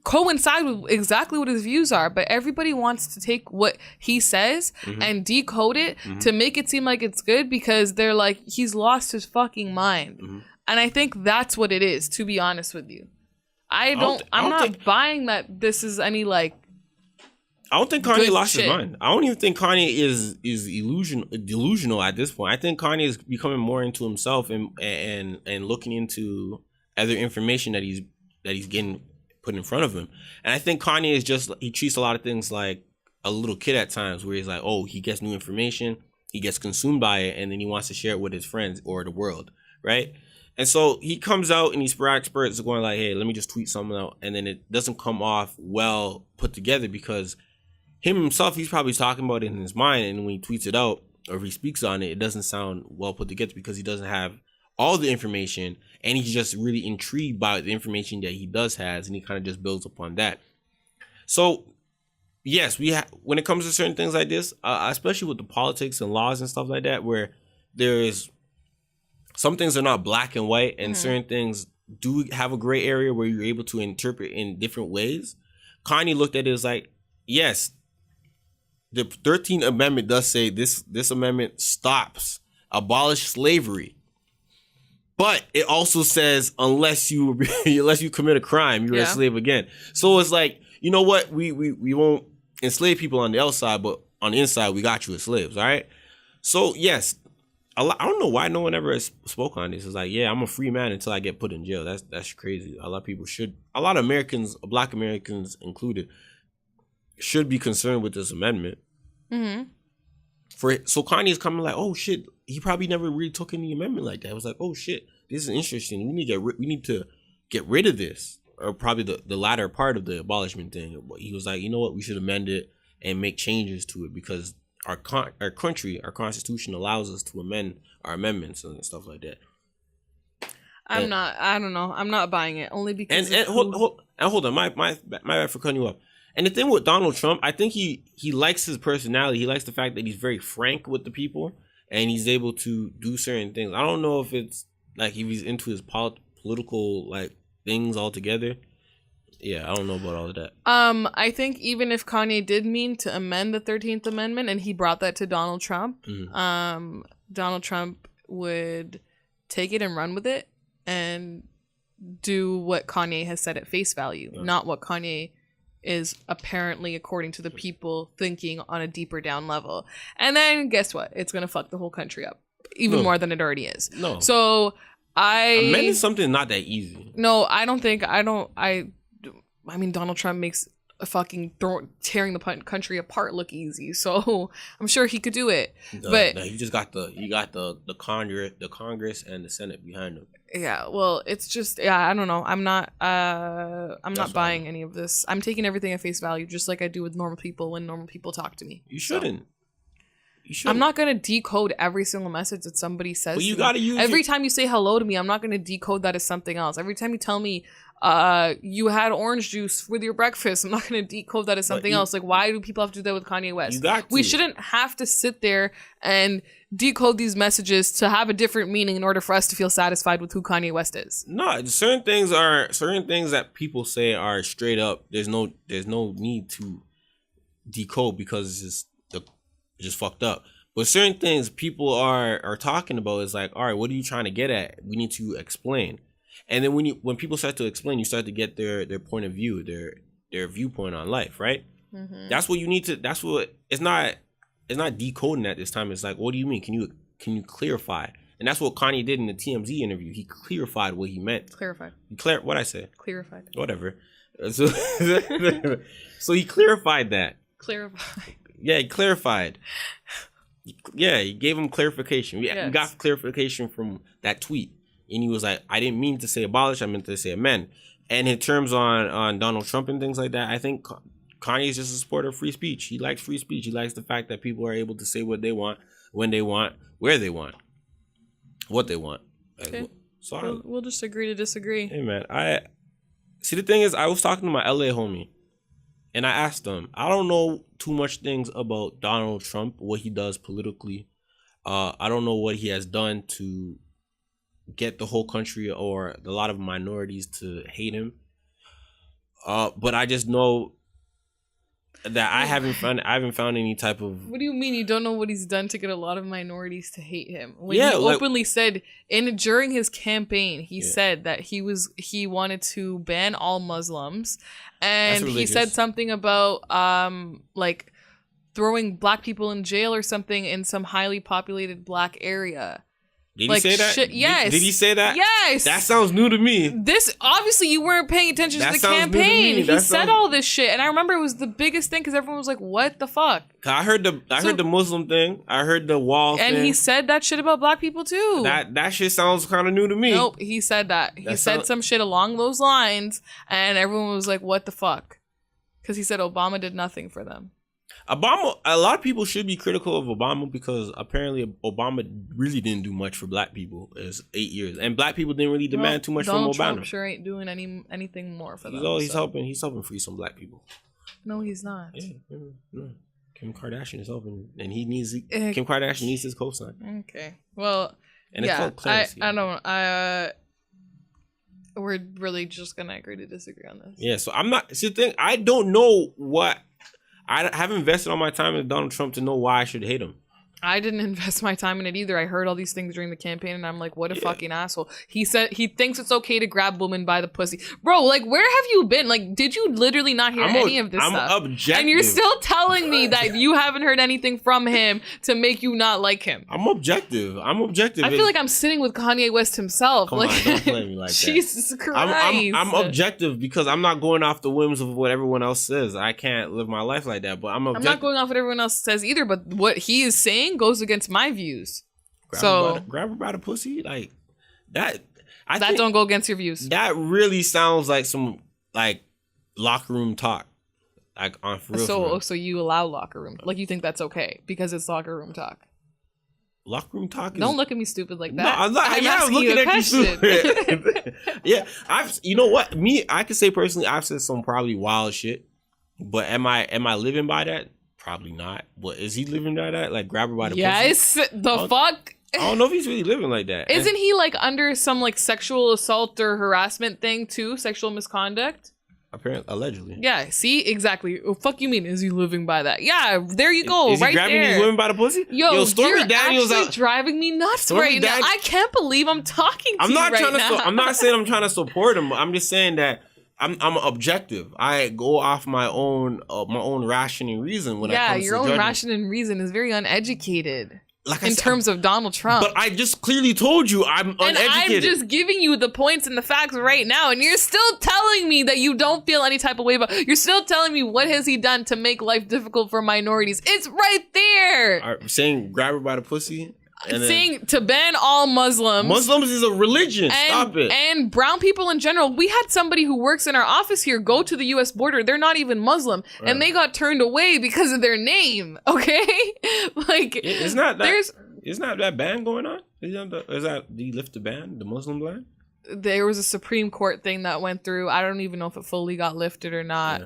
coincide with exactly what his views are, but everybody wants to take what he says and decode it to make it seem like it's good because they're like, he's lost his fucking mind. Mm-hmm. And I think that's what it is, to be honest with you. I'm not buying that this is any like. I don't think Kanye lost his mind. I don't even think Kanye is delusional at this point. I think Kanye is becoming more into himself and looking into other information that he's getting put in front of him. And I think Kanye he treats a lot of things like a little kid at times, where he's like, oh, he gets new information, he gets consumed by it, and then he wants to share it with his friends or the world, right? And so he comes out and these sporadic spurts are going like, hey, let me just tweet something out, and then it doesn't come off well put together because him himself, he's probably talking about it in his mind, and when he tweets it out or if he speaks on it, it doesn't sound well put together because he doesn't have all the information, and he's just really intrigued by the information that he does has, and he kind of just builds upon that. So yes, when it comes to certain things like this, especially with the politics and laws and stuff like that, where there is some things are not black and white, and certain things do have a gray area where you're able to interpret in different ways. Kanye looked at it as like, yes, the 13th Amendment does say this amendment abolish slavery. But it also says unless you commit a crime, you're a slave again. So it's like, you know what? We won't enslave people on the outside, but on the inside, we got you as slaves, all right? So yes, I don't know why no one ever spoke on this. It's like, yeah, I'm a free man until I get put in jail. That's crazy. A lot of Americans, Black Americans included, should be concerned with this amendment. Mm-hmm. So Kanye's coming like, oh shit, he probably never really took any amendment like that. It was like, oh shit, this is interesting. We need to get rid of this, or probably the latter part of the abolishment thing. He was like, you know what, we should amend it and make changes to it because our country, our constitution allows us to amend our amendments and stuff like that. I don't know. I'm not buying it only because. And hold on, my bad for cutting you up. And the thing with Donald Trump, I think he likes his personality. He likes the fact that he's very frank with the people and he's able to do certain things. I don't know if it's like if he's into his political like things altogether. Yeah, I don't know about all of that. I think even if Kanye did mean to amend the 13th Amendment and he brought that to Donald Trump, Donald Trump would take it and run with it and do what Kanye has said at face value, not what Kanye is apparently, according to the people, thinking on a deeper down level. And then guess what? It's gonna fuck the whole country up even more than it already is. No. So amending something not that easy. No, I don't think. I mean, Donald Trump makes a fucking tearing the country apart look easy. So I'm sure he could do it. But you just got the Congress and the Senate behind him. Yeah, well, it's just I don't know. I'm not buying any of this. I'm taking everything at face value, just like I do with normal people when normal people talk to me. You shouldn't. So, I'm not gonna decode every single message that somebody says. But you gotta use every time you say hello to me. I'm not gonna decode that as something else. Every time you tell me you had orange juice with your breakfast, I'm not gonna decode that as something else. Like, why do people have to do that with Kanye West? We shouldn't have to sit there and decode these messages to have a different meaning in order for us to feel satisfied with who Kanye West is. No, certain things that people say are straight up. There's no need to decode because it's just fucked up. But certain things people are talking about is like, all right, what are you trying to get at? We need to explain. And then when people start to explain, you start to get their point of view, their viewpoint on life, right? Mm-hmm. That's what you need to. That's what it's not decoding at this time. It's like, what do you mean? Can you clarify? And that's what Kanye did in the TMZ interview. He clarified what he meant. Clarified. What I said. Clarified. Whatever. So he clarified that. Clarified. Yeah, he clarified. Yeah, he gave him clarification. We got clarification from that tweet. And he was like, I didn't mean to say abolish, I meant to say amend. And in terms on Donald Trump and things like that, I think Kanye is just a supporter of free speech. He likes free speech. He likes the fact that people are able to say what they want, when they want, where they want, what they want. Okay. So we'll just agree to disagree. Hey, man. See, the thing is, I was talking to my LA homie. And I asked him, I don't know too much things about Donald Trump, what he does politically. I don't know what he has done to get the whole country or a lot of minorities to hate him. But I just know that I haven't found any type of. What do you mean you don't know what he's done to get a lot of minorities to hate him? When he openly said during his campaign, he said that he wanted to ban all Muslims, and he said something about like throwing black people in jail or something in some highly populated black area. Did like, he say that? Shit, yes. Did he say that? Yes. That sounds new to me. This obviously you weren't paying attention to the campaign. He said all this shit, and I remember it was the biggest thing because everyone was like, "What the fuck?" I heard the Muslim thing. I heard the wall thing. And he said that shit about black people too. That shit sounds kind of new to me. Nope, he said that. He said some shit along those lines, and everyone was like, "What the fuck?" Because he said Obama did nothing for them. Obama, a lot of people should be critical of Obama because apparently Obama really didn't do much for black people. It's 8 years, and black people didn't really demand too much Donald from Obama. Trump sure ain't doing anything more for them. He's helping free some black people. No, he's not. Yeah. Kim Kardashian is helping, and Kim Kardashian needs his cosign. Okay, well, and it's called clemency. We're really just gonna agree to disagree on this. Yeah, so I'm not. See, the thing, I don't know what. I haven't invested all my time in Donald Trump to know why I should hate him. I didn't invest my time in it either. I heard all these things during the campaign and I'm like, what a fucking asshole. He said he thinks it's okay to grab women by the pussy. Bro, like, where have you been? Like, did you literally not hear any of this stuff? I'm objective. And you're still telling me that you haven't heard anything from him to make you not like him. I'm objective. I feel like I'm sitting with Kanye West himself. Come on, don't play me like that. Jesus Christ. I'm objective because I'm not going off the whims of what everyone else says. I can't live my life like that, but I'm objective. I'm not going off what everyone else says either, but what he is saying goes against my views. Grab her by the pussy, like that. That don't go against your views. That really sounds like some like locker room talk, like on for real. So you allow locker room, like you think that's okay because it's locker room talk. Locker room talk. Don't look at me stupid like that. No, I'm not. I'm looking at you stupid. Yeah, you know what? I could say personally, I've said some probably wild shit, but am I living by that? Probably not. But is he living by that? Like grab her by the pussy? Yes. The fuck? I don't know if he's really living like that. Isn't he like under some like sexual assault or harassment thing too? Sexual misconduct? Apparently, allegedly. Yeah. See, exactly. Oh, fuck you mean? Is he living by that? Yeah. There you go. Is he grabbing these women by the pussy? Yo, Stormy Daniels actually driving me nuts right now. I can't believe I'm talking to you right now. I'm not saying I'm trying to support him. I'm just saying that. I'm objective. I go off my own rationing reason when I come to your own judgment. rationing reason is very uneducated. Like in terms of Donald Trump. But I just clearly told you I'm uneducated. And I'm just giving you the points and the facts right now, and you're still telling me that you don't feel any type of way about. You're still telling me what has he done to make life difficult for minorities. It's right there. Saying grab her by the pussy. Saying to ban all Muslims. Muslims is a religion. Stop it. And brown people in general. We had somebody who works in our office here go to the U.S. border. They're not even Muslim. Right. And they got turned away because of their name. Okay? Like, it's not that ban going on? Did he lift the ban? The Muslim ban? There was a Supreme Court thing that went through. I don't even know if it fully got lifted or not,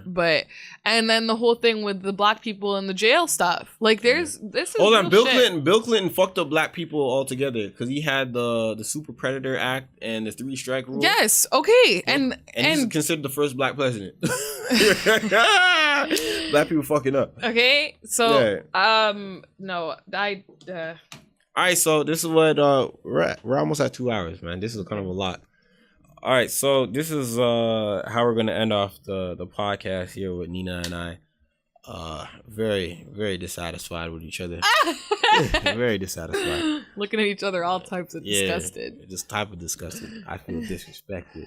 and then the whole thing with the black people in the jail stuff. Like, this is hold on. Bill Clinton fucked up black people altogether because he had the Super Predator Act and the 3-strike rule. Yes, okay, and he's considered the first black president. Black people fucking up. Okay, so no, all right, so this is what we're almost at 2 hours, man. This is kind of a lot. All right, so this is how we're gonna end off the podcast here with Nina and I. Very, very dissatisfied with each other. Very dissatisfied. Looking at each other, all types of disgusted. Just type of disgusted. I feel disrespected.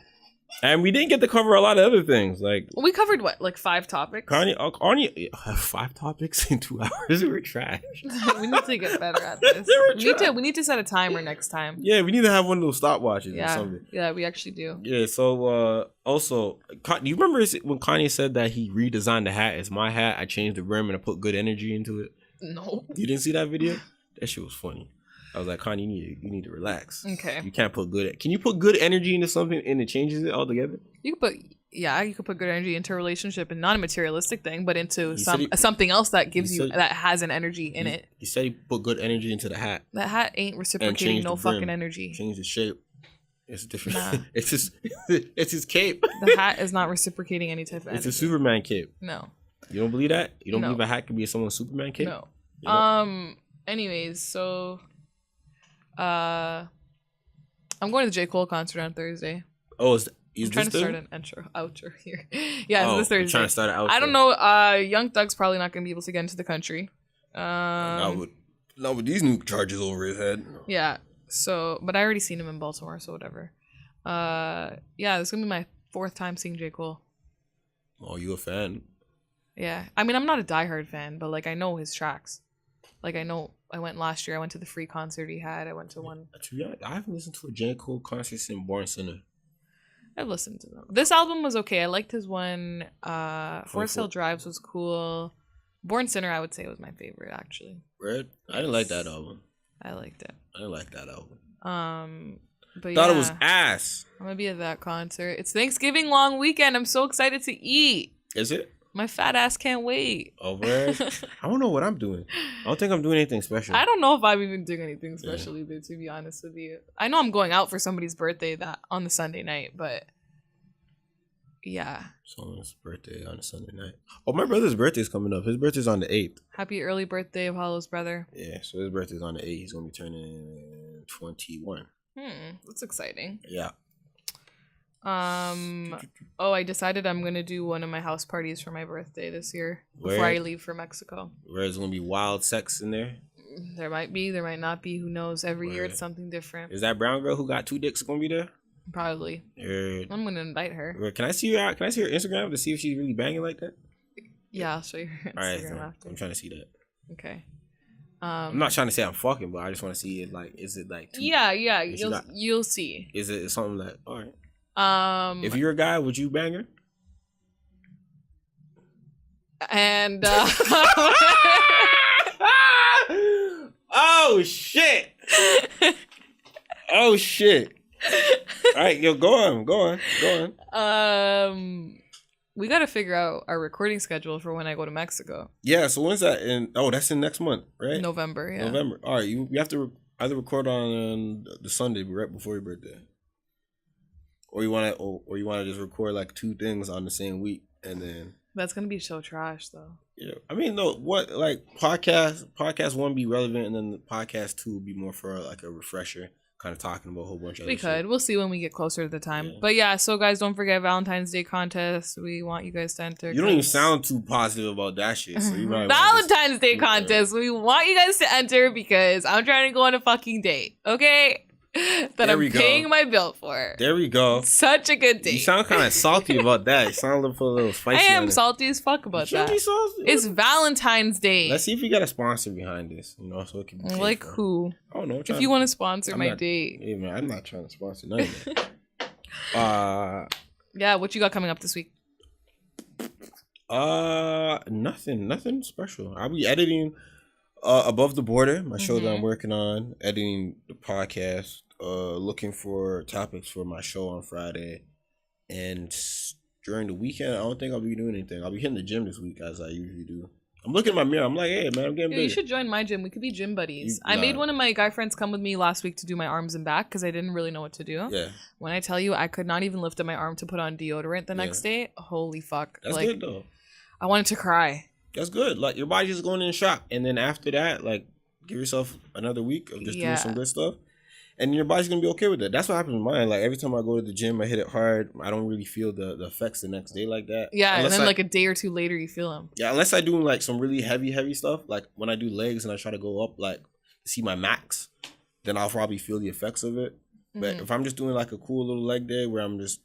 And we didn't get to cover a lot of other things. Like we covered what, like 5 topics? Kanye, 5 topics in 2 hours. We're trash. We need to get better at this. We need to set a timer next time. Yeah, we need to have one of those stopwatches or something. Yeah, we actually do. Yeah. So also, do you remember when Kanye said that he redesigned the hat? It's my hat. I changed the brim and I put good energy into it. No. You didn't see that video? That shit was funny. I was like, Kanye, you need to relax. Okay. You can't put can you put good energy into something and it changes it altogether? You could put good energy into a relationship and not a materialistic thing, but into something else that gives that has an energy in it. He said he put good energy into the hat. That hat ain't reciprocating no fucking energy. Change the shape. It's different. Nah. It's his cape. The hat is not reciprocating any type of energy. It's a Superman cape. No. You don't believe that? You don't believe a hat could be someone's Superman cape? No. You know? Anyways, so I'm going to the J. Cole concert on Thursday. Oh, I'm trying to start an outro here. Yeah, it's this Thursday. Trying to start an outro. I don't know. Young Thug's probably not going to be able to get into the country. Not with these new charges over his head. Yeah. So, but I already seen him in Baltimore, so whatever. Yeah, this is gonna be my 4th time seeing J. Cole. Oh, you a fan? Yeah, I mean, I'm not a diehard fan, but like I know his tracks. Like I know, I went last year. I went to the free concert he had. I went to one. I haven't listened to a J. Cole concert since Born Center. I've listened to them. This album was okay. I liked his one. Forest Hill Drives was cool. Born Center, I would say, was my favorite actually. Red? I didn't like that album. I liked it. I didn't like that album. But Thought yeah, it was ass. I'm gonna be at that concert. It's Thanksgiving long weekend. I'm so excited to eat. Is it? My fat ass can't wait. Oh, man. I don't know what I'm doing. I don't think I'm doing anything special. I don't know if I'm even doing anything special either, to be honest with you. I know I'm going out for somebody's birthday that on the Sunday night, but yeah. Someone's birthday on a Sunday night. Oh, my brother's birthday is coming up. His birthday's on the 8th. Happy early birthday of Hollow's brother. Yeah, so his birthday's on the 8th. He's going to be turning 21. That's exciting. Yeah. I decided I'm gonna do one of my house parties for my birthday this year before I leave for Mexico. Where there's gonna be wild sex in there? There might be, there might not be. Who knows? Every year it's something different. Is that brown girl who got 2 dicks gonna be there? Probably. I'm gonna invite her. Can I see her? Can I see her Instagram to see if she's really banging like that? Yeah, I'll show you her Instagram after. I'm trying to see that. Okay. I'm not trying to say I'm fucking, but I just want to see it. Like, is it like? Yeah. You'll see. Is it something like? All right. If you're a guy, would you bang her? And oh shit! Oh shit! All right, yo, go on. We got to figure out our recording schedule for when I go to Mexico. Yeah, so when's that? That's in next month, right? November. Yeah. November. All right, you have to either record on the Sunday right before your birthday. Or you want to just record like 2 things on the same week and then. That's gonna be so trash though. Yeah, I mean, no, what like podcast 1 be relevant and then the podcast 2 be more for like a refresher, kind of talking about a whole bunch of. We'll see when we get closer to the time. Yeah. But yeah, so guys, don't forget Valentine's Day contest. We want you guys to enter. You don't even sound too positive about that shit. So you Valentine's Day contest. We want you guys to enter because I'm trying to go on a fucking date. Okay. That I'm paying my bill for. There we go. Such a good date. You sound kind of salty about that. You sound a little spicy. I am salty as fuck about that. Be salty. It's Valentine's Day. Let's see if we got a sponsor behind this. So it can be like who? I don't know. If you want to sponsor my date. Hey man, I'm not trying to sponsor none of that. Yeah, what you got coming up this week? Nothing special. I'll be editing Above the Border, my show that I'm working on, editing the podcast, looking for topics for my show on Friday. And during the weekend, I don't think I'll be doing anything. I'll be hitting the gym this week as I usually do. I'm looking in my mirror. I'm like, hey, man, I'm getting big. You should join my gym. We could be gym buddies. I made one of my guy friends come with me last week to do my arms and back because I didn't really know what to do. Yeah. When I tell you, I could not even lift up my arm to put on deodorant the next day. Holy fuck. That's good, though. I wanted to cry. That's good. Like, your body's just going in shock. And then after that, like, give yourself another week of just doing some good stuff. And your body's going to be okay with it. That's what happens with mine. Like, every time I go to the gym, I hit it hard. I don't really feel the effects the next day like that. Yeah, unless and then like a day or two later, you feel them. Yeah, unless I do, like, some really heavy stuff. Like, when I do legs and I try to go up, like, see my max, then I'll probably feel the effects of it. But if I'm just doing, like, a cool little leg day where I'm just,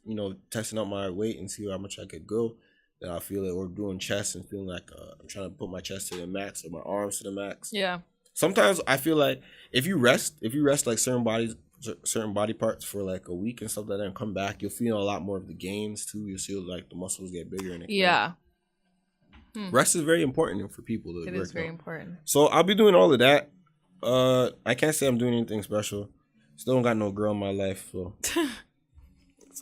testing out my weight and see how much I could go, then I'll feel it. Or doing chest and feeling like I'm trying to put my chest to the max or my arms to the max. Yeah. Sometimes I feel like if you rest like certain body parts for like a week and stuff like that and come back, you'll feel a lot more of the gains too. You'll see like the muscles get bigger and rest is very important for people to It is very important. So I'll be doing all of that. I can't say I'm doing anything special. Still don't got no girl in my life, so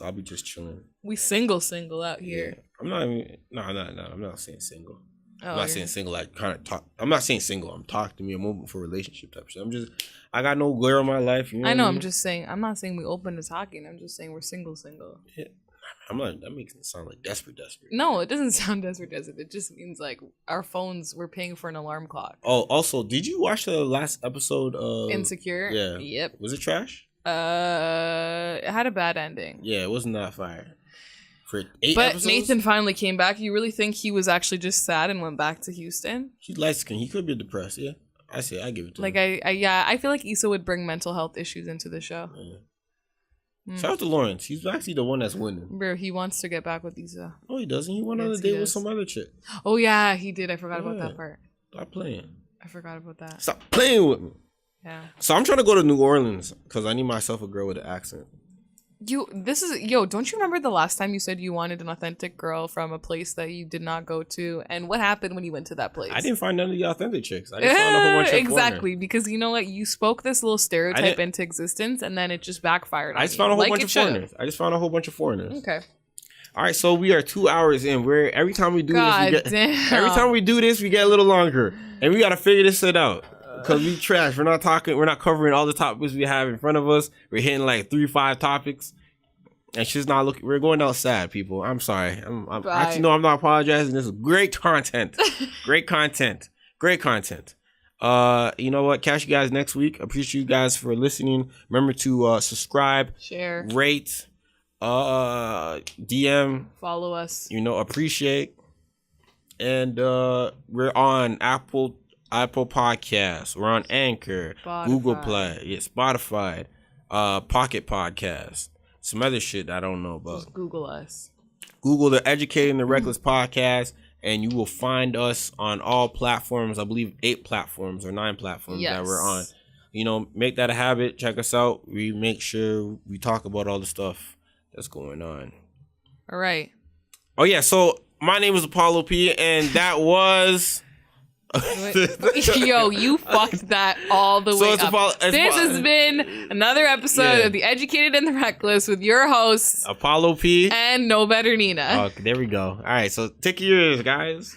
I'll be just chilling. We single out here. Yeah. I'm not even I'm not saying single. I'm not saying single, like kind of talk. I'm not saying single. I'm talking to me. I'm open for relationship type shit. I got no girl in my life. You know I know. I'm just saying. I'm not saying we open to talking. I'm just saying we're single. Yeah. I'm not. That makes it sound like desperate. No, it doesn't sound desperate. It just means like our phones. We're paying for an alarm clock. Oh, also, did you watch the last episode of Insecure? Yeah. Yep. Was it trash? It had a bad ending. Yeah, it wasn't that fire. For 8 but episodes? Nathan finally came back. You really think he was actually just sad and went back to Houston? He's light skinned. He could be depressed. Yeah, I see. I give it to Like him. I feel like Issa would bring mental health issues into the show. Yeah. Shout out to Lawrence. He's actually the one that's winning. Bro, he wants to get back with Issa. No, he doesn't. He went on a date with some other chick. Oh yeah, he did. I forgot about that part. Stop playing. I forgot about that. Stop playing with me. Yeah. So I'm trying to go to New Orleans because I need myself a girl with an accent. Don't you remember the last time you said you wanted an authentic girl from a place that you did not go to? And what happened when you went to that place? I didn't find none of the authentic chicks. I just found a whole bunch of exactly, because you know what? You spoke this little stereotype into existence and then it just backfired. I just found a whole bunch of foreigners. I just found a whole bunch of foreigners. Okay. All right, so we are 2 hours in. Every time we do this, we get a little longer, and we gotta figure this shit out because we trash. We're not covering all the topics we have in front of us. We're hitting like 3-5 topics, and she's not looking. We're going out sad, people. I'm sorry. I'm actually no, I'm not apologizing. This is great content. Great content. You know what? Catch you guys next week. Appreciate you guys for listening. Remember to subscribe, share, rate. DM, follow us, appreciate, and we're on Apple Podcasts, we're on Anchor, Spotify. Google Play, Spotify, Pocket Podcast, some other shit I don't know about. Just Google us. Google the Educating the Reckless Podcast, and you will find us on all platforms. I believe 8 platforms or 9 platforms that we're on. Make that a habit. Check us out. We make sure we talk about all the stuff that's going on. All right. Oh yeah, so my name is Apollo P, and that was Yo, you fucked that all the way up. This has been another episode of The Educated and the Reckless with your hosts Apollo P and Nobetternina. Oh, there we go. All right, so take yours, guys.